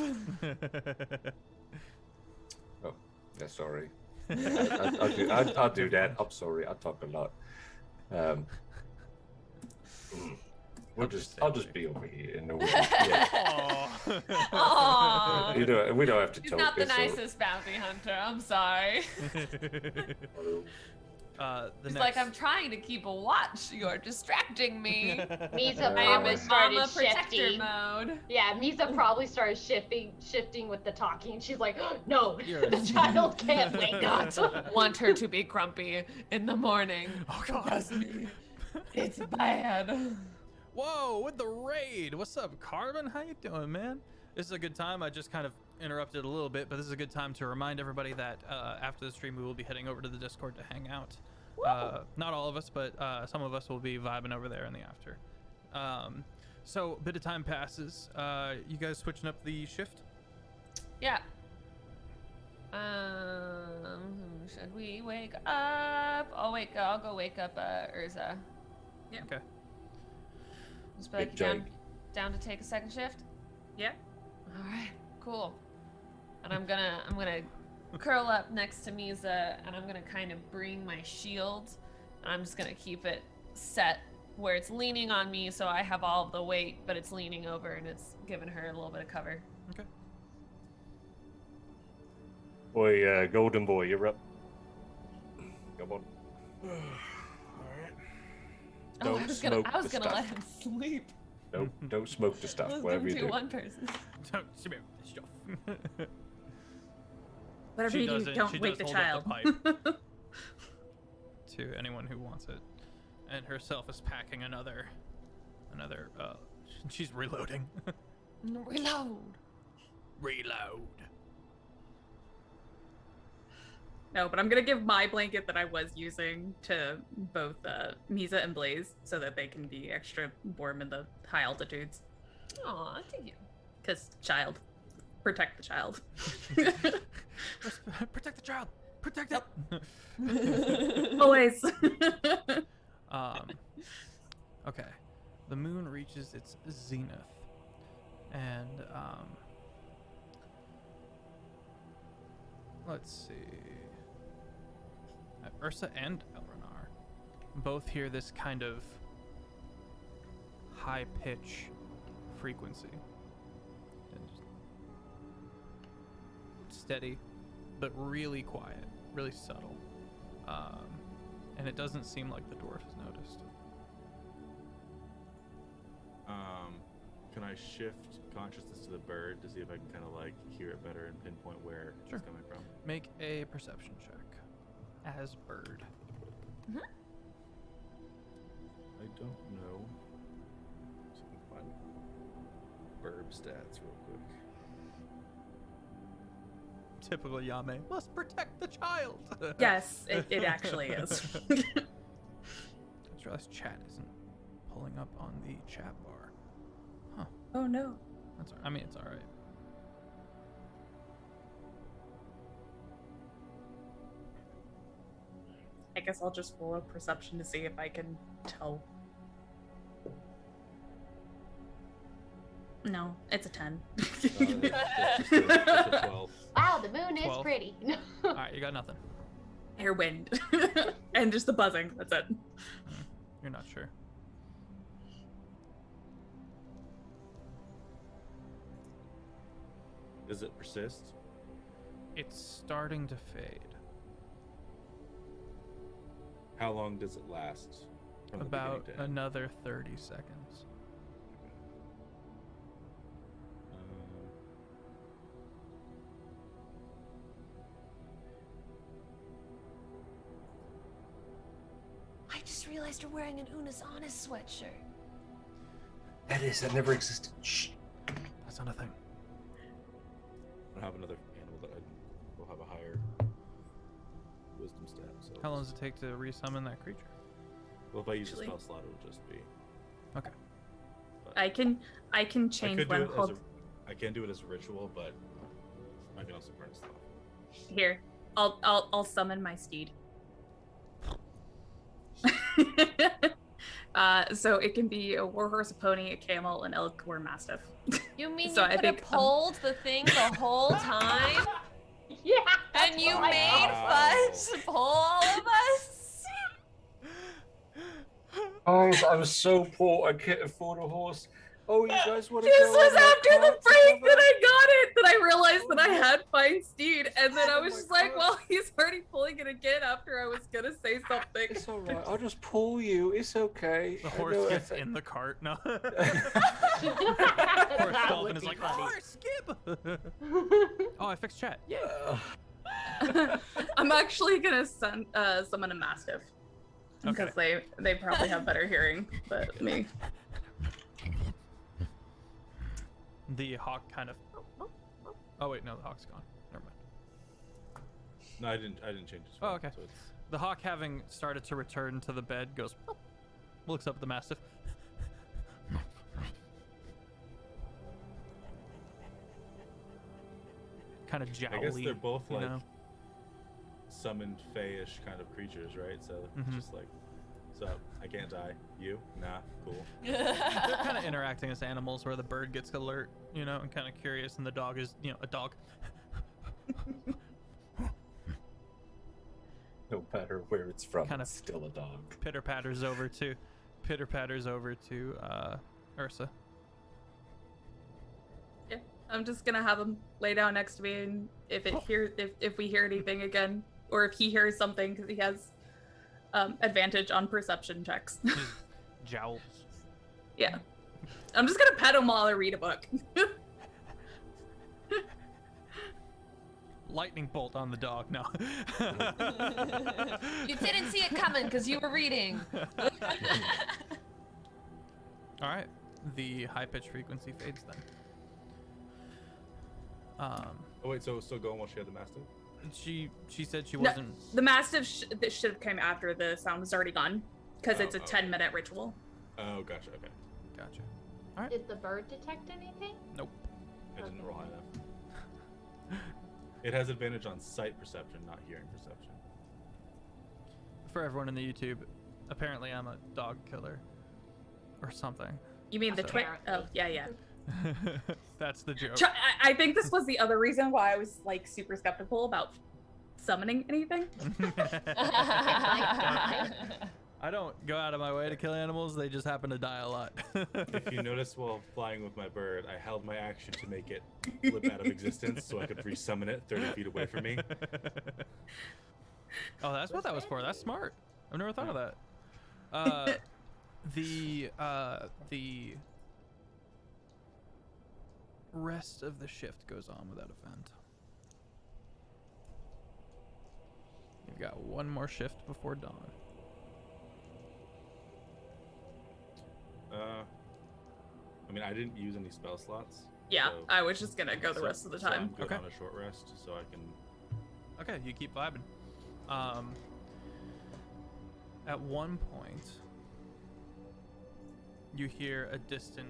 Oh, yeah, sorry. I'll do that. I'm sorry. I talk a lot. I'll just be over here and yeah. Aww. We don't have to He's talk. not the It's all- nicest bounty hunter. I'm sorry. The It's next... like I'm trying to keep a watch. You're distracting me. Misa I am probably in started mama protector shifting. mode. Yeah, Misa probably started shifting with the talking. She's like, no, You're a the child can't wake up. Want her to be grumpy in the morning. Oh, God. Trust me. It's bad. Whoa, with the raid. What's up, Carbon? How you doing, man? This is a good time. I just kind of interrupted a little bit, but this is a good time to remind everybody that after the stream, we will be heading over to the Discord to hang out. Not all of us, but some of us will be vibing over there in the after. So a bit of time passes. You guys switching up the shift? Yeah. Should we wake up? I'll go wake up Urza. Okay. Just be like, Big down to take a second shift? Yeah. All right, cool. And I'm gonna curl up next to Misa, and I'm gonna kind of bring my shield, and I'm just gonna keep it set where it's leaning on me, so I have all of the weight, but it's leaning over, and it's giving her a little bit of cover. Okay. Boy, Golden Boy, you're up. Come on. Oh, I Don't was gonna smoke let the him sleep. Nope, don't smoke the stuff. Let's Whatever give you him to do. one person. Don't smoke the stuff. Whatever She you do, doesn't- don't she wake does the hold up child. the to anyone who wants it, and herself is packing another. She's reloading. Reload. Reload. No, but I'm gonna give my blanket that I was using to both Misa and Blaze so that they can be extra warm in the high altitudes. Aw, thank you. Cause child, protect the child. Protect the child. Protect it. Always. Okay. The moon reaches its zenith, and let's see. Ursa and Elrenar both hear this kind of high pitch frequency. And just steady, but really quiet, really subtle. And it doesn't seem like the dwarf has noticed. Can I shift consciousness to the bird to see if I can kind of like hear it better and pinpoint where Sure. it's coming from? Make a perception check as bird. I don't know. So I can find bird stats real quick. Typical Yame. Must protect the child. Yes, it actually is. I just realized chat isn't pulling up on the chat bar. Oh no. That's. I mean, it's all right. I guess I'll just roll a perception to see if I can tell. No, it's a 10. It's just a 12. Wow, the moon is 12. pretty. All right, you got nothing. Air wind. And just the buzzing. That's it. You're not sure. Does it persist? It's starting to fade. How long does it last? From the About beginning to end? another 30 seconds. I just realized you're wearing an Una's Honest sweatshirt. That never existed. Shh. That's not a thing. I have another animal that will have a higher wisdom stat. So How long does it take to resummon that creature? well, if I use a Actually- spell slot, it'll just be. Okay. But I can I change could do one. it as Hold I can do it as a ritual, but I can also burn stuff. here. I'll summon my steed. So it can be a warhorse, a pony, a camel, an elk, or a mastiff. You mean So you I could have think, pulled the thing the whole time? Yeah. And you what I made thought. Fudge pull all of us? Guys, I'm so poor. I can't afford a horse. Oh, you guys want to This go was on a after the cart break that together? I got it, that I realized that I had fine steed, and then I Oh was my just like, God. well, he's already pulling it again after I was gonna say something. It's all right. I'll just pull you. It's okay. The I horse know gets if- in the cart. No. Horse That dolphin would is be like, funny. horse, skip. Oh, I fixed chat. Yeah. I'm actually gonna summon a mastiff. Okay. Because they probably have better hearing than me. The hawk kind of. Oh wait, no, the hawk's gone. Never mind. No, I didn't change it. Oh, okay. So it's The hawk, having started to return to the bed, goes, looks up at the mastiff. Kind of jowly. I guess they're both you like know? summoned fae-ish kind of creatures, right? So Mhm. it's just like, so I can't die. You? Nah, cool. They're kind of interacting as animals, where the bird gets alert, you know, and kind of curious, and the dog is, you know, a dog. No matter where it's from, Kind it's of- still a dog. Pitter patters over to Ursa. Yeah, I'm just gonna have him lay down next to me, and if we hear anything again, or if he hears something, because he has advantage on perception checks. Just jowls. Yeah, I'm just gonna pet him while I read a book. Lightning bolt on the dog. No. You didn't see it coming because you were reading. All right. The high pitch frequency fades then. Oh wait, so it was still going while she had the mastiff? She said she No, wasn't. The mastiff that should have come after the sound was already gone, because it's a Oh, 10-minute ritual. Oh, gotcha. Okay, Gotcha. Did the bird detect anything? Nope. I didn't roll high enough. It has advantage on sight perception, not hearing perception. For everyone in the YouTube, apparently I'm a dog killer, or something. You mean the twin? Apparently. Oh, yeah. That's the joke. I think this was the other reason why I was like super skeptical about summoning anything. I I don't go out of my way to kill animals. They just happen to die a lot. If you notice while flying with my bird, I held my action to make it flip out of existence so I could resummon it 30 feet away from me. Oh, that's what that was for. That's smart. I've never thought of that. The rest of the shift goes on without event. You've got one more shift before dawn. I mean, I didn't use any spell slots. Yeah, so- I was just gonna go the rest of the so I'm time. good Okay. on a short rest, so I can. Okay, you keep vibing. At one point, you hear a distant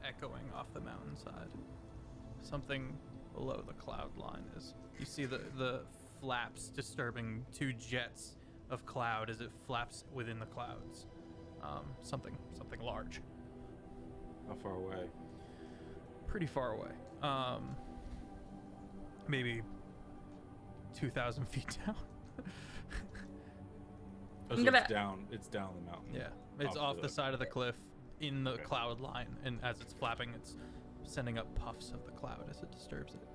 echoing off the mountainside. Something below the cloud line is. You see the flaps disturbing two jets of cloud as it flaps within the clouds. Something large. How far away? Pretty far away. Maybe 2,000 feet down. Oh, I'm so gonna- it's down the mountain. Yeah, it's Off off the- the side of the cliff in the Okay. cloud line, and as it's flapping, it's sending up puffs of the cloud as it disturbs it.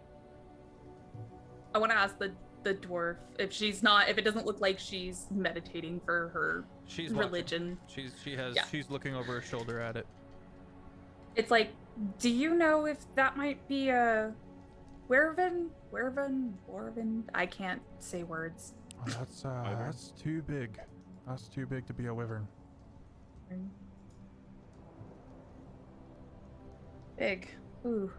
I want to ask the dwarf if it doesn't look like she's meditating for her She's watching. religion. Yeah. She's looking over her shoulder at it. It's like, do you know if that might be a Werven? I can't say words. Oh, that's Wyvern. that's too big. That's too big to be a wyvern. Big. Ooh.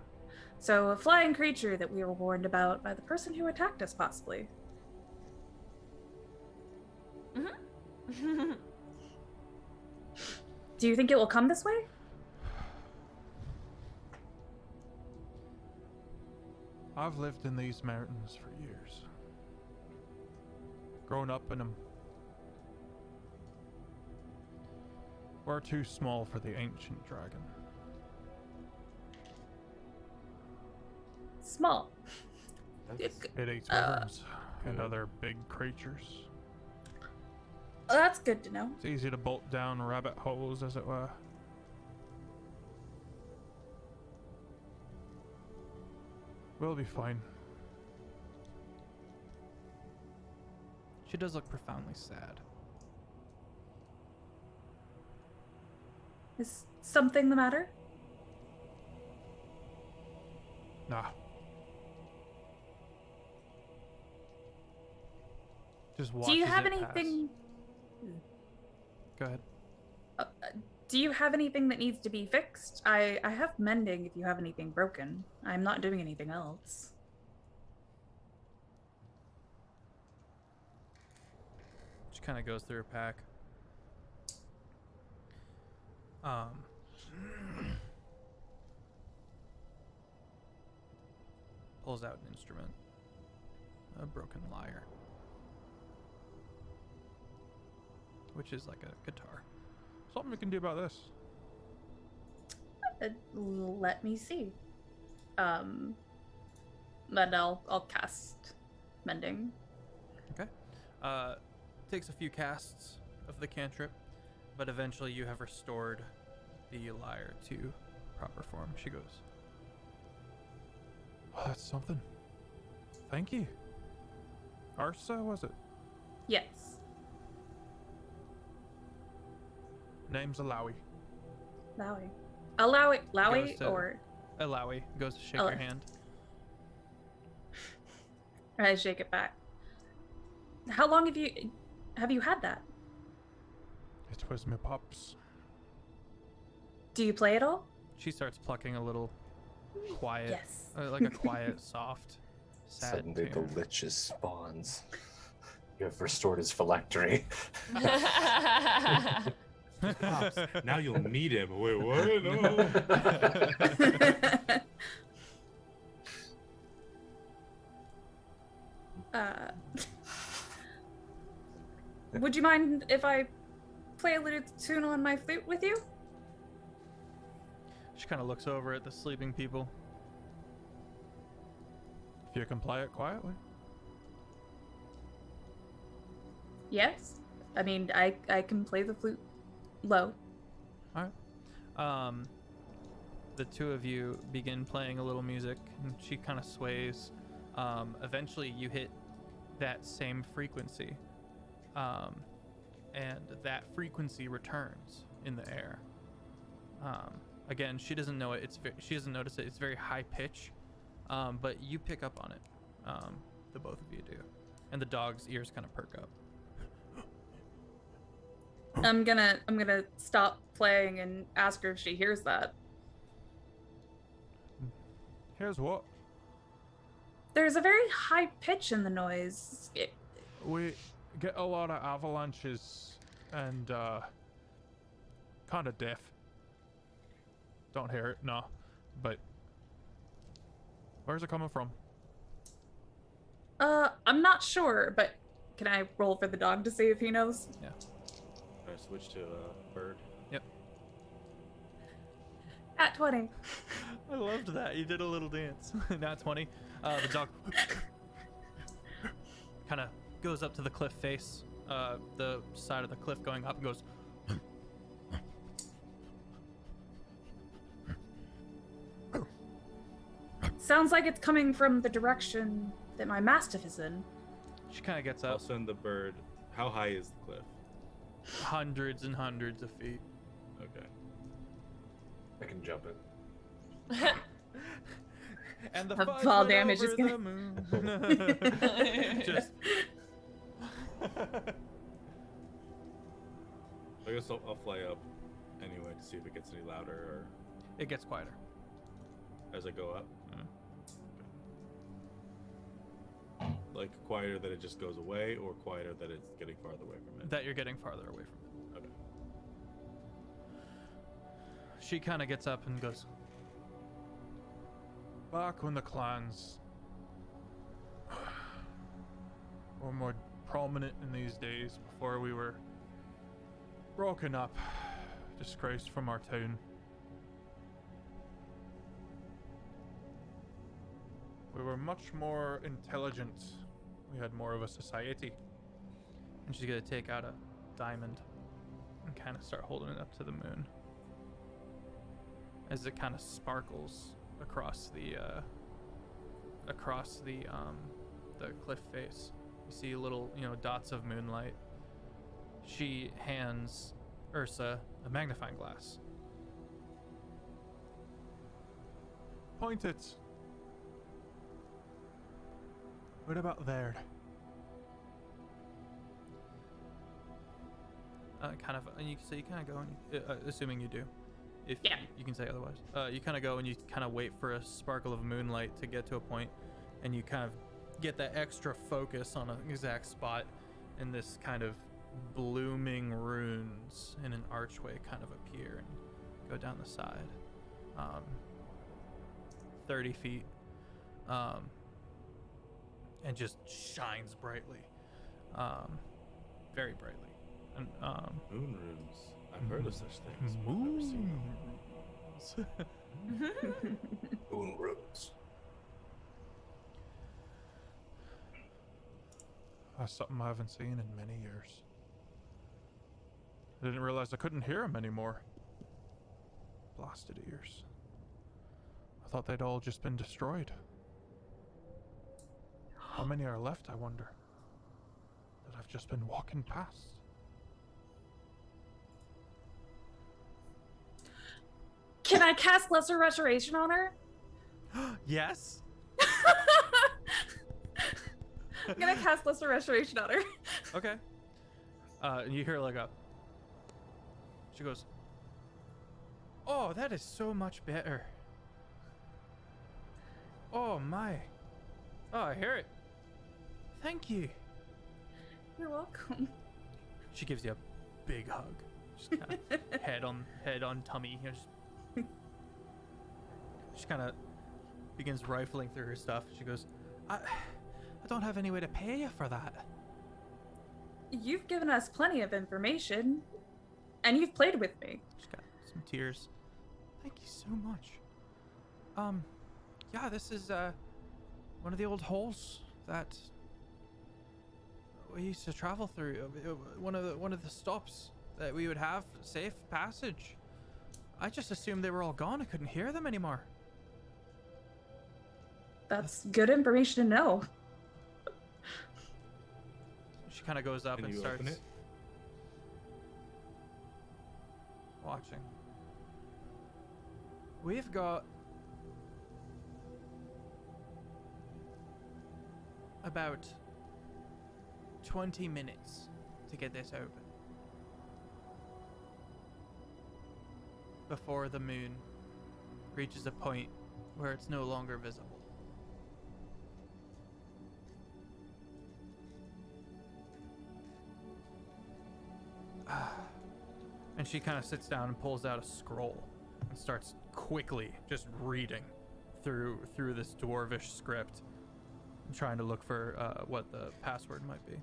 So a flying creature that we were warned about by the person who attacked us, possibly. Do you think it will come this way? I've lived in these mountains for years. Grown up in them. We're too small for the ancient dragon. Small. That's- It eats wyverns and other big creatures. Oh, that's good to know. It's easy to bolt down rabbit holes, as it were. We'll be fine. She does look profoundly sad. Is something the matter? Nah. Just watch. Do you as have it pass. anything? Go ahead. Do you have anything that needs to be fixed? I have mending if you have anything broken. I'm not doing anything else. She kind of goes through her pack. Pulls out an instrument. A broken lyre. Which is like a guitar. Something we can do about this. Let me see. Then I'll cast mending. Okay. Takes a few casts of the cantrip, but eventually you have restored the lyre to proper form. She goes, Oh, that's something. Thank you. Arsa, was it? Yes. Name's Alawi. Lowy. Lowy Goes to- or Alawi goes to shake Oh. your hand. I shake it back. How long have you had that? It was me pops. Do you play at all? She starts plucking a little quiet, Yes. like a quiet, soft, sad Suddenly the tune. liches spawns. You have restored his phylactery. Pops, now you'll meet him. Wait, what? No. Would you mind if I play a little tune on my flute with you? She kind of looks over at the sleeping people. If you can play it quietly. Yes. I mean, I can play the flute low. All right. The two of you begin playing a little music, and she kind of sways. Eventually, you hit that same frequency, and that frequency returns in the air. Again, she doesn't know it. She doesn't notice it. It's very high pitch, but you pick up on it. The both of you do, and the dog's ears kind of perk up. I'm gonna stop playing and ask her if she hears that. Here's what. There's a very high pitch in the noise. We get a lot of avalanches and kind of deaf. Don't hear it, no. But where's it coming from? I'm not sure, but can I roll for the dog to see if he knows? Yeah. I switch to bird. Yep. At 20. I loved that. You did a little dance. Not 20. The dog kind of goes up to the cliff face, the side of the cliff going up, and goes. Sounds like it's coming from the direction that my mastiff is in. She kind of gets I'll up. send the bird. How high is the cliff? Hundreds and hundreds of feet. Okay. I can jump it. And the Her fudge fall went damage is over gonna- the moon. Just. I guess I'll fly up anyway to see if it gets any louder or It gets quieter. as I go up. Mm. Okay. Like quieter that it just goes away, or quieter that it's getting farther away from it. That you're getting farther away from it. Okay. She kind of gets up and goes. Back when the clans were more prominent in these days, before we were broken up, disgraced from our town. We were much more intelligent. We had more of a society. And she's gonna take out a diamond and kind of start holding it up to the moon as it kind of sparkles across the cliff face. You see little, dots of moonlight. She hands Ursa a magnifying glass. Point it. What about there? So you kind of go and assuming you do, if Yeah. you can say otherwise. You kind of go and you kind of wait for a sparkle of moonlight to get to a point, and you kind of get that extra focus on an exact spot, and this kind of blooming runes in an archway kind of appear and go down the side, 30 feet, and just shines brightly, very brightly. And Moon runes. I've heard of such things. but I've never seen them. Moon runes. That's something I haven't seen in many years. I didn't realize I couldn't hear them anymore. Blasted ears. I thought they'd all just been destroyed. How many are left, I wonder? That I've just been walking past. Can I cast Lesser Restoration on her? yes. I'm gonna cast Lesser Restoration on her. Okay. And you hear like a. She goes. Oh, that is so much better. Oh my. Oh, I hear it. Thank you. You're welcome. She gives you a big hug. Just kind of head on tummy. She kind of begins rifling through her stuff. She goes, I don't have any way to pay you for that. You've given us plenty of information, and you've played with me. She's got some tears. Thank you so much. Yeah, this is one of the old holes that we used to travel through. One of the stops that we would have safe passage. I just assumed they were all gone. I couldn't hear them anymore. That's good information to know. She kind of goes up Can and you starts open it? watching. We've got about 20 minutes to get this open before the moon reaches a point where it's no longer visible. And she kind of sits down and pulls out a scroll and starts quickly just reading through this dwarvish script, trying to look for what the password might be.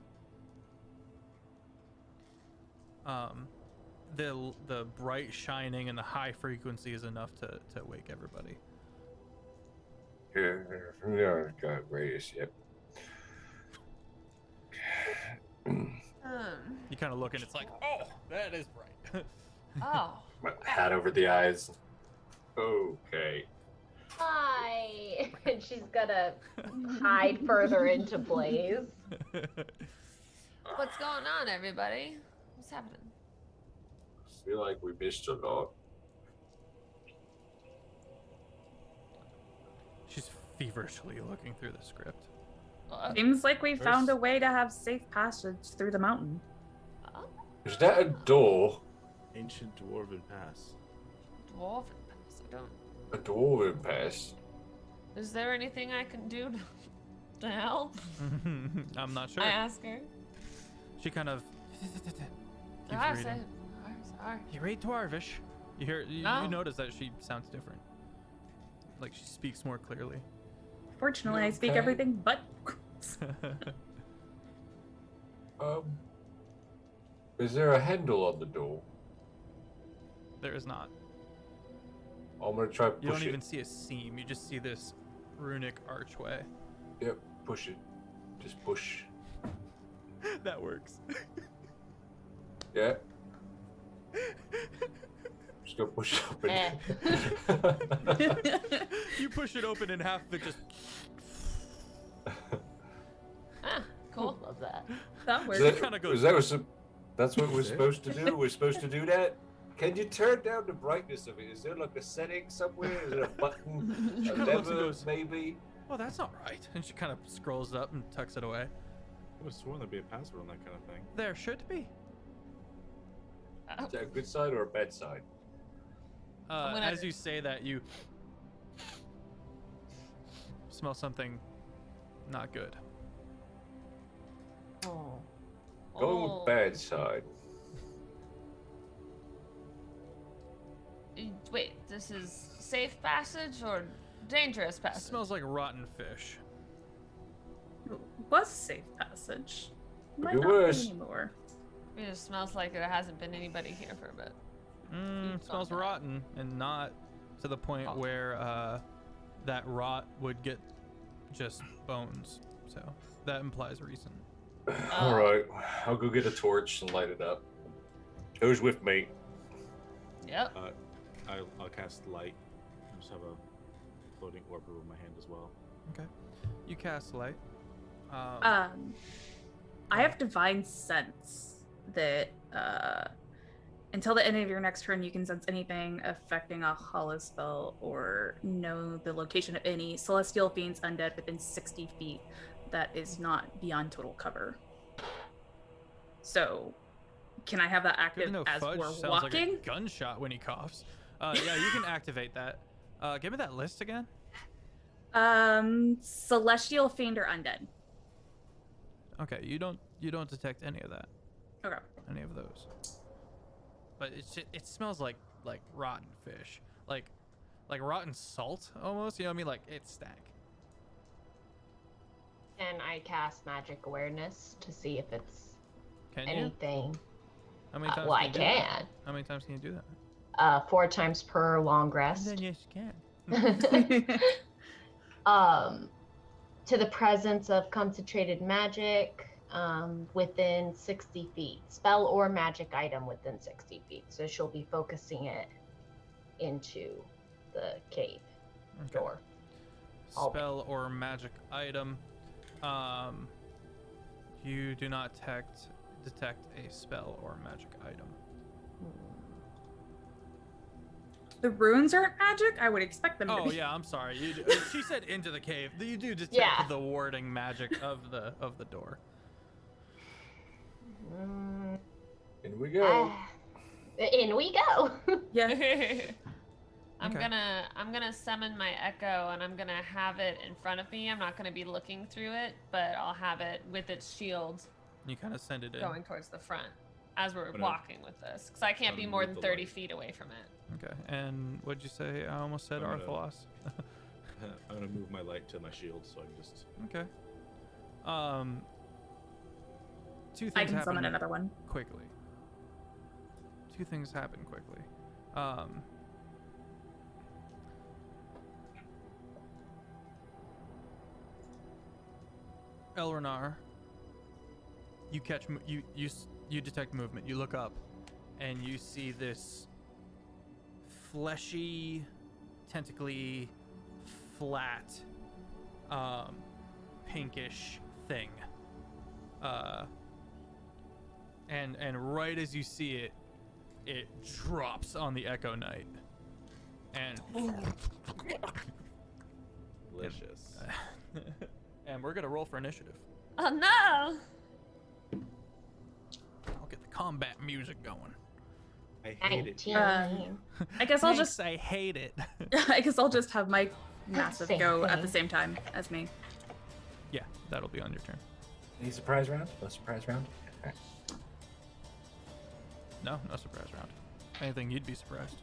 The bright shining and the high frequency is enough to wake everybody. Yeah, got raised. Yep. You kind of look and it's like, oh, that is bright. Oh. Hat over the eyes. Okay. Hi. And she's gonna hide further into Blaze. What's going on, everybody? What's happening? Feel like we missed a lot. She's feverishly looking through the script. Seems like we found a way to have safe passage through the mountain. Is that a door? Ancient Dwarven Pass. Dwarven pass. I don't. A dwarven pass? Is there anything I can do to help? I'm not sure. I ask her. She kind of keeps I reading. say, sorry. You read Dwarvish. You hear. You No. notice that she sounds different. Like she speaks more clearly. Fortunately, I speak Okay. everything but. Is there a handle on the door? There is not. I'm gonna try You push don't it. even see a seam. You just see this runic archway. Yep, push it. Just push. That works. Yeah. Just go push it open. You push it open and half of it just. Ah, cool. Love that. That Is works. that, kinda goes- is that what that's what we're supposed to do? We're supposed to do that? Can you turn down the brightness of it? Is there like a setting somewhere? Is there a button? She A kinda looks and lever, goes- maybe? Well, that's not right. And she kind of scrolls up and tucks it away. I would have sworn there'd be a password on that kind of thing. There should be. Is that a good side or a bad side? gonna- As you say that, you smell something not good. Oh. Going with bad side. Wait, this is safe passage or dangerous It passage? smells like rotten fish. Was safe passage. Might it not be was. anymore. It just smells like there hasn't been anybody here for a bit. It smells bad. rotten, and not to the point Oh. where that rot would get just bones. So that implies recent. All right, I'll go get a torch and light it up. Who's with me? Yep. I'll cast light. I just have a floating orb over my hand as well. Okay. You cast light. I have divine sense that until the end of your next turn, you can sense anything affecting a hollow spell or know the location of any celestial fiends undead within 60 feet that is not beyond total cover. So, can I have that Good active to know. as Fudge we're sounds walking? like a gunshot when he coughs. Yeah, you can activate that. Give me that list again. Celestial fiend or undead. Okay, you don't detect any of that, Okay. any of those. But it smells like rotten fish, like rotten salt almost. You know what I mean? Like it's stank. And I cast magic awareness to see if it's Can you? anything. How many times? Well, I can you do that? can. How many times can you do that? 4 times per long rest. Then yes, you can. To the presence of concentrated magic within 60 feet. Spell or magic item within 60 feet. So she'll be focusing it into the cave door. Spell or magic item. You do not detect a spell or magic item. The runes aren't magic? I would expect them to Oh be. yeah, I'm sorry. She said into the cave. You do detect Yeah. the warding magic of the door. In we go. In we go. Yeah. I'm Okay. gonna summon my echo and I'm gonna have it in front of me. I'm not gonna be looking through it, but I'll have it with its shield You kind of send it in. going towards the front as we're Gonna- walking with this, because I can't be more than move the 30 light. feet away from it. Okay. And what'd you say? I almost said I'm gonna- Arthalos. I'm gonna move my light to my shield so I can just. Okay. Two things I can happen summon another one. quickly. Two things happen quickly. Elrenar, you detect movement. You look up, and you see this fleshy, tentacly, flat, pinkish thing. And right as you see it, it drops on the Echo Knight, and Delicious. and we're gonna roll for initiative. Oh no! I'll get the combat music going. I hate it. 19. I guess I'll Yes, just I hate it. I guess I'll just have my massive Same go at thing. the same time as me. Yeah, that'll be on your turn. Any surprise round? No surprise round? Okay. No surprise round. Anything you'd be surprised.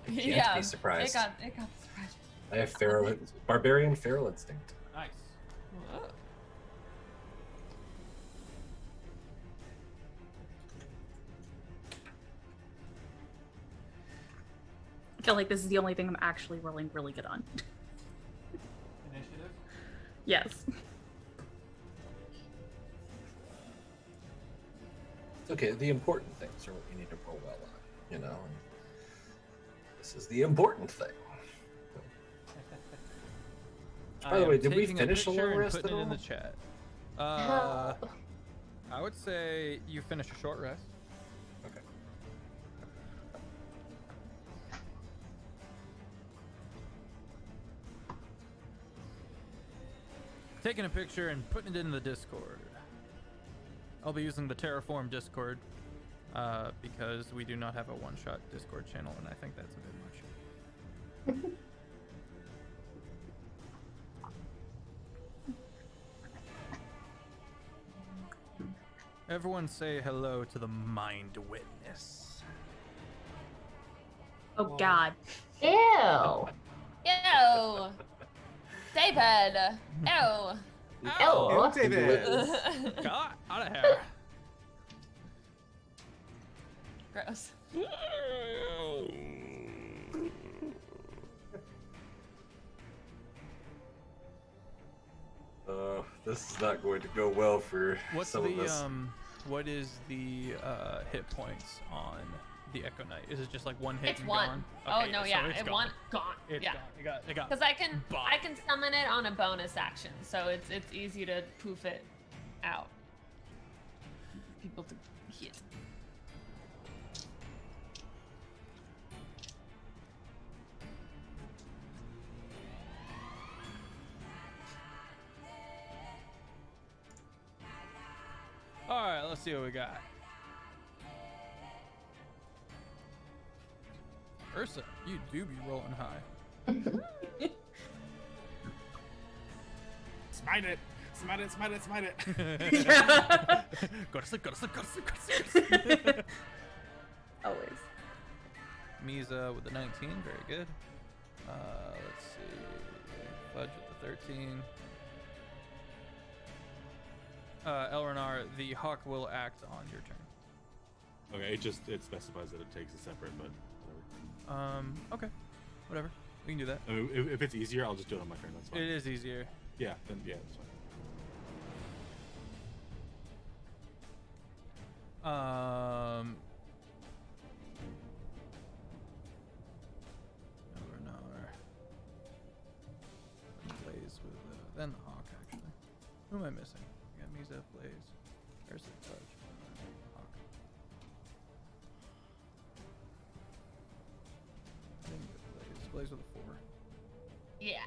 I can't Yeah, be surprised. It got surprised. I have barbarian feral instinct. Nice. I feel like this is the only thing I'm actually rolling really good on. Initiative. Yes. It's okay. The important things are what you need to roll well on, you know. And this is the important thing. By the way, did we finish the long rest Putting at it in all? the chat. Oh. I would say you finish a short rest. Okay. Taking a picture and putting it in the Discord. I'll be using the Terraform Discord because we do not have a one-shot Discord channel, and I think that's a bit much. Everyone say hello to the Mind Witness. Oh God. Ew. Ew! David! Ew! Ew. David. God, out of here. Gross. This is not going to go well for What's some of the us. what is the hit points on the Echo Knight? Is it just like one hit It's and one. gone? Oh Okay, no, so yeah, it's it gone. one gone. It's Yeah. gone. It got Because I can Bye. summon it on a bonus action, so it's easy to poof it out. People to hit. All right, let's see what we got. Ursa, you do be rolling high. Smite it. Smite it. Smite it. Smite it. Go to sleep. Go to sleep. Go to sleep. Go to sleep. Always. Misa with the 19, very good. Let's see, Fudge with the 13. Elrenar, the hawk will act on your turn. Okay, it specifies that it takes a separate, but whatever. Okay. Whatever. We can do that. I mean, if it's easier, I'll just do it on my turn. That's fine. It is easier. Yeah, then yeah, that's fine. Elrenar. Blaze with then the Hawk actually. Who am I missing? I got Misa, Blaze. There's the Fudge. Hawk. I didn't get Blaze. Blaze with a 4. Yeah.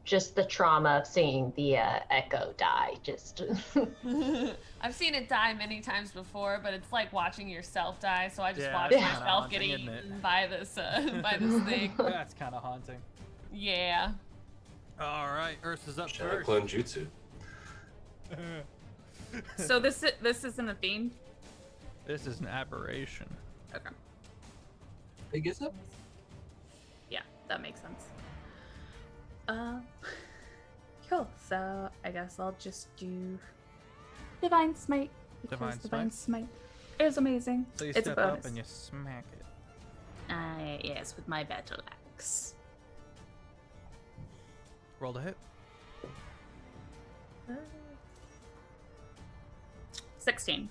Just the trauma of seeing the Echo die. Just. I've seen it die many times before, but it's like watching yourself die. So I just Yeah, watched it's kinda myself get haunting, isn't it? eaten by this by this thing. That's kind of haunting. Yeah. All right, Ursa's up Shadow first. clone jutsu. So this isn't a theme. This is an aberration. Okay. Big is it? Yeah, that makes sense. Cool. So I guess I'll just do Divine Smite. Because Divine Divine Smite is amazing. So you it's a step up bonus. and you smack it. Yes, with my battle axe. Roll to hit. 16.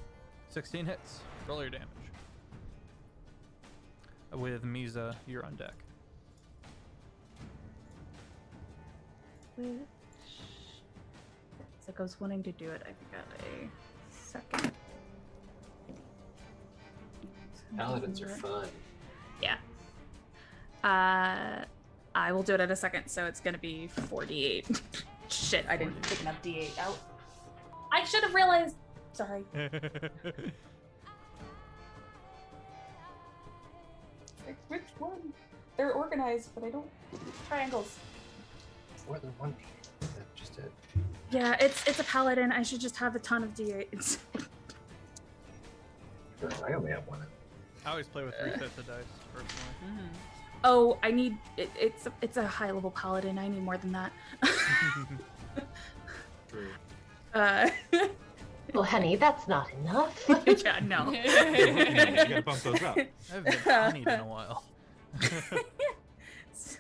16 hits. Roll your damage. With Misa, you're on deck. Which, it's like I was wanting to do it. I got a second. Paladins are fun. Yeah. I will do it in a second, so it's gonna be 48. Shit, I didn't pick enough D8 out. I should have realized. Sorry. Which one? They're organized, but I don't. Triangles. More than one D. That just did. Yeah, it's a paladin. I should just have a ton of D8s. I only have one. I always play with 3 sets of dice, personally. Oh, I need it's a high level paladin. I need more than that. True. Well, honey, that's not enough. Yeah, no. You gotta bump those up. I haven't been honeyed in a while. So,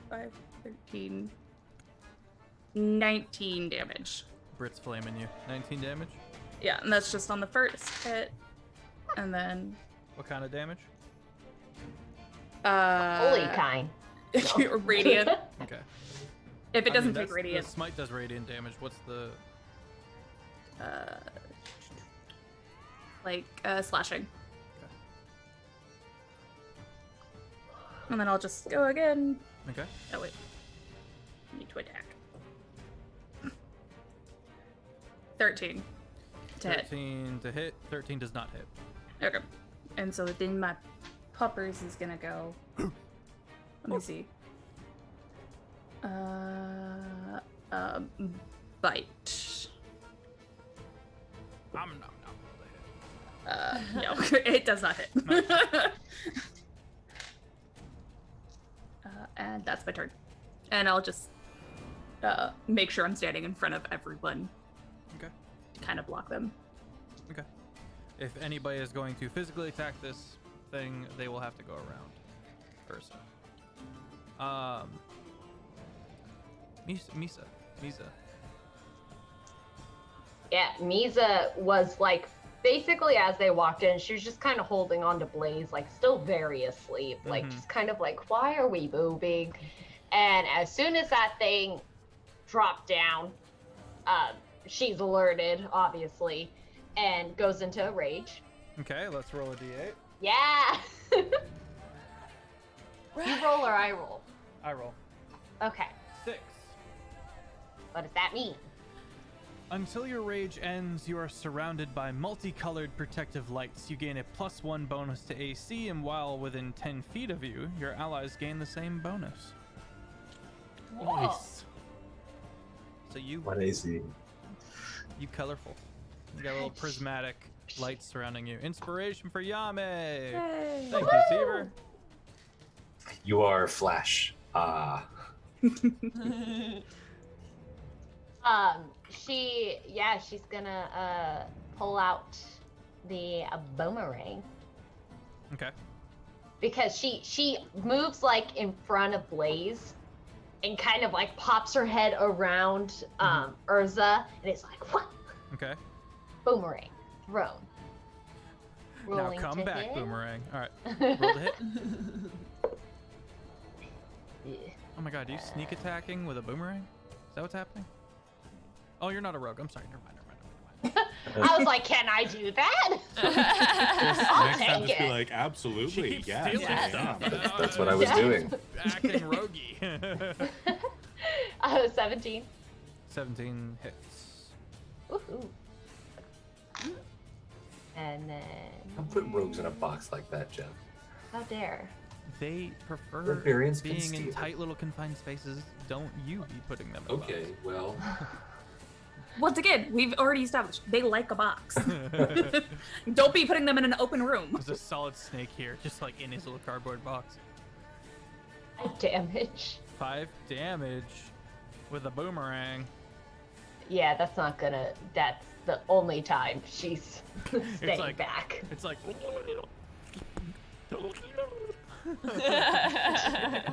5, 13, 19 damage. Brit's flaming you. 19 damage? Yeah, and that's just on the first hit. And then What kind of damage? Holy kind. radiant. Okay. If it I doesn't mean, take the radiant. smite does radiant damage. What's the... Slashing. And then I'll just go again. Okay. Oh wait. I need to attack. 13 to hit. 13 to hit. 13 does not hit. Okay. And so then my puppers is gonna go. Let me see. Bite. Nom, nom, nom. No, it does not hit. And that's my turn. And I'll just make sure I'm standing in front of everyone Okay. to kind of block them. Okay. If anybody is going to physically attack this thing, they will have to go around Ursa. Misa. Yeah, Misa was like, basically as they walked in, she was just kind of holding on to Blaze, like still very asleep, like just kind of like, why are we moving? And as soon as that thing dropped down, she's alerted, obviously, and goes into a rage. Okay, let's roll a d8. Yeah! You roll or I roll? I roll. Okay, 6. what does that mean? Until your rage ends, you are surrounded by multicolored protective lights. You gain a +1 bonus to AC, and while within 10 feet of you, your allies gain the same bonus. Nice. So you What AC? colorful. You got little prismatic lights surrounding you. Inspiration for Yame. Yay. Thank you, Seaver. You are Flash. She's gonna pull out the boomerang Okay. because she moves like in front of Blaze and kind of like pops her head around Urza, and it's like what? Okay. Boomerang thrown. Now Rolling come to back, hit. boomerang. All right. Roll to hit. Yeah. Oh my god, are you sneak attacking with a boomerang? Is that what's happening? Oh, you're not a rogue. I'm sorry. Never mind. I was like, can I do that? I'll Next time, take just be it. like, She absolutely, keeps yes. stealing I stuff. am. That's what I was doing. Acting roguey. 17. 17 hits. Woohoo. And then. Don't put rogues in a box like that, Jeff. How dare. They prefer Barbarians can being in steal. tight little confined spaces. Don't you be putting them in Okay, well, Once again, we've already established they like a box. Don't be putting them in an open room. There's a solid snake here, just like in his little cardboard box. Damage. 5 damage with a boomerang. Yeah, that's not gonna. That's the only time she's staying like- back. It's like.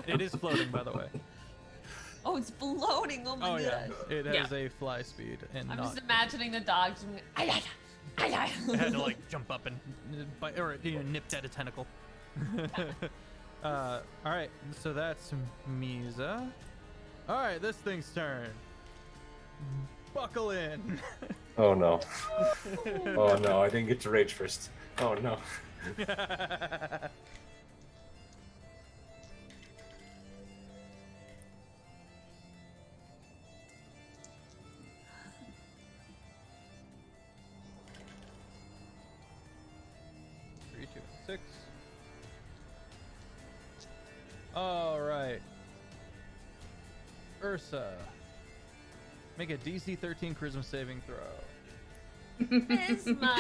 It is floating, by the way. Oh, it's floating. Oh my Oh yeah, gosh. it has a fly speed and I'm not. just imagining the dogs. Doing, ay, ay, ay, ay. It had to like jump up and bite, or nipped at a tentacle. All right, so that's Misa. All right, this thing's turn. Buckle in. oh no. Oh no, I didn't get to rage first. Oh no. Three, two, 6. All right. Ursa, make a DC 13 charisma saving throw. Charisma.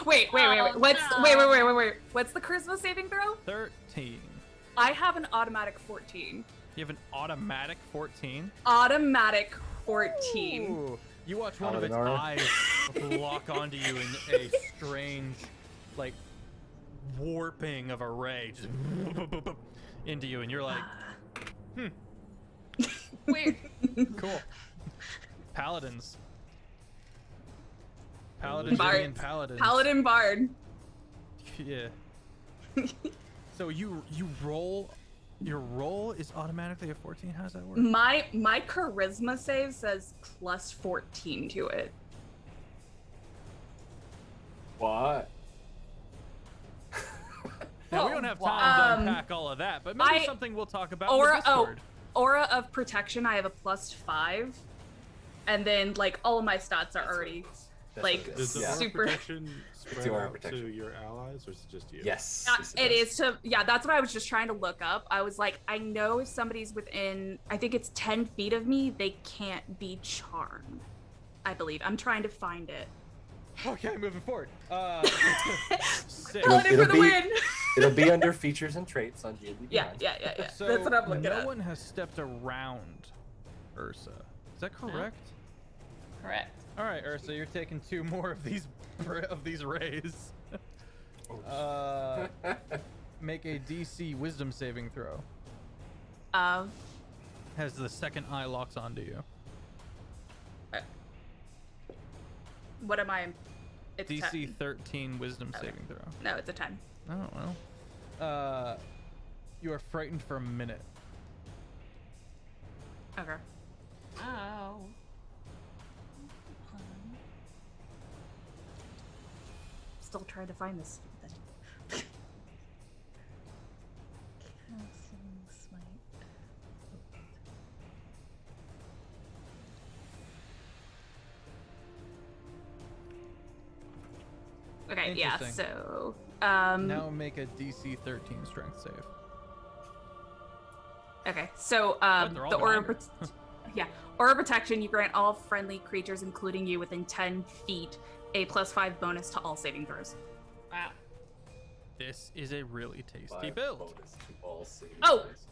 Wait. Oh, What's no. wait. What's the charisma saving throw? 13. I have an automatic 14. You have an automatic 14. Automatic 14. Ooh. You watch one of its Eleanor. eyes lock onto you in a strange, like, warping of a ray just into you, and you're like, Weird. cool. Paladins. Paladins Bards. and paladins. Paladin Bard. Yeah. So you roll. Your roll is automatically a 14. How does that work? My charisma save says plus 14 to it. What? Now, we don't have time wow. to unpack all of that, but maybe I- something we'll talk about Aura, in the Discord. Aura of Protection, I have a plus 5. And then, like, all of my stats are already, That's like, what it Does the is. aura super- protection spread the aura out protection. to your allies, or is it just you? Yes. yes, it does. is to, yeah, that's what I was just trying to look up. I was like, I know if somebody's within, I think it's 10 feet of me, they can't be charmed. I believe. I'm trying to find it. Okay, moving forward. 6. Paladin it'll for the be- win! It'll be under features and traits on D&D Yeah. So That's what I'm looking no at. one has stepped around Ursa. Is that correct? Correct. All right, Ursa, you're taking 2 more of these rays. Make a DC Wisdom saving throw. As the second eye locks onto you. What am I? It's DC 10. 13 Wisdom Okay. saving throw. No, it's a 10. I don't know. You are frightened for a minute. Okay. Oh. Still trying to find this thing. Okay, yeah, Interesting. so Now make a DC 13 strength save. okay, so But they're all the aura behind yeah, aura protection, you grant all friendly creatures, including you within 10 feet, a +5 bonus to all saving throws. Wow. This this is a really tasty 5 build. bonus to all saves.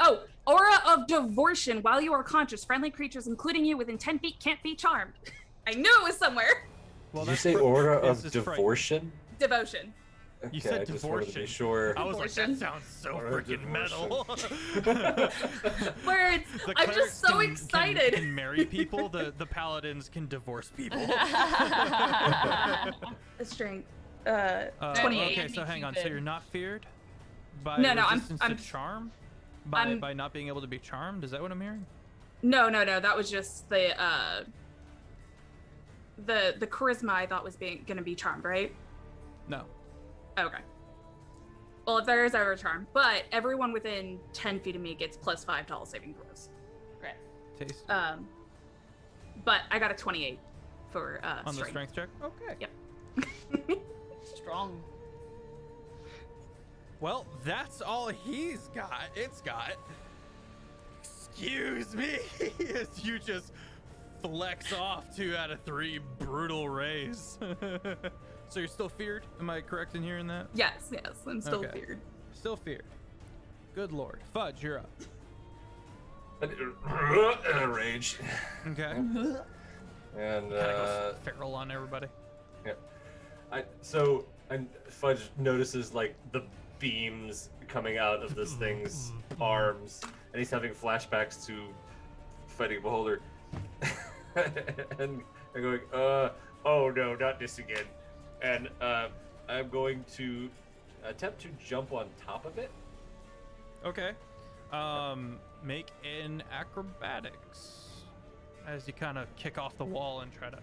Oh, aura of devotion. While you are conscious, friendly creatures, including you within 10 feet, can't be charmed. I knew it was somewhere. Well, Did you that's say fr- aura this of is fright. devotion? Devotion. You Okay, said I just wanted to be devotion. sure. I was like, that Devotion. sounds so Aura of freaking metal. Words. The I'm clerics just so can excited. Can marry people. The paladins can divorce people. Strength. 28. 28. Okay, so hang on. So Cupid. you're not feared by No, I'm- resistance I'm- to charm? By I'm- by not being able to be charmed? Is that what I'm hearing? No. That was just the charisma I thought was gonna be charmed, right? No. Okay. Well, if there is ever a charm, but everyone within 10 feet of me gets +5 to all saving throws. Great. Taste But I got a 28 for on the strength. strength check. Okay. Yep. Strong. Well, that's all he's got. It's got. Excuse me, as you just flex off 2 out of 3 brutal rays. So you're still feared? Am I correct in hearing that? Yes, I'm still Okay. feared. Still feared. Good lord. Fudge, you're up. Rage. Okay. And Kind of goes feral on everybody. and Fudge notices like the beams coming out of this thing's arms, and he's having flashbacks to fighting Beholder. and I'm going, oh no, not this again. And I'm going to attempt to jump on top of it. Okay. Make an acrobatics as you kind of kick off the wall and try to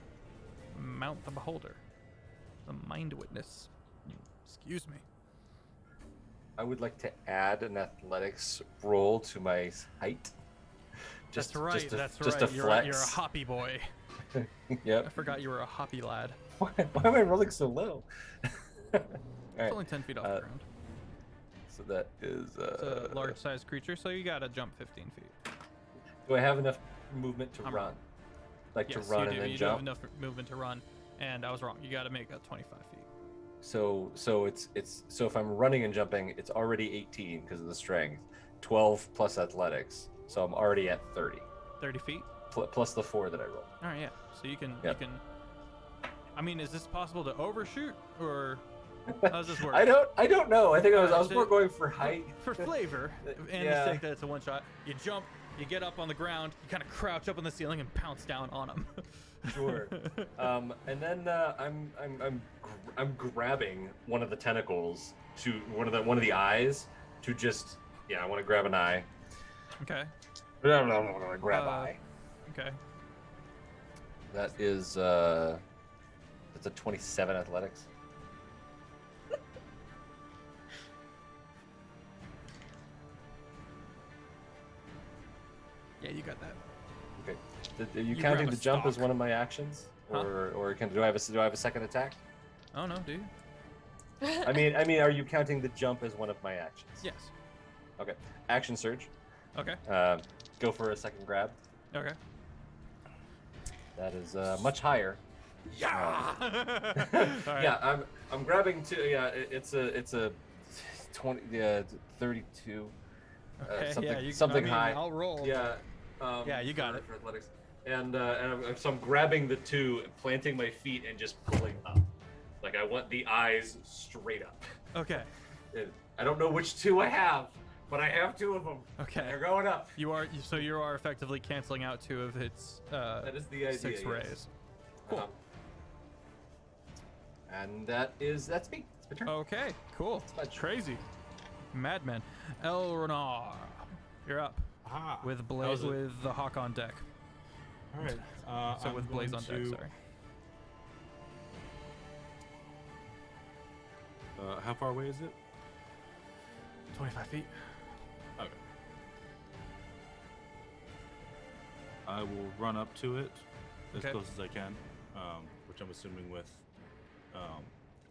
mount the beholder. The mind witness. Excuse me. I would like to add an athletics roll to my height. That's right. Just That's just right. a You're flex. a hoppy boy. I Yep. forgot you were a hoppy lad. Why am I rolling so low? All It's right. only 10 feet off the ground. So that is. It's a large-sized creature, so you gotta jump 15 feet. Do I have enough movement to I'm run? wrong. Like Yes, to run you and do. then You do have jump? enough movement to run, and I was wrong. You gotta make a 25 feet. So so if I'm running and jumping, it's already 18 because of the strength. 12 plus athletics, so I'm already at 30 30 feet. plus the 4 that I rolled. All right, yeah. So you can. Yep. You can. I mean, is this possible to overshoot, or how does this work? I don't know. I think I was Alright, so- more going for height. For flavor, and Yeah. the sake that it's a one shot, you jump, you get up on the ground, you kind of crouch up on the ceiling and pounce down on him. Sure. And then I'm grabbing one of the tentacles to one of the eyes to just I want to grab an eye. Okay. Grab eye. Okay. That is that's a 27 athletics. Yeah, you got that. Okay. Are you You counting grab the a jump as stalk. one of my actions, Huh? or do I have a second attack? Oh no, dude. I mean, are you counting the jump as one of my actions? Yes. Okay. Action surge. Okay. Go for a second grab. Okay. That is much higher. Yeah. All right. Yeah, I'm grabbing two. Yeah, it's a 20 32. Okay. Something yeah. You, something I mean, high. I'll roll. Yeah. Yeah, you got it. For athletics. And so I'm grabbing the two, planting my feet, and just pulling up. Like I want the eyes straight up. Okay. I don't know which two I have, but I have two of them. Okay. They're going up. You are effectively canceling out 2 of its That is the idea. 6 yes. rays. Cool. And that's me. It's my turn. Okay. Cool. Fudge. Crazy. Madman. Elrenar, you're up Aha. with That Blaze was it. with the hawk on deck. All right. So I'm with Blaze going on deck. to- Sorry. How far away is it? 25 feet. Okay. I will run up to it as Okay. close as I can, which I'm assuming with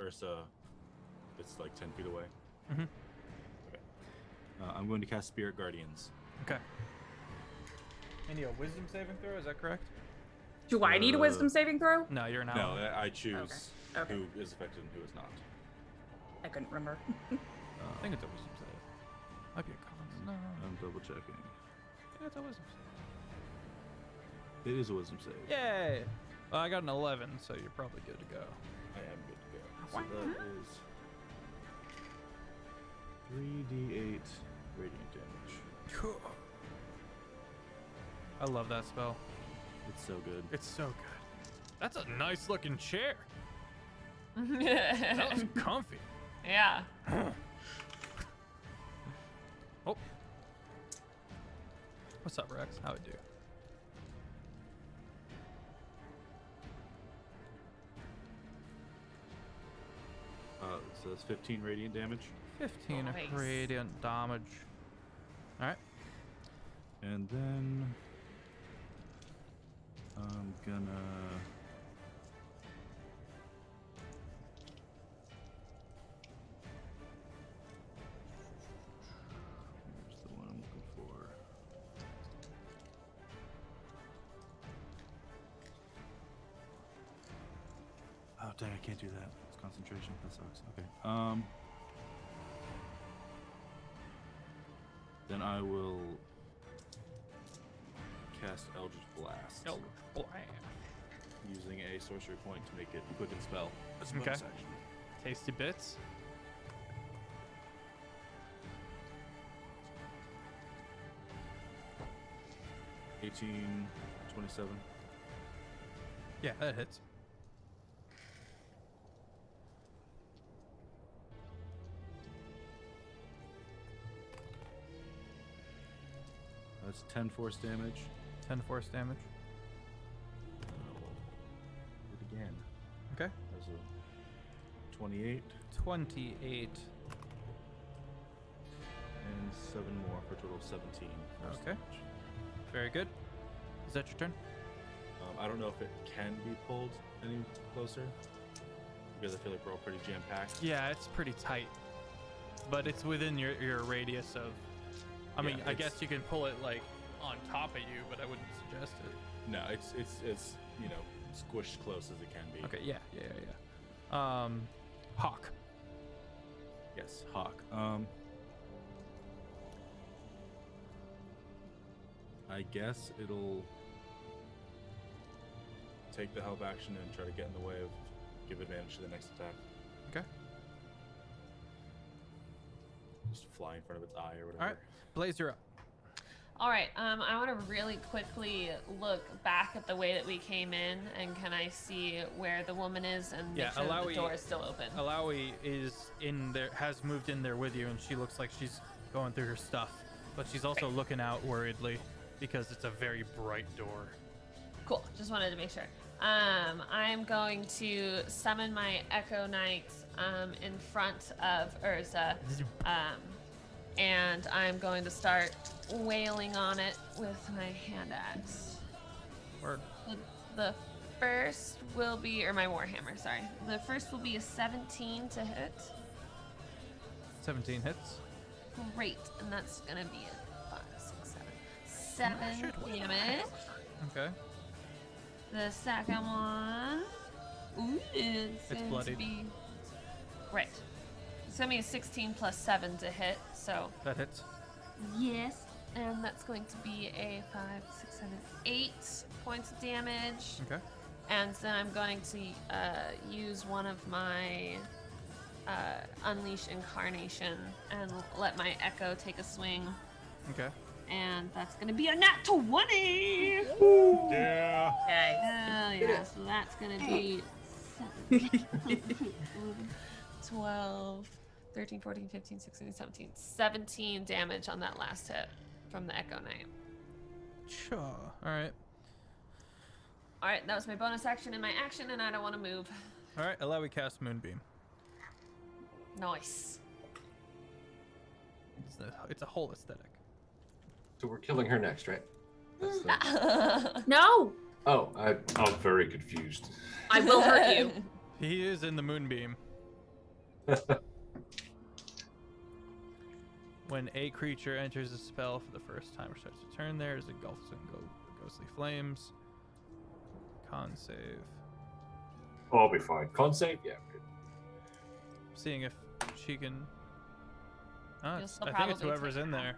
Ursa, it's like 10 feet away. Mhm. Okay. I'm going to cast Spirit Guardians. Okay. And you have wisdom saving throw, is that correct? Do I need a wisdom saving throw? No, you're not. No, I choose Okay. who is affected and who is not. I couldn't remember. I think it's a wisdom save. Might be a con. No. I'm double checking. Yeah, it's a wisdom It is a wisdom save. save. Yay! Well, I got an 11, so you're probably good to go. I am good to go. So that is 3d8 radiant damage. I love that spell. It's so good. It's so good. That's a nice looking chair. That yeah. was comfy. Oh. What's up, Rex? How it do? So that's 15 radiant damage. 15 Nice. radiant damage. Alright. And then I'm gonna here's the one I'm looking for. Oh dang, I can't do that. It's concentration. That sucks. Okay. Then I will cast Eldritch Blast. Using a sorcery point to make it quicken spell. As a bonus Okay. action. Tasty bits. $18, 27. Yeah, that hits. That's 10 force damage. 10 force damage. Do it again. Okay. That's a 28 28. and 7 more for a total of 17. force Okay. damage. Very good. Is that your turn? I don't know if it can be pulled any closer because I feel like we're all pretty jam packed. Yeah, it's pretty tight. But it's within your radius of. I mean, Yeah, I it's- guess you can pull it like on top of you, but I wouldn't suggest it. No, it's squished close as it can be. Okay, yeah. Hawk. Yes, Hawk. I guess it'll take the help action and try to get in the way of give advantage to the next attack. Okay. Just fly in front of its eye or whatever. All right. Blaze, you're up. All right. I want to really quickly look back at the way that we came in, and can I see where the woman is and Yeah, make sure that the Alawi- door is still open? Alawi is in there, has moved in there with you, and she looks like she's going through her stuff. But she's also looking out worriedly because it's a very bright door. Cool. Just wanted to make sure. I'm going to summon my Echo Knights in front of Urza, and I'm going to start wailing on it with my hand axe. Word. The first will be, or my warhammer, sorry. The first will be a 17 to hit. 17 hits. Great, and that's gonna be a 5, 6, 7. 7 damage. Okay. The second one, it's going bloodied. to be great. It's gonna be a 16 plus 7 to hit, so That hits. yes, and that's going to be a 5, 6, 7, 8 points of damage. Okay. And then I'm going to use one of my Unleash Incarnation and let my Echo take a swing. Okay. And that's going to be a nat 20! Yeah. Okay. Hell yeah, so that's going to be 12, 13, 14, 15, 16, 17. 17 damage on that last hit from the Echo Knight. Sure. All right. Alright, that was my bonus action and my action, and I don't want to move. All right. Alawi cast Moonbeam. Nice. It's a whole aesthetic. So we're killing her next, right? That's the... No, Oh, I'm very confused. I will hurt you. He is in the Moonbeam. When a creature enters a spell for the first time or starts a turn, there is engulfed in ghostly flames. Con save. Oh, I'll be fine. Con save? Yeah. Good. Seeing if she can Oh, You'll still I think it's probably whoever's take in her out. there.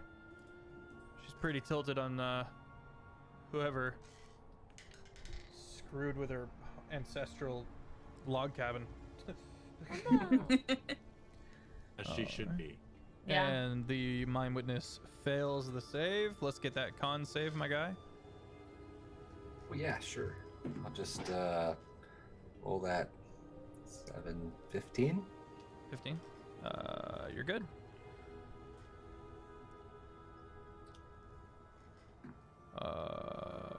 She's pretty tilted on whoever screwed with her ancestral log cabin. As she should be. Yeah. And the mind witness fails the save. Let's get that con save, my guy. Well, yeah, sure. I'll just roll that 7, 15. 15. You're good.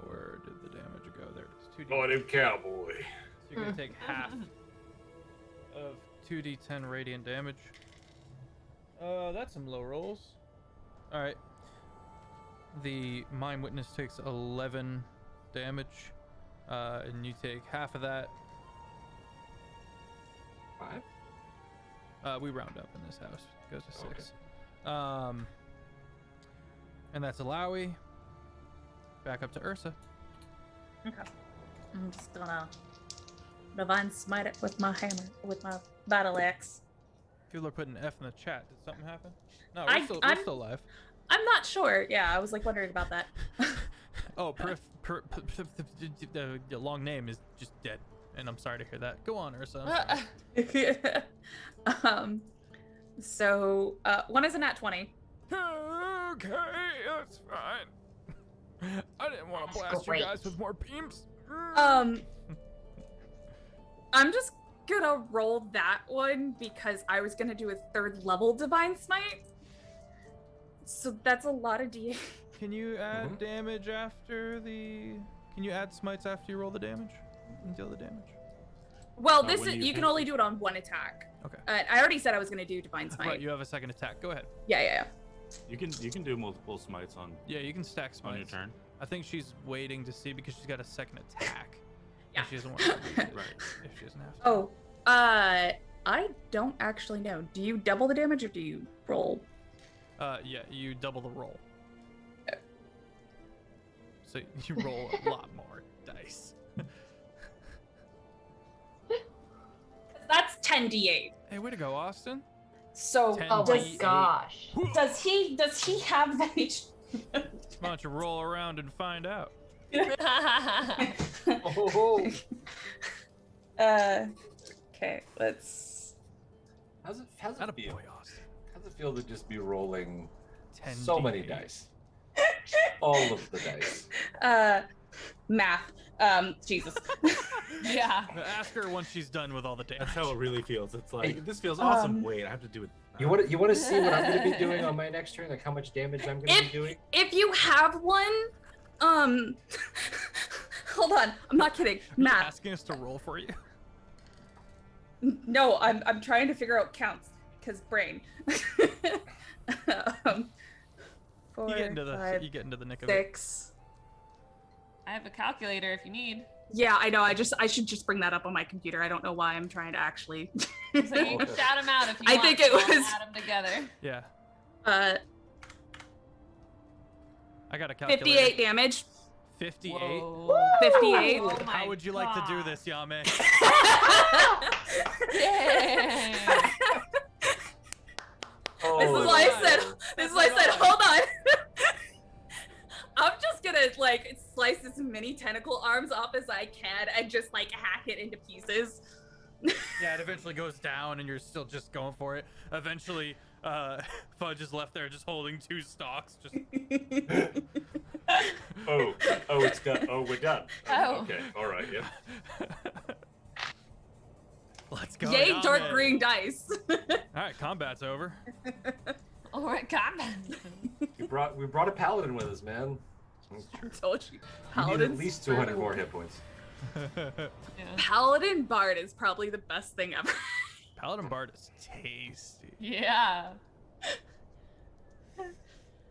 Where did the damage go? There it is. 2d. Oh, them cowboy. So you're gonna take half of 2d10 radiant damage. That's some low rolls. All right. The mind witness takes 11 damage, and you take half of that. 5? We round up in this house. It goes to 6. Okay. And that's Alawi. Back up to Ursa. Okay. I'm just gonna divine smite it with my hammer, with my battle axe. People are putting F in the chat. Did something happen? No, I'm- we're still live. I'm not sure. Yeah, I was like wondering about that. Oh, the long name is just dead, and I'm sorry to hear that. Go on, Ursa. I'm sorry. So, one is a nat 20. Okay, that's fine. I didn't want to That's blast great. you guys with more beams. I'm just gonna roll that one because I was gonna do a 3rd level divine smite. So that's a lot of D8. Can you add Mhm. damage after the? Can you add smites after you roll the damage and deal the damage? Well, when this do is you you can cast only it? do it on one attack. Okay. I already said I was gonna do divine smite. Right, you have a second attack. Go ahead. Yeah. You can do multiple smites on Yeah, you can stack smites. on your turn. I think she's waiting to see because she's got a second attack. Yeah. And she doesn't want to use it Right. if she doesn't have to. Oh, I don't actually know. Do you double the damage or do you roll? Yeah, you double the roll. So you roll a lot more dice. That's 10d8. Hey, way to go, Austin. So 10 Oh my D8. gosh. does he have that? Why don't you roll around and find out? Oh, Okay, let's. how's it Not a feel? boy, Austin. How's it feel to just be rolling 10 so many D8. dice? All of the dice. Math. Jesus. Yeah. Ask her once she's done with all the damage. That's how it really feels. It's like Hey, this feels awesome. Wait, I have to do it. You want to see what I'm going to be doing on my next turn? Like how much damage I'm going to be doing? If you have one, hold on. I'm not kidding. Are you Math. asking us to roll for you? No, I'm trying to figure out counts because brain. Four, You get into five, the nick of it. 6. I have a calculator if you need. Yeah, I know. I should just bring that up on my computer. I don't know why I'm trying to actually. So you can shout them out if you I want. think it We'll was- add them together. Yeah, uh, I got a calculator. 58 damage. 58. Whoa. 58. Oh my How would you like to do God. this, Yame? Yay. Oh, This is why I said. This is why I said. That's Hold on. I'm just gonna like slice as many tentacle arms off as I can and just like hack it into pieces. Yeah, it eventually goes down and you're still just going for it. Eventually, Fudge is left there just holding 2 stalks. Just It's done. Oh, we're done. Oh. Okay. All right. Yeah. let's go. Yay, dark Yame. green dice. All right, combat's over. All right, combat. we brought a paladin with us, man. Told you. You need at Paladin's least 200 brutal. more hit points. Yeah. Paladin Bard is probably the best thing ever. Paladin Bard is tasty. Yeah.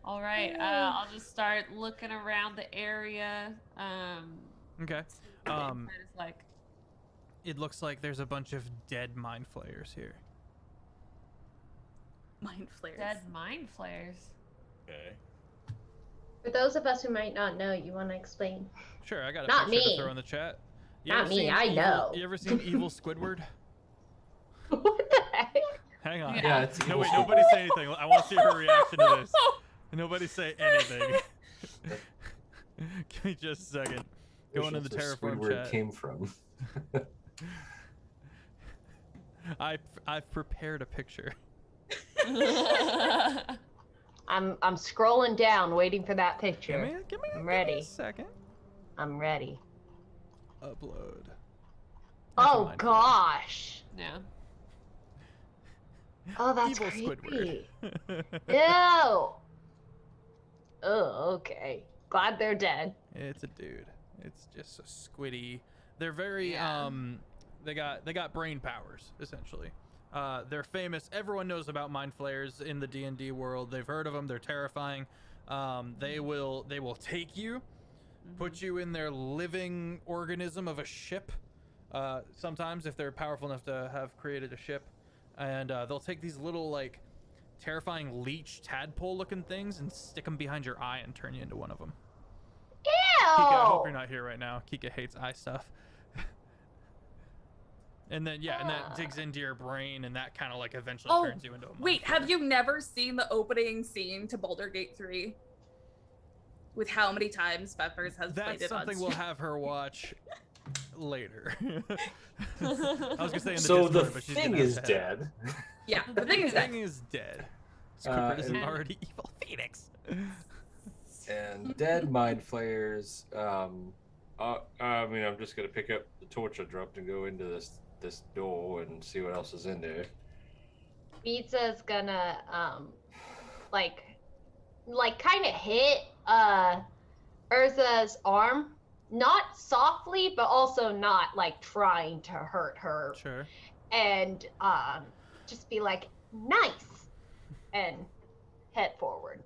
All right. I'll just start looking around the area. Okay. It's like It looks like there's a bunch of dead mind flayers here. Mind flares. dead mind flares. Okay. For those of us who might not know, you want to explain? Sure, I got a Not picture me. to throw in the chat. You Not ever me, seen I evil- know. You ever seen Evil Squidward? What the heck? Hang on. Yeah, it's No, evil wait, squid. nobody say anything. I want to see her reaction to this. Nobody say anything. Give me just a second. Go into the Terraform where it chat. came from. I've prepared a picture. I'm scrolling down, waiting for that picture. Give me I'm a ready. second. I'm ready. Upload. Oh Mind gosh. Yeah. Oh, that's Evil creepy. Squidward. Ew. Oh, okay. Glad they're dead. It's a dude. It's just a squiddy. They're very Yeah. they got brain powers essentially. They're famous. Everyone knows about mind flayers in the D&D world. They've heard of them. They're terrifying. They will take you, put you in their living organism of a ship. Sometimes if they're powerful enough to have created a ship, and they'll take these little like terrifying leech tadpole looking things and stick them behind your eye and turn you into one of them. Ew. Kika, I hope you're not here right now. Kika hates eye stuff. And then and that digs into your brain, and that kind of like eventually Oh, turns you into a mind wait, flayer. have you never seen the opening scene to Baldur's Gate 3? With how many times Peppers has played That's it on something we'll stream? have her watch later. I was gonna say in the So Discord, the but she's thing gonna have is to head. dead. Yeah, the thing is that Thing is dead. Squidward is an and- already evil phoenix. And dead mind flayers. I mean, I'm just gonna pick up the torch I dropped and go into this door and see what else is in there. Pizza's gonna like kind of hit Urza's arm, not softly, but also not like trying to hurt her, Sure. and just be like nice, and head forward.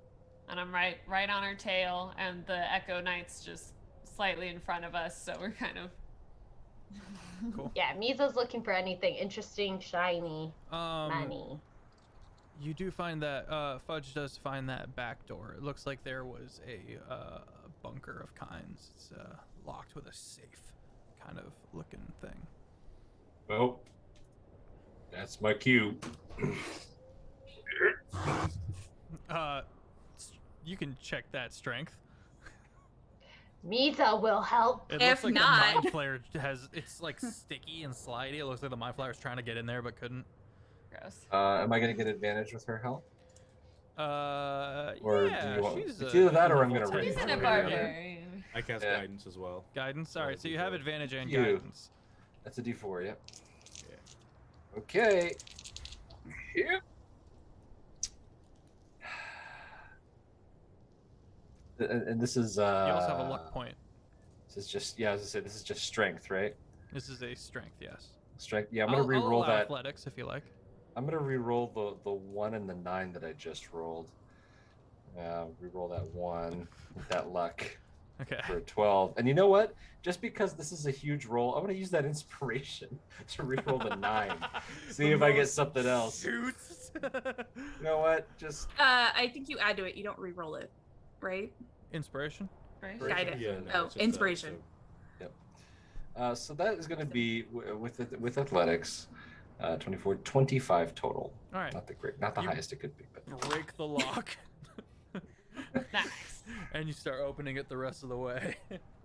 And I'm right on her tail, and the Echo Knight's just slightly in front of us, so we're kind of. Cool. Yeah, Misa's looking for anything interesting, shiny, money. You do find that Fudge does find that back door. It looks like there was a bunker of kinds. It's locked with a safe kind of looking thing. Well, that's my cue. You can check that strength. Misa will help. It If looks like not- the mind flare it's like sticky and slidey. It looks like the mind flayer is trying to get in there but couldn't. Gross. Am I gonna get advantage with her help? Yeah, Or do you want? she's It's a either that or I'm level gonna 10 She's in a Barbarian. barbarian. I cast Yeah. guidance as well. Guidance. All right, so you have advantage and You. guidance. That's a D4, yep. Okay. Yep. And this is You also have a luck point. This is just as I said, this is just strength, right? This is a strength, yes. Strength. Yeah, I'm gonna I'll re-roll allow that. athletics if you like. I'm gonna re-roll the 1 and the 9 that I just rolled. Re-roll that 1 with that luck Okay. for a 12. And you know what? Just because this is a huge roll, I'm gonna use that inspiration to re-roll the 9. See The if I get most something else. Shoots. You know what? Just I think you add to it. You don't re-roll it, right? Inspiration. Right? Guidance. Yeah, no, Oh, it's just, inspiration. so that is gonna be with athletics, 24, 25 total. All right. Not the You- highest it could be, but Break the lock. Nice. And you start opening it the rest of the way.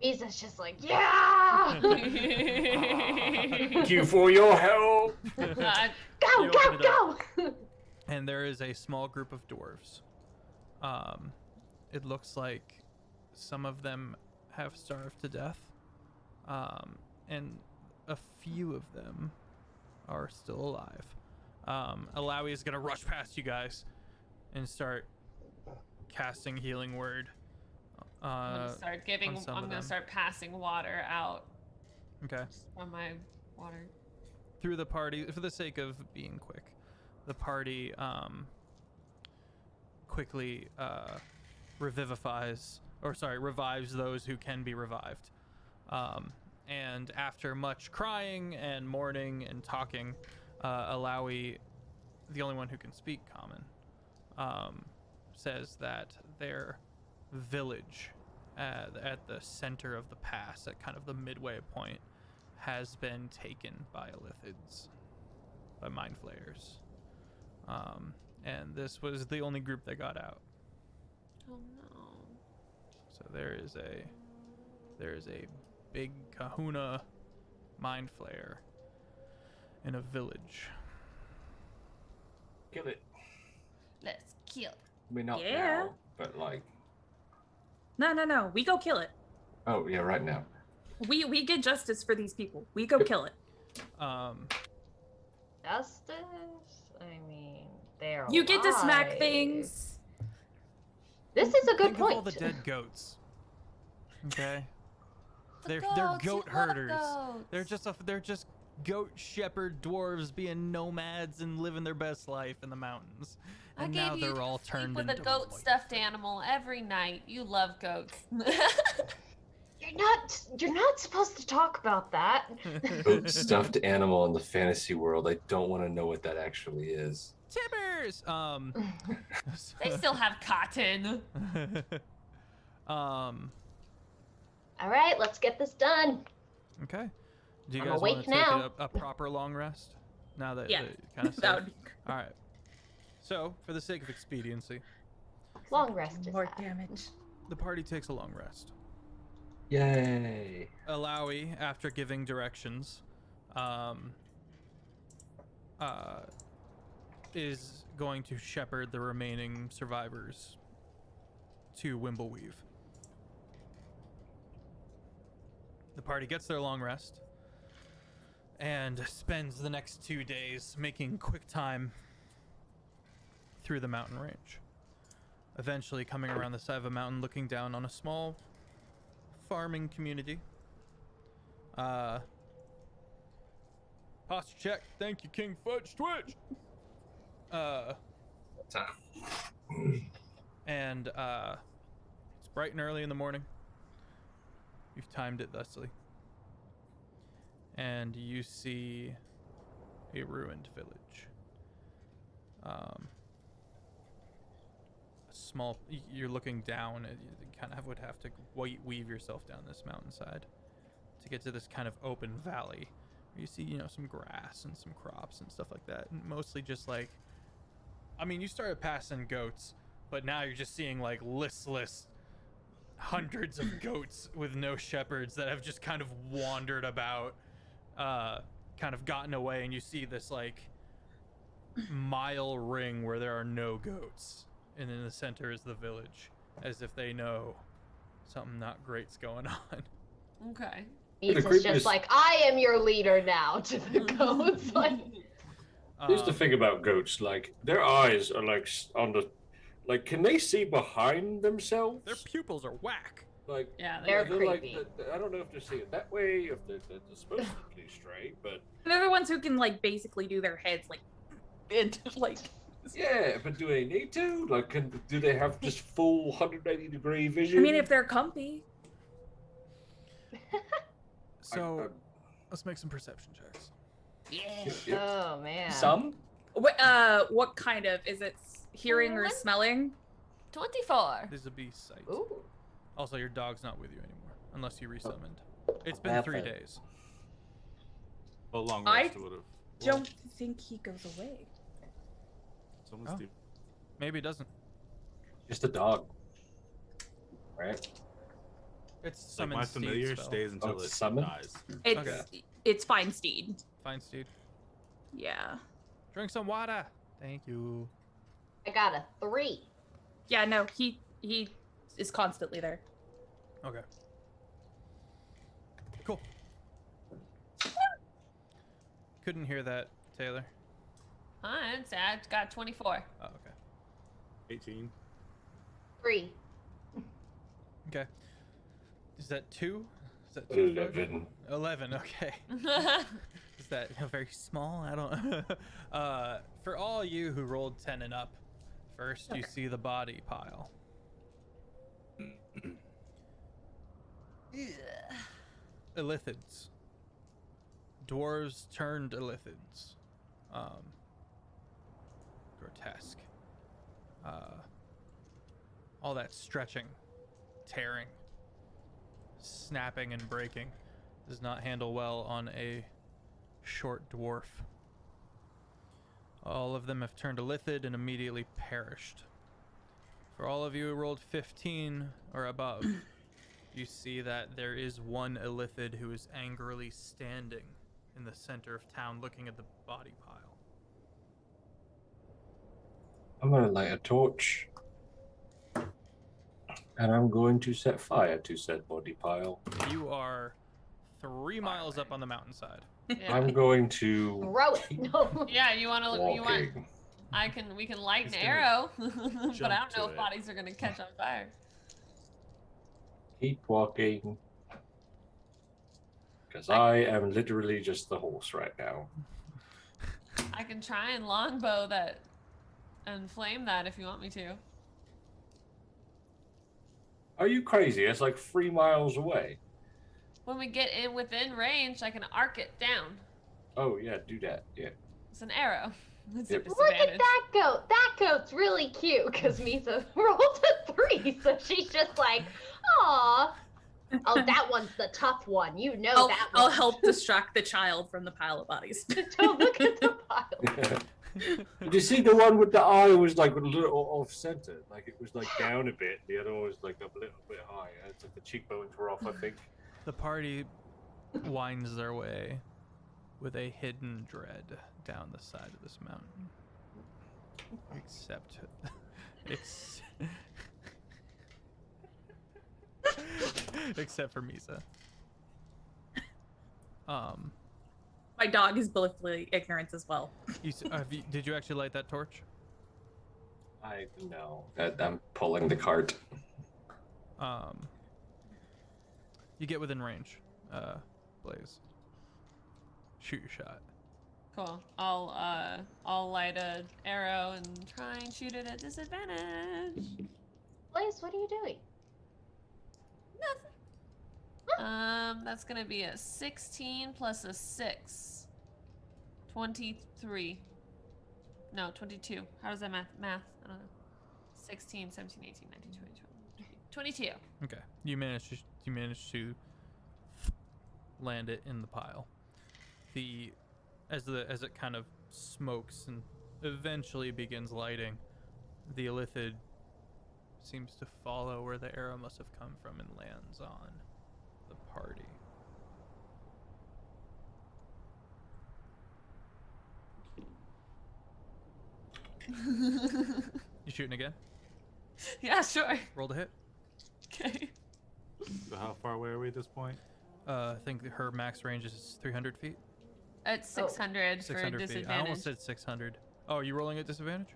Misa's just like, yeah! Thank you for your help. Go, You go, open it go! And there is a small group of dwarves. It looks like some of them have starved to death. And a few of them are still alive. Alawi is gonna rush past you guys and start casting healing word. I'm gonna some I'm of gonna them. start passing water out Okay. on my water. Through the party, for the sake of being quick, the party quickly revives those who can be revived. And after much crying and mourning and talking, Alawi, the only one who can speak common, says that their village at the center of the pass, at kind of the midway point, has been taken by Illithids, by mind flayers. And this was the only group that got out. Oh no. So there is a big kahuna mind flayer in a village. Kill it. Let's kill. I mean, not Yeah. now, but like. No. We go kill it. Oh yeah, right now. We get justice for these people. We go kill it. Justice? I mean, they're You get to smack alive. things. This is a good Think point. of all the dead goats. Okay. The They're goats, you goat love herders. goats. They're just goat shepherd dwarves being nomads and living their best life in the mountains. I And gave now you they're all sleep turned with into a goat white. stuffed animal every night. You love goats. You're not supposed to talk about that. Goat stuffed animal in the fantasy world. I don't want to know what that actually is. Timbers. They still have cotton. All right, let's get this done. Okay. Do you I'm guys want awake to take now. a proper long rest? Now that Yeah, kind of that would be All right. So, for the sake of expediency, Long rest is more that. damage. the party takes a long rest. Yay! Alawi, after giving directions, is going to shepherd the remaining survivors to Wimbleweave. The party gets their long rest and spends the next 2 days making quick time through the mountain range. Eventually coming around the side of a mountain, looking down on a small farming community. Posture check. Thank you, King Fudge Twitch. And it's bright and early in the morning. You've timed it thusly. And you see a ruined village. A small. You're looking down. You kind of would have to weave yourself down this mountainside to get to this kind of open valley where you see, some grass and some crops and stuff like that, and mostly just like. I mean, you started passing goats, but now you're just seeing like listless hundreds of goats with no shepherds that have just kind of wandered about, kind of gotten away, and you see this like mile ring where there are no goats, and in the center is the village, as if they know something not great's going on. Okay. Beats The is just creepiest- like, I am your leader now to the goats. Like, Here's the thing about goats: like their eyes are like on the, like, can they see behind themselves? Their pupils are whack. Like, Yeah, They're like, creepy. I don't know if they're seeing it that way, if they're supposed to be straight, but They're the ones who can like basically do their heads like, like. yeah. But do they need to? Like, do they have just full 180-degree vision? I mean, if they're comfy. So let's make some perception checks. Yeah. oh man. Some? What kind of? Is it hearing or What? smelling? 24. This is a beast sight. Ooh. Also, your dog's not with you anymore, unless you resummoned. It's I been have 3 that. days. Well, long I rest would have. Don't think he goes away. Someone's Oh. deep. Maybe it doesn't. Just a dog. Right? It's Like summon my steed familiar spell. stays until it's it summon? dies. It's fine, Steed. Fine, Steed. Yeah. Drink some water. Thank you. I got a 3. Yeah. No, he is constantly there. Okay. Cool. Couldn't hear that, Taylor. I got 24. Oh, okay. 18. 3. Okay. Is that 2? Is that 2? 11. 11, okay. Is that very small? I don't. For all you who rolled 10 and up, first you see the body pile. Illithids. Dwarves turned illithids. Grotesque. All that stretching, tearing, snapping, and breaking does not handle well on a short dwarf. All of them have turned illithid and immediately perished. For all of you who rolled 15 or above, you see that there is one illithid who is angrily standing in the center of town looking at the body pile. I'm gonna light a torch. And I'm going to set fire to said body pile. You are 3 miles up on the mountainside. Yeah. I'm going to Throw it. No. Yeah, you want to look? You want? walking. We can light an He's gonna arrow, but I jump don't to know if it. bodies are gonna catch on fire. Keep walking. Because I am literally just the horse right now. I can try and longbow that and flame that if you want me to. Are you crazy? It's like 3 miles away. When we get in within range, I can arc it down. Oh yeah, do that. Yeah. It's an arrow. It's Yep. a Look at disadvantage. that goat. That goat's really cute because Misa rolled a 3, so she's just like, aw. Oh, that one's the tough one. You know that one. I'll help distract the child from the pile of bodies. Don't look at the pile. Did you see the one with the eye was like a little off center? Like it was like down a bit. The other one was like up a little bit higher. It's like the cheekbones were off, I think. The party winds their way with a hidden dread down the side of this mountain. Except... except for Misa. My dog is blissfully ignorant as well. Did you actually light that torch? I know. I'm pulling the cart. You get within range, Blaze. Shoot your shot. Cool. I'll light a arrow and try and shoot it at disadvantage. Blaze, what are you doing? That's gonna be a 16 plus a 6. 23. No, 22. How does that math? I don't know. 16, 17, 18, 19, 20, 22. Okay. You managed to land it in the pile. As it kind of smokes and eventually begins lighting, the illithid seems to follow where the arrow must have come from and lands on the party. You shooting again? Yeah, sure. Roll to hit. Okay. So how far away are we at this point? I think her max range is 300 feet. It's 600 for 600 feet. disadvantage. I almost said 600. Oh, are you rolling at disadvantage?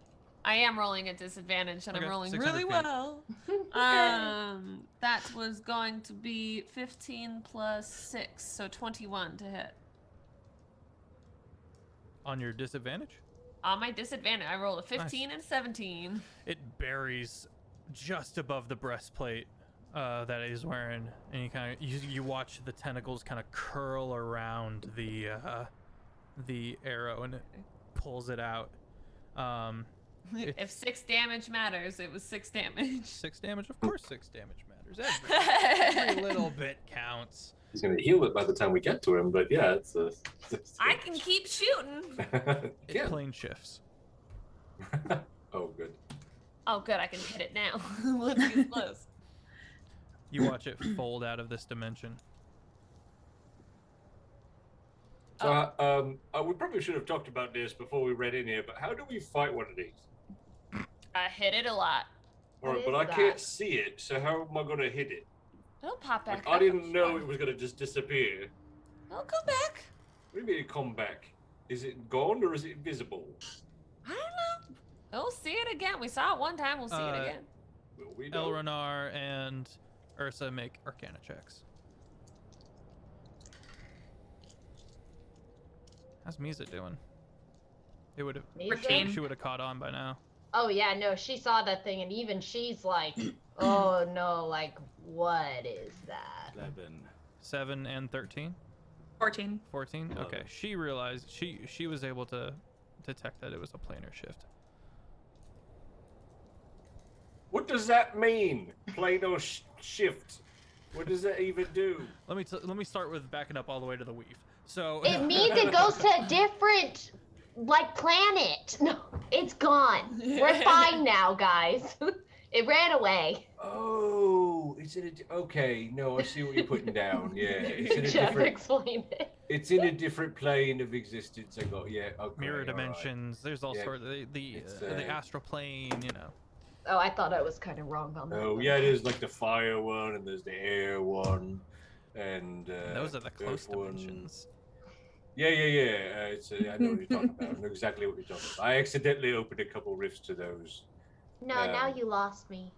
I am rolling at disadvantage, and Okay, I'm rolling 600 really feet. well. That was going to be 15 plus 6, so 21 to hit. On your disadvantage? On my disadvantage, I rolled a 15 and 17. It buries just above the breastplate that he's wearing, and you watch the tentacles kind of curl around the arrow, and it pulls it out. If 6 damage matters, it was 6 damage. 6 damage, of course. 6 damage matters. Every little bit counts. He's gonna heal it by the time we get to him, but yeah, it's a. I can keep shooting. It Yeah. plane shifts. Oh, good. Oh, good, I can hit it now. Let's get close. You watch it fold out of this dimension. So, we probably should have talked about this before we read in here, but how do we fight one of these? I hit it a lot. All right, What but I is can't that? see it, so how am I gonna hit it? It'll pop back Like, I up, didn't I'm know sure. it was gonna just disappear. It'll come back. What do you mean come back? Is it gone or is it invisible? I don't know. We'll see it again. We saw it one time. We'll see it again. Will we know? Elrenar and Ursa make Arcana checks. How's Misa doing? It would have. Misa? She would have caught on by now. Oh yeah, no, she saw that thing, and even she's like, oh no, like, what is that? 11. 7 and 13. 14. 14. Okay. She realized she was able to detect that it was a planar shift. What does that mean? Planar shift. What does that even do? Let me start with backing up all the way to the weave. So It means it goes to a different like planet. No, it's gone. We're fine now, guys. It ran away. Oh, it's in a. Okay, no, I see what you're putting down. Yeah, it's in a Jeff different. explained it. It's in a different plane of existence. I got. Yeah. Okay. Mirror all right. dimensions. There's all Yeah, sorts. The it's, astral plane. You know. Oh, I thought I was kind of wrong on that. Oh one. yeah, there's like the fire one, and there's the air one, and Those are the close earth one. dimensions. Yeah. It's, I know what you're talking about. I know exactly what you're talking about. I accidentally opened a couple rifts to those. No, now Um, you lost me.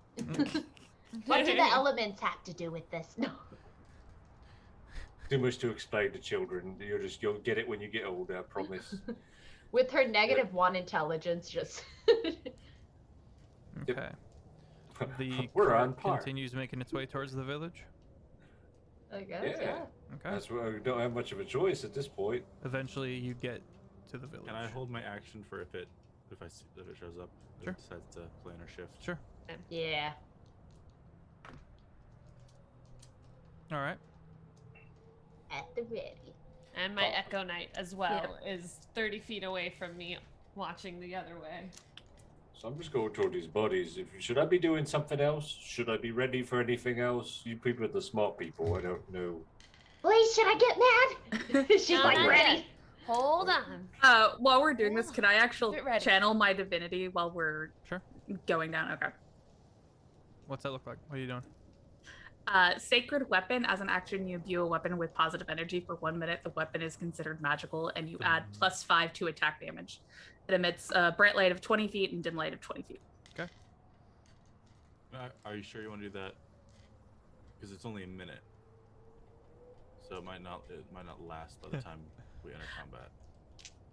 What do the elements have to do with this? No. Too much to explain to children. You'll get it when you get older. I promise. With her -1 intelligence, just. Okay. The We're cart on par. continues making its way towards the village. I guess, Yeah. yeah. Okay. That's why we don't have much of a choice at this point. Eventually, you get to the village. Can I hold my action for if it shows up? If Sure. it decides to plan or shift. Sure. Yeah. All right. At the ready. And my Echo Knight as well is 30 feet away from me, watching the other way. So I'm just going toward these bodies. Should I be doing something else? Should I be ready for anything else? You people are the smart people. I don't know. Please, should I get mad? She's No, like not ready. yet. Hold on. While we're doing this, can I actually Get ready. channel my divinity while we're Sure. going down? Okay. What's that look like? What are you doing? Sacred weapon. As an action, you imbue a weapon with positive energy for 1 minute. The weapon is considered magical, and you add +5 to attack damage. It emits a bright light of 20 feet and dim light of 20 feet. Are you sure you want to do that? Because it's only a minute, so it might not last by the time we enter combat.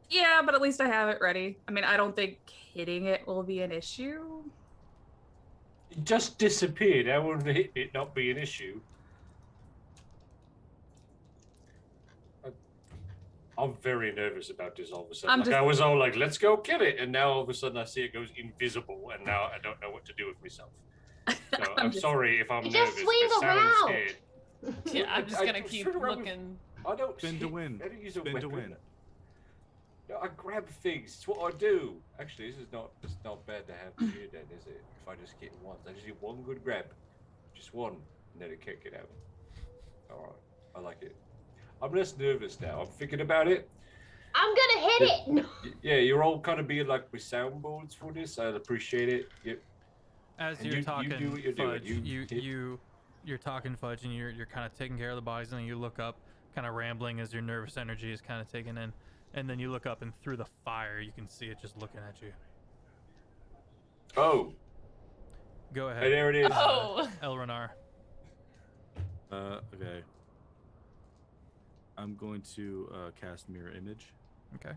Yeah, but at least I have it ready. I mean, I don't think hitting it will be an issue. It just disappeared. How would it not be an issue? I'm very nervous about this all of a sudden. I was all like, let's go kill it. And now all of a sudden I see it goes invisible. And now I don't know what to do with myself. So I'm sorry if I'm You nervous. just swing but sound around. scared. Yeah, I'm just I gonna just keep turn around with- looking. I don't Spin to hit- win. I don't use a Spin to weapon. win. No, I grab things. It's what I do. Actually, it's not bad to have here then, is it? If I just get it once. I just do one good grab. Just one. And then I kick it out. Alright. I like it. I'm less nervous now. I'm thinking about it. I'm gonna hit it. No. Yeah, you're all kind of being like with soundboards for this. I'd appreciate it. Yep. As And you're you talking, do what you're doing. Fudge, You- you're talking Fudge, and you're kind of taking care of the bodies, and then you look up, kind of rambling as your nervous energy is kind of taken in, and then you look up, and through the fire, you can see it just looking at you. Oh, Go ahead. and there it is. Oh. Elrenar. Okay. I'm going to cast Mirror Image. Okay.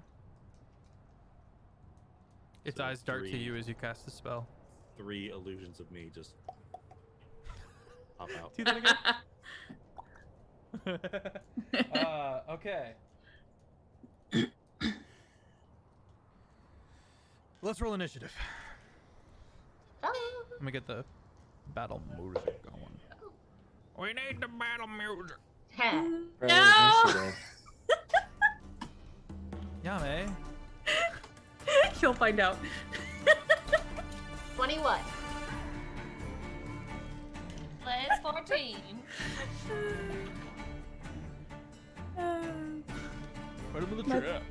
Its So eyes dart to 3. you as you cast the spell. 3 illusions of me just pop out. Do that again. Okay. Let's roll initiative. Oh. Let me get the battle music going. We need the battle music. Huh. No! Yame. You'll find out. 21. Let's 14. Put him in the My- trap.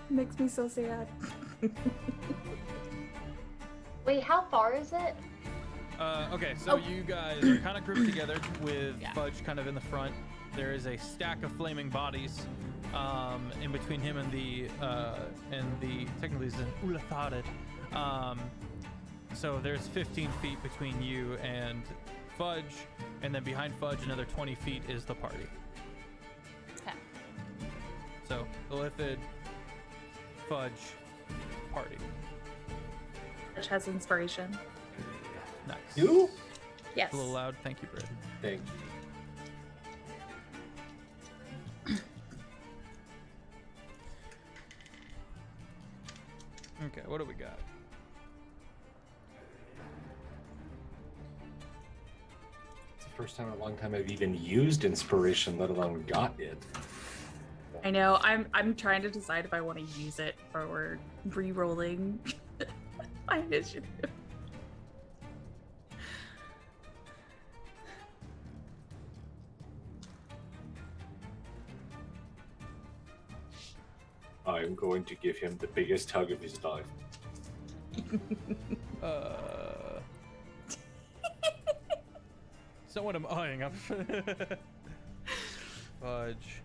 Makes me so sad. Wait, how far is it? Okay, so you guys are kind of grouped together with Yeah. Fudge kind of in the front. There is a stack of flaming bodies in between him and the technically is an Ulatharid. So there's 15 feet between you and Fudge, and then behind Fudge another 20 feet is the party. Okay. So Illithid, Fudge, party. Which has inspiration. Nice. You? Yes. A little loud. Thank you, Britt. Thank you. Okay, what do we got? It's the first time in a long time I've even used inspiration, let alone got it. I know. I'm trying to decide if I want to use it for re-rolling my initiative. I'm going to give him the biggest hug of his life. So what I'm eyeing up. Fudge.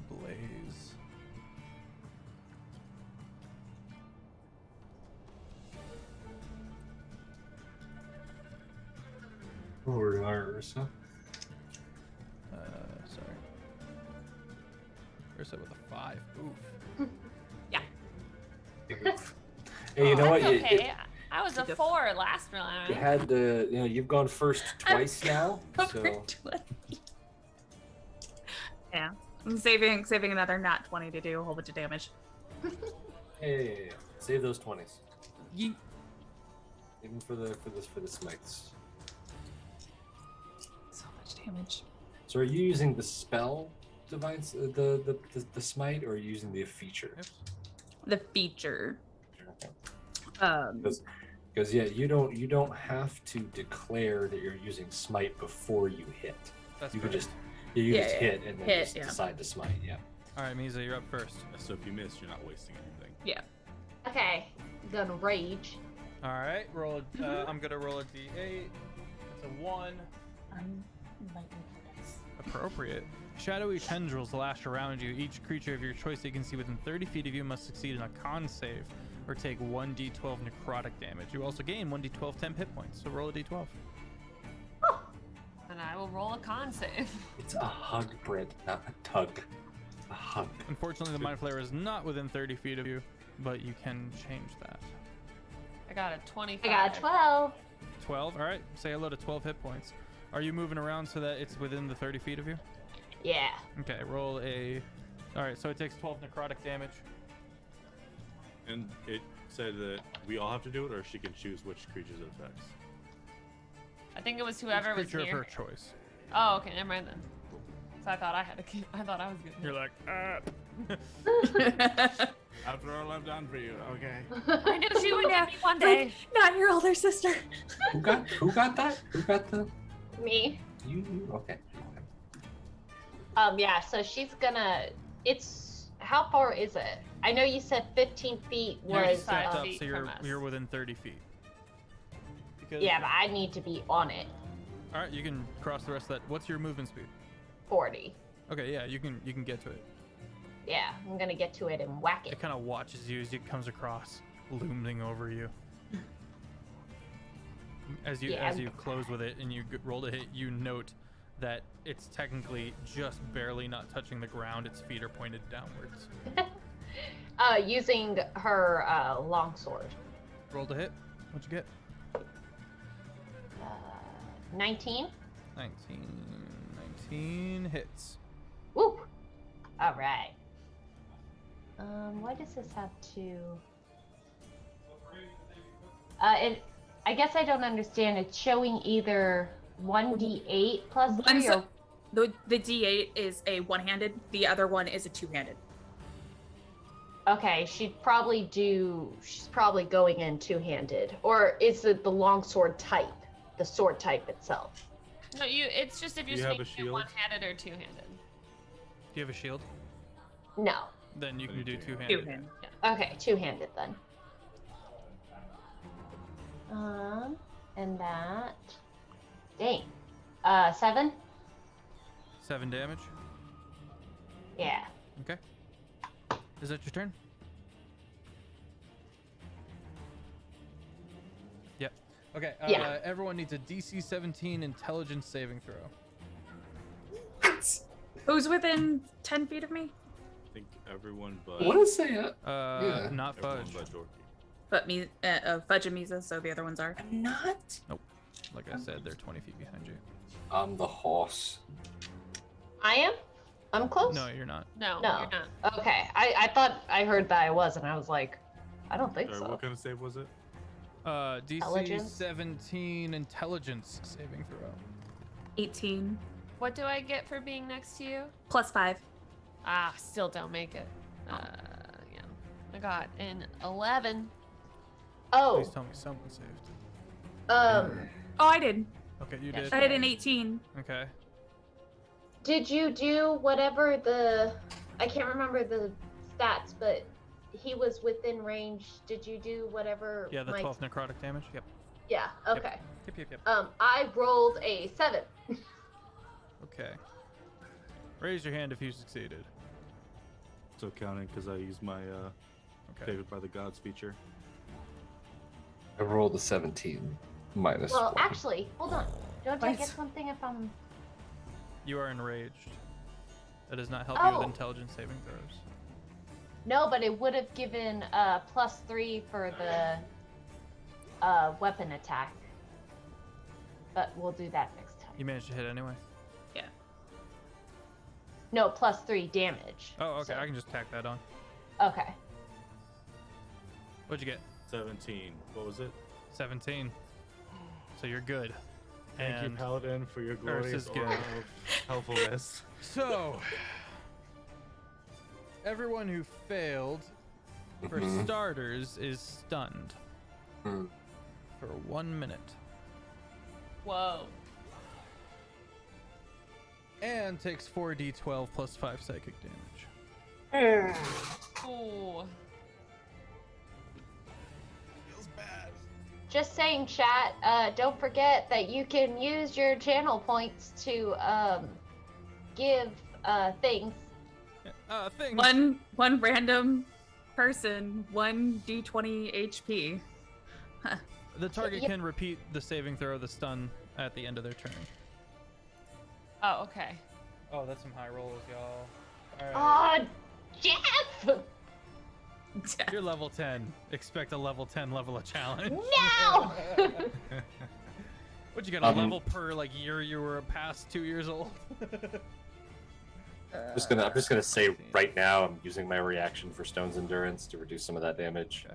Blaze. Or Ursa. Sorry. Ursa with a 5. Oof. Hey, you know what? That's You, okay. I was a 4 last round. you had the, you've gone first twice now. Over So 20. Yeah. I'm saving another nat 20 to do a whole bunch of damage. hey, save those 20s. Yeet. Even for the smites. So much damage. So are you using the spell device, the smite, or are you using the feature? The feature. Because yeah, you don't have to declare that you're using smite before you hit. That's You fair. could just hit and then Hit, just yeah. decide to smite. Yeah. All right, Misa, you're up first. So if you miss, you're not wasting anything. Yeah. Okay, gonna rage. All right, roll. I'm gonna roll a d8. It's a 1. Appropriate. Shadowy tendrils lash around you. Each creature of your choice that you can see within 30 feet of you must succeed in a con save or take 1d12 necrotic damage. You also gain 1d12 temp hit points, so roll a d12. And I will roll a con save. It's a hug, Brent, not a tug. A hug. Unfortunately, the Mind Flayer is not within 30 feet of you, but you can change that. I got a 25. I got a 12. 12, all right. Say hello to 12 hit points. Are you moving around so that it's within the 30 feet of you? Yeah. Okay, roll a... All right, so it takes 12 necrotic damage. And it said that we all have to do it, or she can choose which creatures it affects. I think it was whoever was Creature of near. her choice. Oh, okay, never mind then. So I thought I had to keep. I thought I was good. You're like, After all I've done for you, okay. I knew she would get me one day. Not your older sister. Who got that? Who got the? Me. You. Okay. Yeah, so she's gonna. It's. How far is it? I know you said 15 feet you're was. stepped up, feet so from us. you're within 30 feet. Because, Yeah, but I need to be on it. All right, you can cross the rest of that. What's your movement speed? 40. Okay, yeah, you can get to it. Yeah, I'm gonna get to it and whack it. It kind of watches you as it comes across, looming over you. As you Yeah. close with it and you roll to hit, you note that it's technically just barely not touching the ground. Its feet are pointed downwards. Using her longsword. Roll to hit. What'd you get? 19. 19 hits. Woo! All right. Why does this have to? I guess I don't understand. It's showing either 1d8 plus 3 or. The D8 is a one-handed. The other one is a two-handed. Okay, she's probably going in two-handed, or is it the longsword type, the sword type itself? No, it's just if you're Do you have a speaking shield? one-handed or two-handed. Do you have a shield? No. Then you can do two-handed. Two-handed. Okay, two-handed then. And that. Dang. 7? 7 damage. Yeah. Okay. Is that your turn? Yep. Okay. Yeah. Everyone needs a DC 17 intelligence saving throw. Who's within 10 feet of me? I think everyone but. I want to say Not everyone Fudge. but Dorky. But me, Fudge and Misa, so the other ones are. I'm not. Like I said, they're 20 feet behind you. I'm the horse. I am? I'm close? No, you're not. No, No. you're not. Okay. I thought I heard that I was, and I was like, I don't think Sorry, so. what kind of save was it? DC Intelligence? 17 intelligence saving throw. 18. What do I get for being next to you? +5. Ah, still don't make it. Yeah. I got an 11. Oh, Please tell me someone saved. Oh, I did. Okay, you Yeah, did. I had an 18. Okay. did you do whatever I can't remember the stats, but he was within range. Did you do whatever? Yeah, the Mike- 12 necrotic damage. Yep. Yeah. Okay. Yep. I rolled a 7. Okay. Raise your hand if you succeeded. So counting because I used my Okay. favored by the gods feature. I rolled a 17 minus. Well, 1. actually, hold on. Don't I What? get something if I'm? You are enraged. That does not help you Oh. with intelligence saving throws. No, but it would have given +3 for the weapon attack. But we'll do that next time. You managed to hit anyway. Yeah. No, +3 damage. Oh, okay. So- I can just tack that on. Okay. What'd you get? 17. What was it? 17. So you're good. Thank you, And Paladin, for your glorious is aura good. of helpfulness. so, everyone who failed, for Mhm. starters, is stunned Mm. for 1 minute. Whoa. And takes 4d12 plus 5 psychic damage. Ooh. Just saying, chat. Don't forget that you can use your channel points to give things. Things. One random person, 1d20 HP. The target Yep. can repeat the saving throw of the stun at the end of their turn. Oh, okay. Oh, that's some high rolls, y'all. Alright. Aw, Jeff! You're level 10. Expect a level 10 level of challenge. No! What'd you get, a level per like year you were past 2 years old? I'm just gonna say right now I'm using my reaction for Stone's Endurance to reduce some of that damage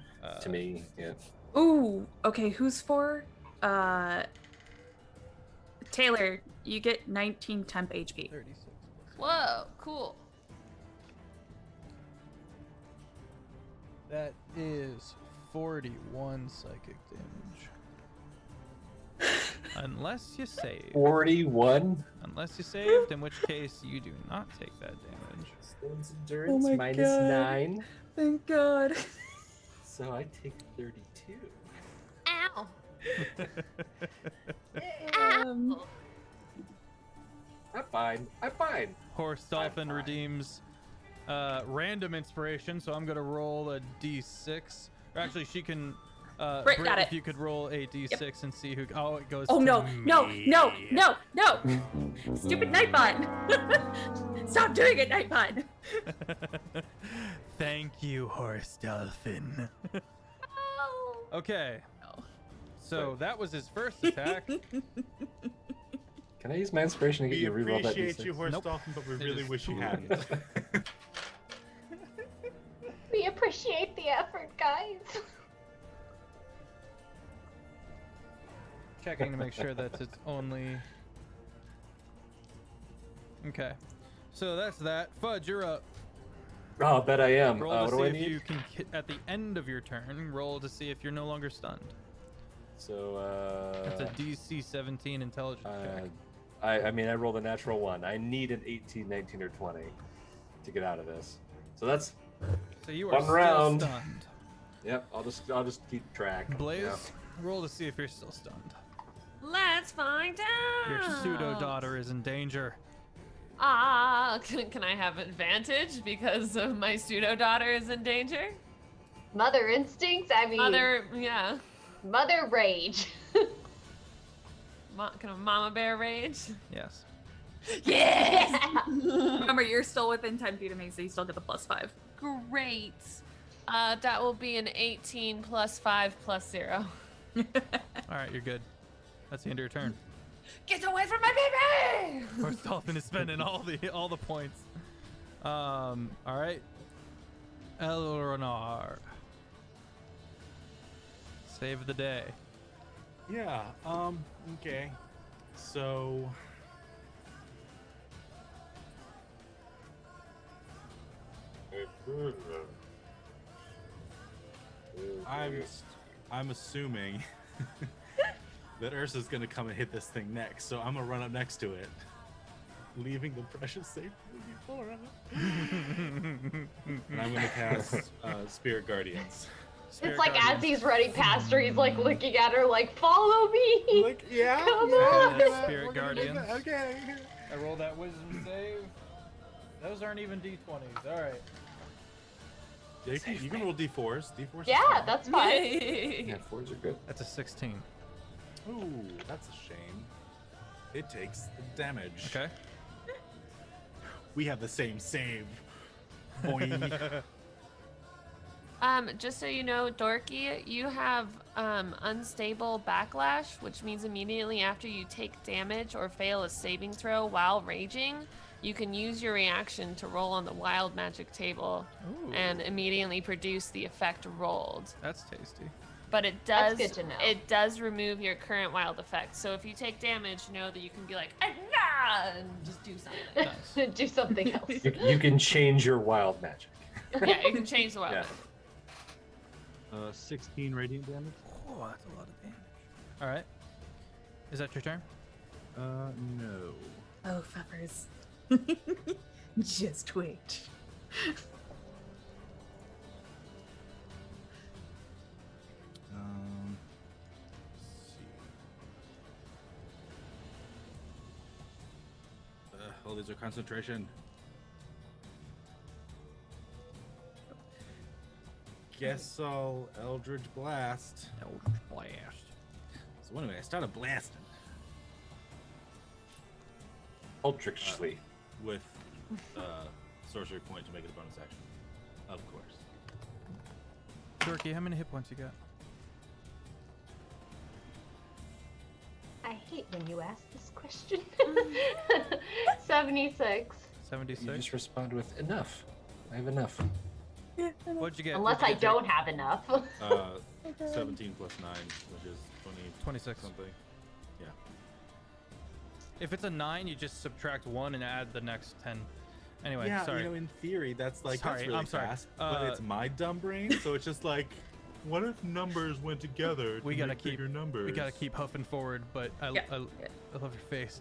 to me. Yeah. Ooh, okay, who's for? Taylor, you get 19 temp HP. 36. Whoa, cool. That is 41 psychic damage. Unless you save. 41. Unless you saved, in which case you do not take that damage. Stone's Endurance my minus God. 9. Thank God. So I take 32. Ow. I'm fine. I'm fine. Horse Dolphin fine. redeems random inspiration, so I'm gonna roll a d6. Or actually, she can. Britt got if it. you could roll a d6 and see who. Oh, it goes. Oh to no, no, me. no, no, no! Stupid Nightbot! Stop doing it, Nightbot! Thank you, Horse Dolphin. Okay. So that was his first attack. Can I use my inspiration to get We you to reroll that appreciate D6? you, Horse Nope. Dolphin, but we It really is wish you too hadn't. late. We appreciate the effort, guys. Checking to make sure that it's only. Okay. So that's that. Fudge, you're up. Oh, I bet I am. Roll What to do I see if need? you can, at the end of your turn, roll to see if you're no longer stunned. So, It's a DC 17 intelligence check. I mean, I rolled a natural 1. I need an 18, 19, or 20 to get out of this. So that's, So you are one still round. stunned. yep, I'll just keep track. Blaze, Yeah. roll to see if you're still stunned. Let's find out. Your pseudo daughter is in danger. Can I have advantage because of my pseudo daughter is in danger? Mother instincts? I mean, Yeah. mother rage. Can a mama bear rage? Yes. Yes! Remember, you're still within 10 feet of me, so you still get the +5. Great. That will be an 18 plus 5 plus 0. All right, you're good. That's the end of your turn. Get away from my baby! Horse Dolphin is spending all the points. All right. Elronar. Save the day. Yeah, okay. So I'm assuming that Ursa's gonna come and hit this thing next, so I'm gonna run up next to it, leaving the precious safe before us. And I'm gonna cast Spirit Guardians. It's like as he's running past her, he's like looking at her like, follow me! Like, yeah, Come yeah, on. yeah, Spirit we're gonna do Guardians. that, okay. I roll that wisdom save. Those aren't even d20s. All right. Yeah, you can roll d4s. D4s. is Yeah, fine. that's fine. Yeah, 4s are good. That's a 16. Ooh, that's a shame. It takes the damage. Okay. We have the same save. Boing. Just so you know, Dorky, you have unstable backlash, which means immediately after you take damage or fail a saving throw while raging, you can use your reaction to roll on the wild magic table Ooh. and immediately produce the effect rolled. That's tasty. But it That's does good to know. it does remove your current wild effect. So if you take damage, know that you can be like, "Ah, nah," and just do something. Nice. Do something else. You can change your wild magic. Yeah, you can change the wild Yeah. magic. 16 radiant damage. Oh, that's a lot of damage. All right. Is that your turn? No. Oh, fuckers. Just wait. Let's see. All these are concentration. Guess I'll Eldritch Blast. Eldritch Blast. So anyway, I started blasting Ultrixly. with Sorcery Point to make it a bonus action. Of course. Dorky, how many hit points you got? I hate when you ask this question. 76. 76. You just respond with enough. I have enough. What'd you get? Unless I What'd you get, don't have enough. 17 plus 9, which is 20. 26. Something. Yeah. If it's a 9, you just subtract 1 and add the next 10. Anyway, Yeah, sorry. you know, in theory, that's like Sorry, that's really I'm sorry. fast, but it's my dumb brain, so it's just like, what if numbers went together? We to gotta make keep bigger numbers. We gotta keep huffing forward, but I Yeah. love your face.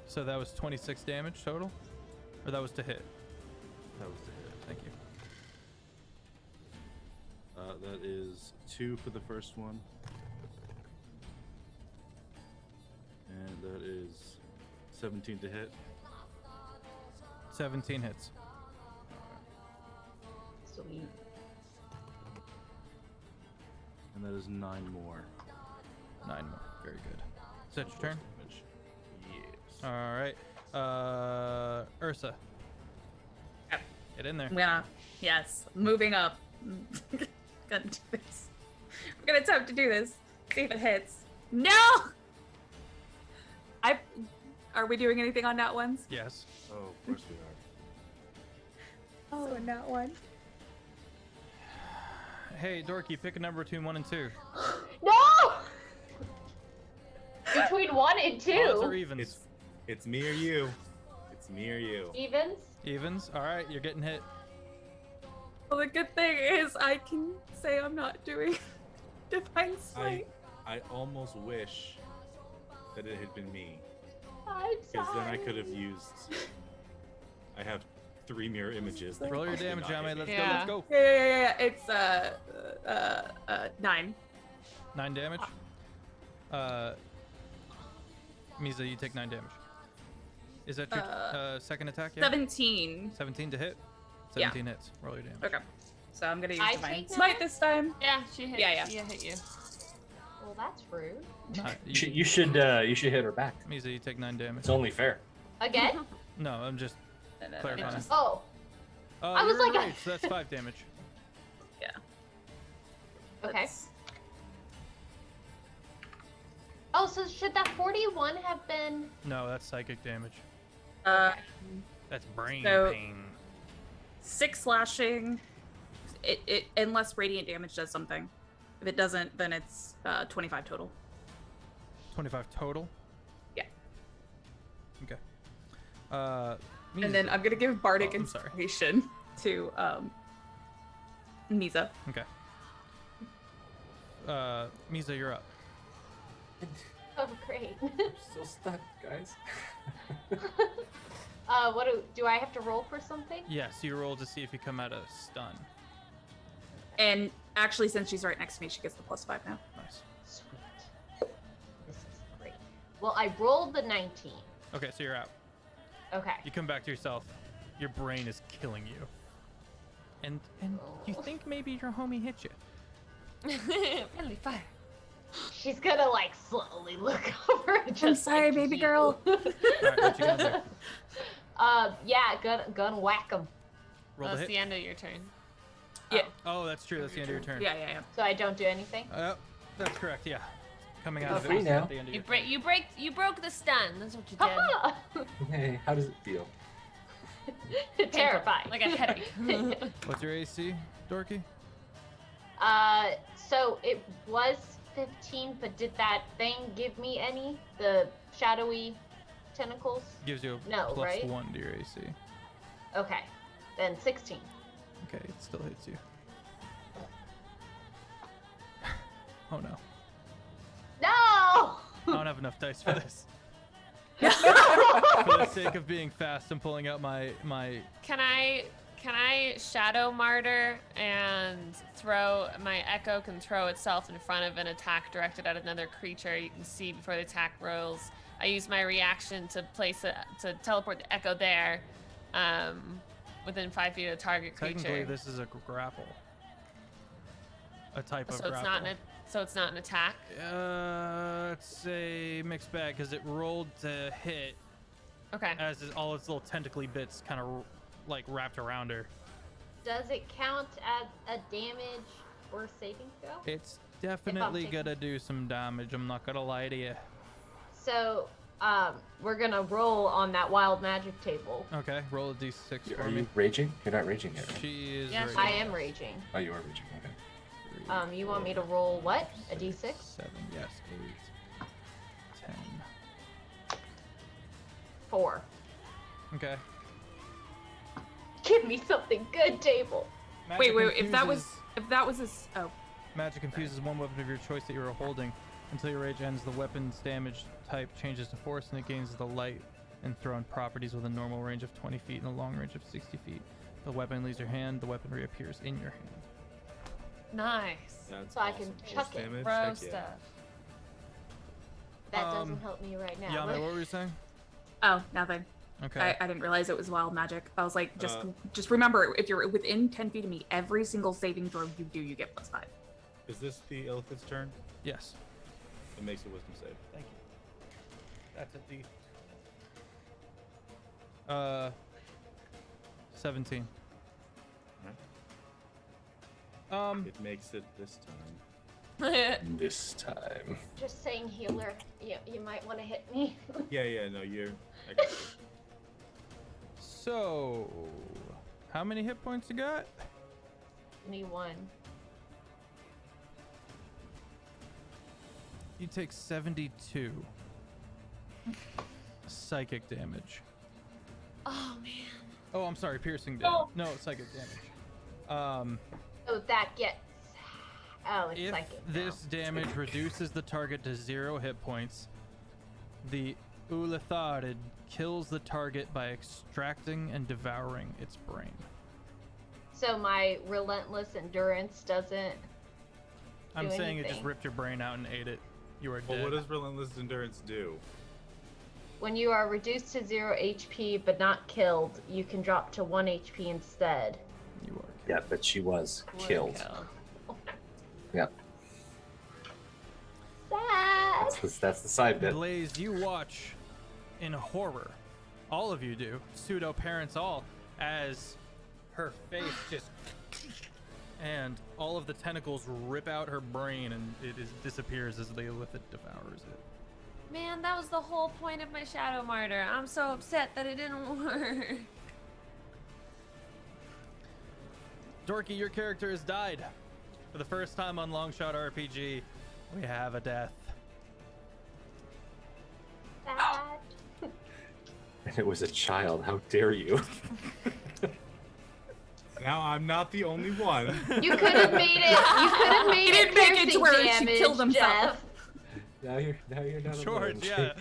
So that was 26 damage total, or that was to hit. That was the hit. Thank you. That is 2 for the first one, and that is 17 to hit. 17 hits. Sweet. And that is 9 more. 9 more. Very good. Is that your turn? Damage. Yes. All right. Ursa. Yep. Get in there. I'm gonna, yes, moving up. Gonna do this. I'm gonna attempt to do this. See if it hits. No! Are we doing anything on nat ones? Yes. Oh, of course we are. Oh, nat one. Hey, Dorky, pick a number between 1 and 2. No! Between 1 and 2. Odds or evens? It's me or you. It's me or you. Evens? Evens. All right, you're getting hit. Well, the good thing is I can say I'm not doing Divine Smite. I almost wish that it had been me, I'm because then I sorry. could have used. I have 3 mirror images. that Roll your possibly damage, not hit Yame. Let's me. go. Yeah. Let's go. Yeah. It's 9. 9 damage. Misa, you take 9 damage. Is that your second attack? Yeah? 17. 17 to hit. Yeah. 17 hits. Roll your damage. Okay. So I'm gonna use I Divine take Smite nine? this time. Yeah, she hit. Yeah. She hit you. Well, that's rude. You should hit her back. Misa, you take 9 damage. It's only fair. Again? No, I'm just No. clarifying. Oh. I was you're like, right, so that's 5 damage. Okay. That's- Oh, so should that 41 have been? No, that's psychic damage. That's brain So- pain. 6 slashing. It unless radiant damage does something. If it doesn't, then it's 25 total. 25 total? Yeah. Okay. And then I'm gonna give bardic Oh, I'm sorry. inspiration to Misa. Okay. Misa, you're up. Oh, great. I'm still stuck, guys. What do I have to roll for something? Yeah, so you roll to see if you come out of stun. And actually, since she's right next to me, she gets the +5 now. Nice. Sweet. This is great. Well, I rolled the 19. Okay, so you're out. Okay. You come back to yourself. Your brain is killing you. And you think maybe your homie hit you. Friendly fire. She's gonna like slowly look over and just. sorry, like, baby heal. girl. Alright, what you gonna do? Yeah, gonna whack him. Roll That's the the hit. end of your turn. Yeah. Oh, that's true. That's the end of your turn. Yeah. So I don't do anything. That's correct. Yeah. Coming out of it Free was now. at the end of You your you broke the stun. That's what you did. Haha! Hey, how does it feel? Terrifying. Like a headache. What's your AC, Dorky? So it was 15, but did that thing give me any? The shadowy tentacles? Gives you a No, right? +1 to your AC. Okay, then 16. Okay, it still hits you. Oh no. No! I don't have enough dice for this. For the sake of being fast, I'm pulling out my Can I shadow martyr and throw my echo can throw itself in front of an attack directed at another creature you can see before the attack rolls. I use my reaction to to teleport the echo there, within 5 feet of the target Technically, creature. this is a grapple. A type of So it's grapple. it's not an attack. It's a mixed bag because it rolled to hit Okay. as all its little tentacly bits kind of like wrapped around her. Does it count as a damage or saving throw? It's definitely taking- gonna do some damage. I'm not gonna lie to you. So, we're gonna roll on that wild magic table. Okay, roll a d6 for Are me. you raging? You're not raging yet, right? She is. Yes, raging. I am raging. Oh, you are raging. Okay. You want me to roll what? A d6? 7, yes, 8, 10. 4. Okay. Give me something good, table. Magic Wait. If that confuses- was his. Oh. Magic confuses one weapon of your choice that you are holding. Until your rage ends, the weapon's damage type changes to force and it gains the light and thrown properties with a normal range of 20 feet and a long range of 60 feet. If the weapon leaves your hand, the weapon reappears in your hand. Nice. That's So I can awesome. chuck Force it. damage, Bro heck yeah. stuff. That doesn't Um, help me right now. Yame, but- what were you saying? Oh, nothing. Okay. I didn't realize it was wild magic. I was like, just remember, if you're within 10 feet of me, every single saving throw you do, you get +5. Is this the elephant's turn? Yes. It makes a wisdom save. Thank you. That's a D. 17. It makes it this time. This time. Just saying, healer, you might want to hit me. Yeah, no, you're. I got you. So, how many hit points you got? Me one. You take 72 psychic damage. Oh man. Oh, I'm sorry, piercing damage. No, psychic damage. So that gets. Oh, it's If psychic. this damage reduces the target to 0 hit points, the Ulatharid kills the target by extracting and devouring its brain. So my relentless endurance doesn't. I'm Do saying it just anything. ripped your brain out and ate it. You are Well, dead. what does relentless endurance do? When you are reduced to 0 HP but not killed, you can drop to 1 HP instead. You are Yeah, but she was killed. Kill. Yep. Sad. That's the side bit. Blaze, you watch in horror. All of you do. Pseudo parents all, as her face just and all of the tentacles rip out her brain and disappears as the Illithid devours it. Man, that was the whole point of my shadow martyr. I'm so upset that it didn't work. Dorky, your character has died. For the first time on Longshot RPG, we have a death. Sad. And it was a child. How dare you? Now I'm not the only one. You could have made it. You could have made He it didn't make it to piercing where she damage, killed himself. Jeff. Now you're not George, alone.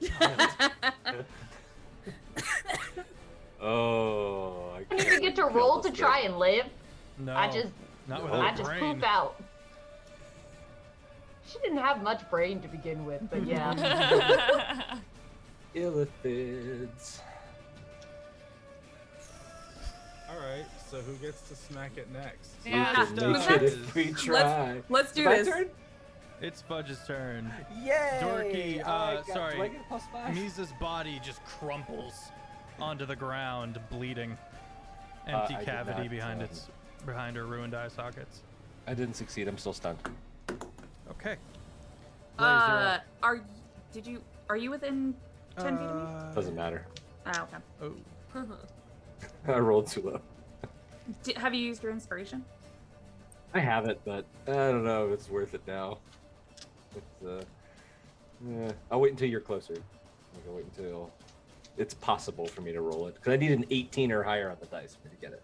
yeah. Oh, I didn't even get to roll to try and live. No, I just not with I a just brain. poop out. She didn't have much brain to begin with, but yeah. Illithids. Alright, so who gets to smack it next? Yeah. We can make it if we try. Let's do My this. turn? It's Fudge's turn. Yay! Dorky, sorry. Do I get a +5? Misa's body just crumples onto the ground, bleeding. Empty I did cavity not, behind her ruined eye sockets. I didn't succeed. I'm still stunned. Okay. Blaze, you're up. Are you within 10 feet of me? Doesn't matter. Oh, okay. Oh. I rolled too low. Have you used your inspiration? I have it, but I don't know if it's worth it now. It's, I'll wait until you're closer. I'll wait until it's possible for me to roll it. Because I need an 18 or higher on the dice for me to get it.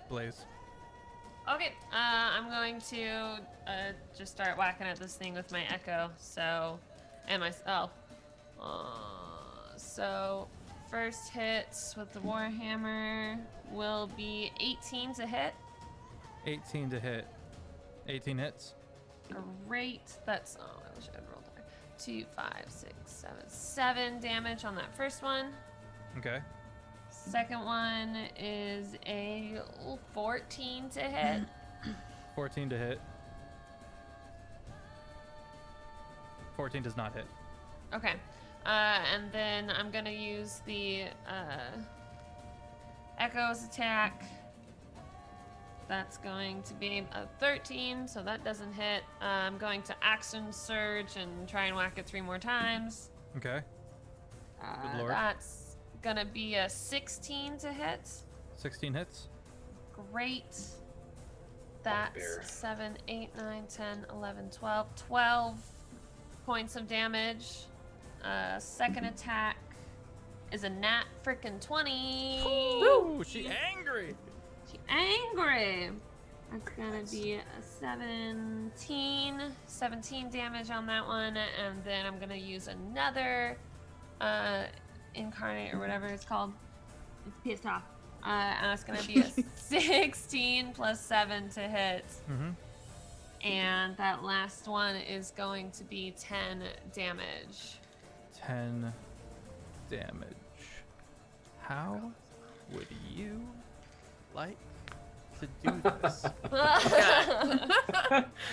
Blaze. Okay, I'm going to just start whacking at this thing with my echo. So, and myself. So, first hits with the Warhammer will be 18 to hit. 18 to hit. 18 hits. Great. That's, oh, I wish I'd rolled higher. 2, 5, 6, 7, 7 damage on that first one. Okay. Second one is a 14 to hit. 14 to hit. 14 does not hit. Okay. And then I'm going to use the Echo's attack. That's going to be a 13, so that doesn't hit. I'm going to Action Surge and try and whack it 3 more times. Okay. Good lord. That's going to be a 16 to hit. 16 hits. Great. That's 7, 8, 9, 10, 11, 12. 12 points of damage. Second attack is a nat frickin' 20. Ooh, she angry. She angry. That's gonna be a 17 damage on that one, and then I'm gonna use another incarnate or whatever it's called. It's pissed off. And it's gonna be a 16 plus 7 to hit. Mm-hmm. And that last one is going to be 10 damage. 10 damage. How would you like to do this?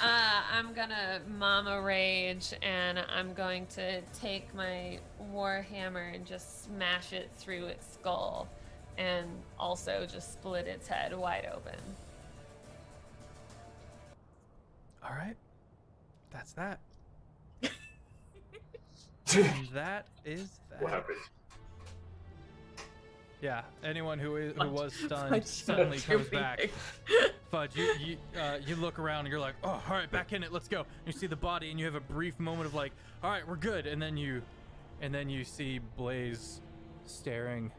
I'm gonna Mama Rage, and I'm going to take my Warhammer and just smash it through its skull, and also just split its head wide open. All right. That's that. And that is that. What happened? Yeah, anyone who was stunned Fudge. suddenly comes You're back. bleeding. Fudge, you look around and you're like, oh, all right, back in it, let's go. And you see the body and you have a brief moment of like, all right, we're good. And then you see Blaze staring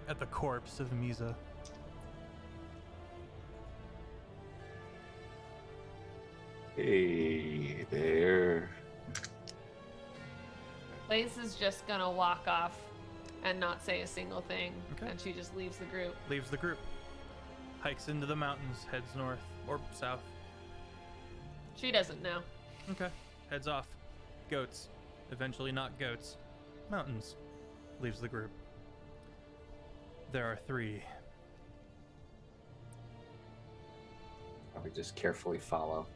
at the corpse of Misa. Hey there. Blaze is just gonna walk off and not say a single thing, Okay. and she just leaves the group. Leaves the group, hikes into the mountains, heads north or south. She doesn't know. Okay, heads off. Goats, eventually not goats. Mountains, leaves the group. There are 3. Probably just carefully follow.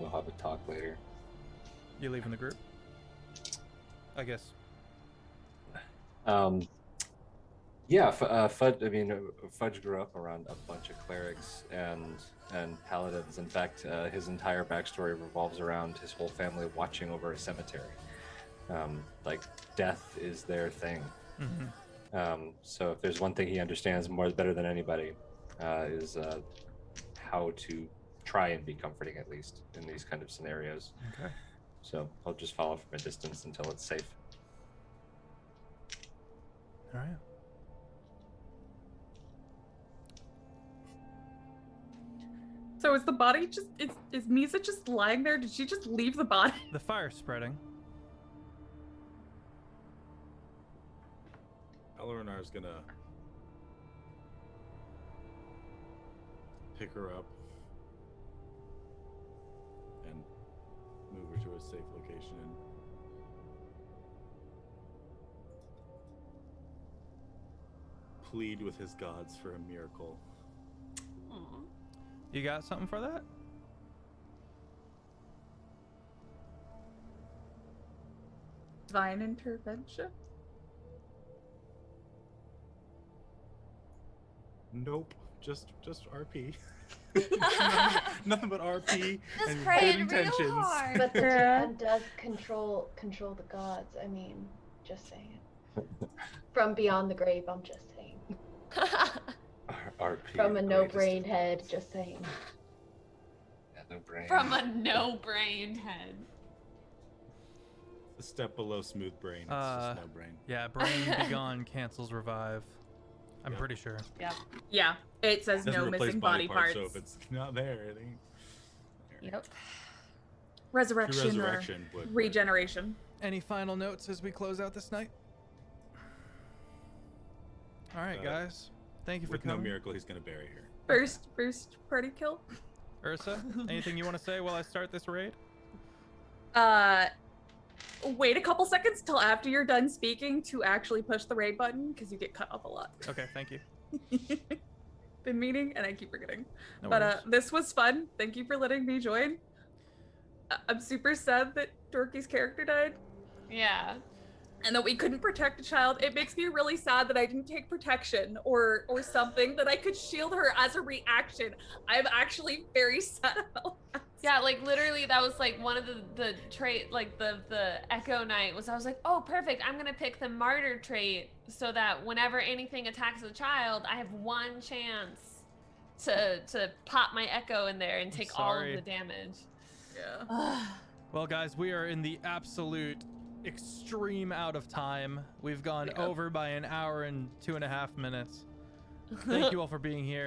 We'll have a talk later. You leaving the group? I guess. Yeah, Fudge. I mean, Fudge grew up around a bunch of clerics and paladins. In fact, his entire backstory revolves around his whole family watching over a cemetery. Like death is their thing. Mm-hmm. So if there's one thing he understands better than anybody, is how to try and be comforting, at least in these kind of scenarios. Okay. So I'll just follow from a distance until it's safe. All right. So is the body just is Misa just lying there? Did she just leave the body? The fire's spreading. Elrenar's gonna pick her up and move her to a safe location and plead with his gods for a miracle. Aw. You got something for that? Divine intervention? Nope, just RP. nothing but RP Just and praying good real intentions. hard. But the Yeah. DM does control the gods. I mean, just saying. From beyond the grave, I'm just saying. RP. From a greatest. no-brained head, just saying. Yeah, no brain. From a no-brained head. A step below smooth brain. It's just no brain. Yeah, brain be gone cancels revive. I'm Yeah. pretty sure. Yep. Yeah, it says Doesn't no replace missing body parts. so if it's not there, it ain't. Yep. Resurrection, Resurrection or would- regeneration. Any final notes as we close out this night? All right, guys. Thank you for With no coming. miracle, he's gonna bury her. First party kill. Ursa, anything you want to say while I start this raid? Wait a couple seconds till after you're done speaking to actually push the raid button because you get cut off a lot. Okay, thank you. Been meaning and I keep forgetting. No But worries. this was fun. Thank you for letting me join. I'm super sad that Dorky's character died Yeah. and that we couldn't protect a child. It makes me really sad that I didn't take protection or something that I could shield her as a reaction. I'm actually very sad about that. Yeah, like literally that was like one of the trait, like the Echo Knight was, I was like, oh perfect, I'm gonna pick the martyr trait so that whenever anything attacks a child, I have one chance to pop my Echo in there and take all of sorry. the damage. Yeah. Well, guys, we are in the absolute extreme out of time. We've gone Yeah. over by an hour and 2.5 minutes. Thank you all for being here.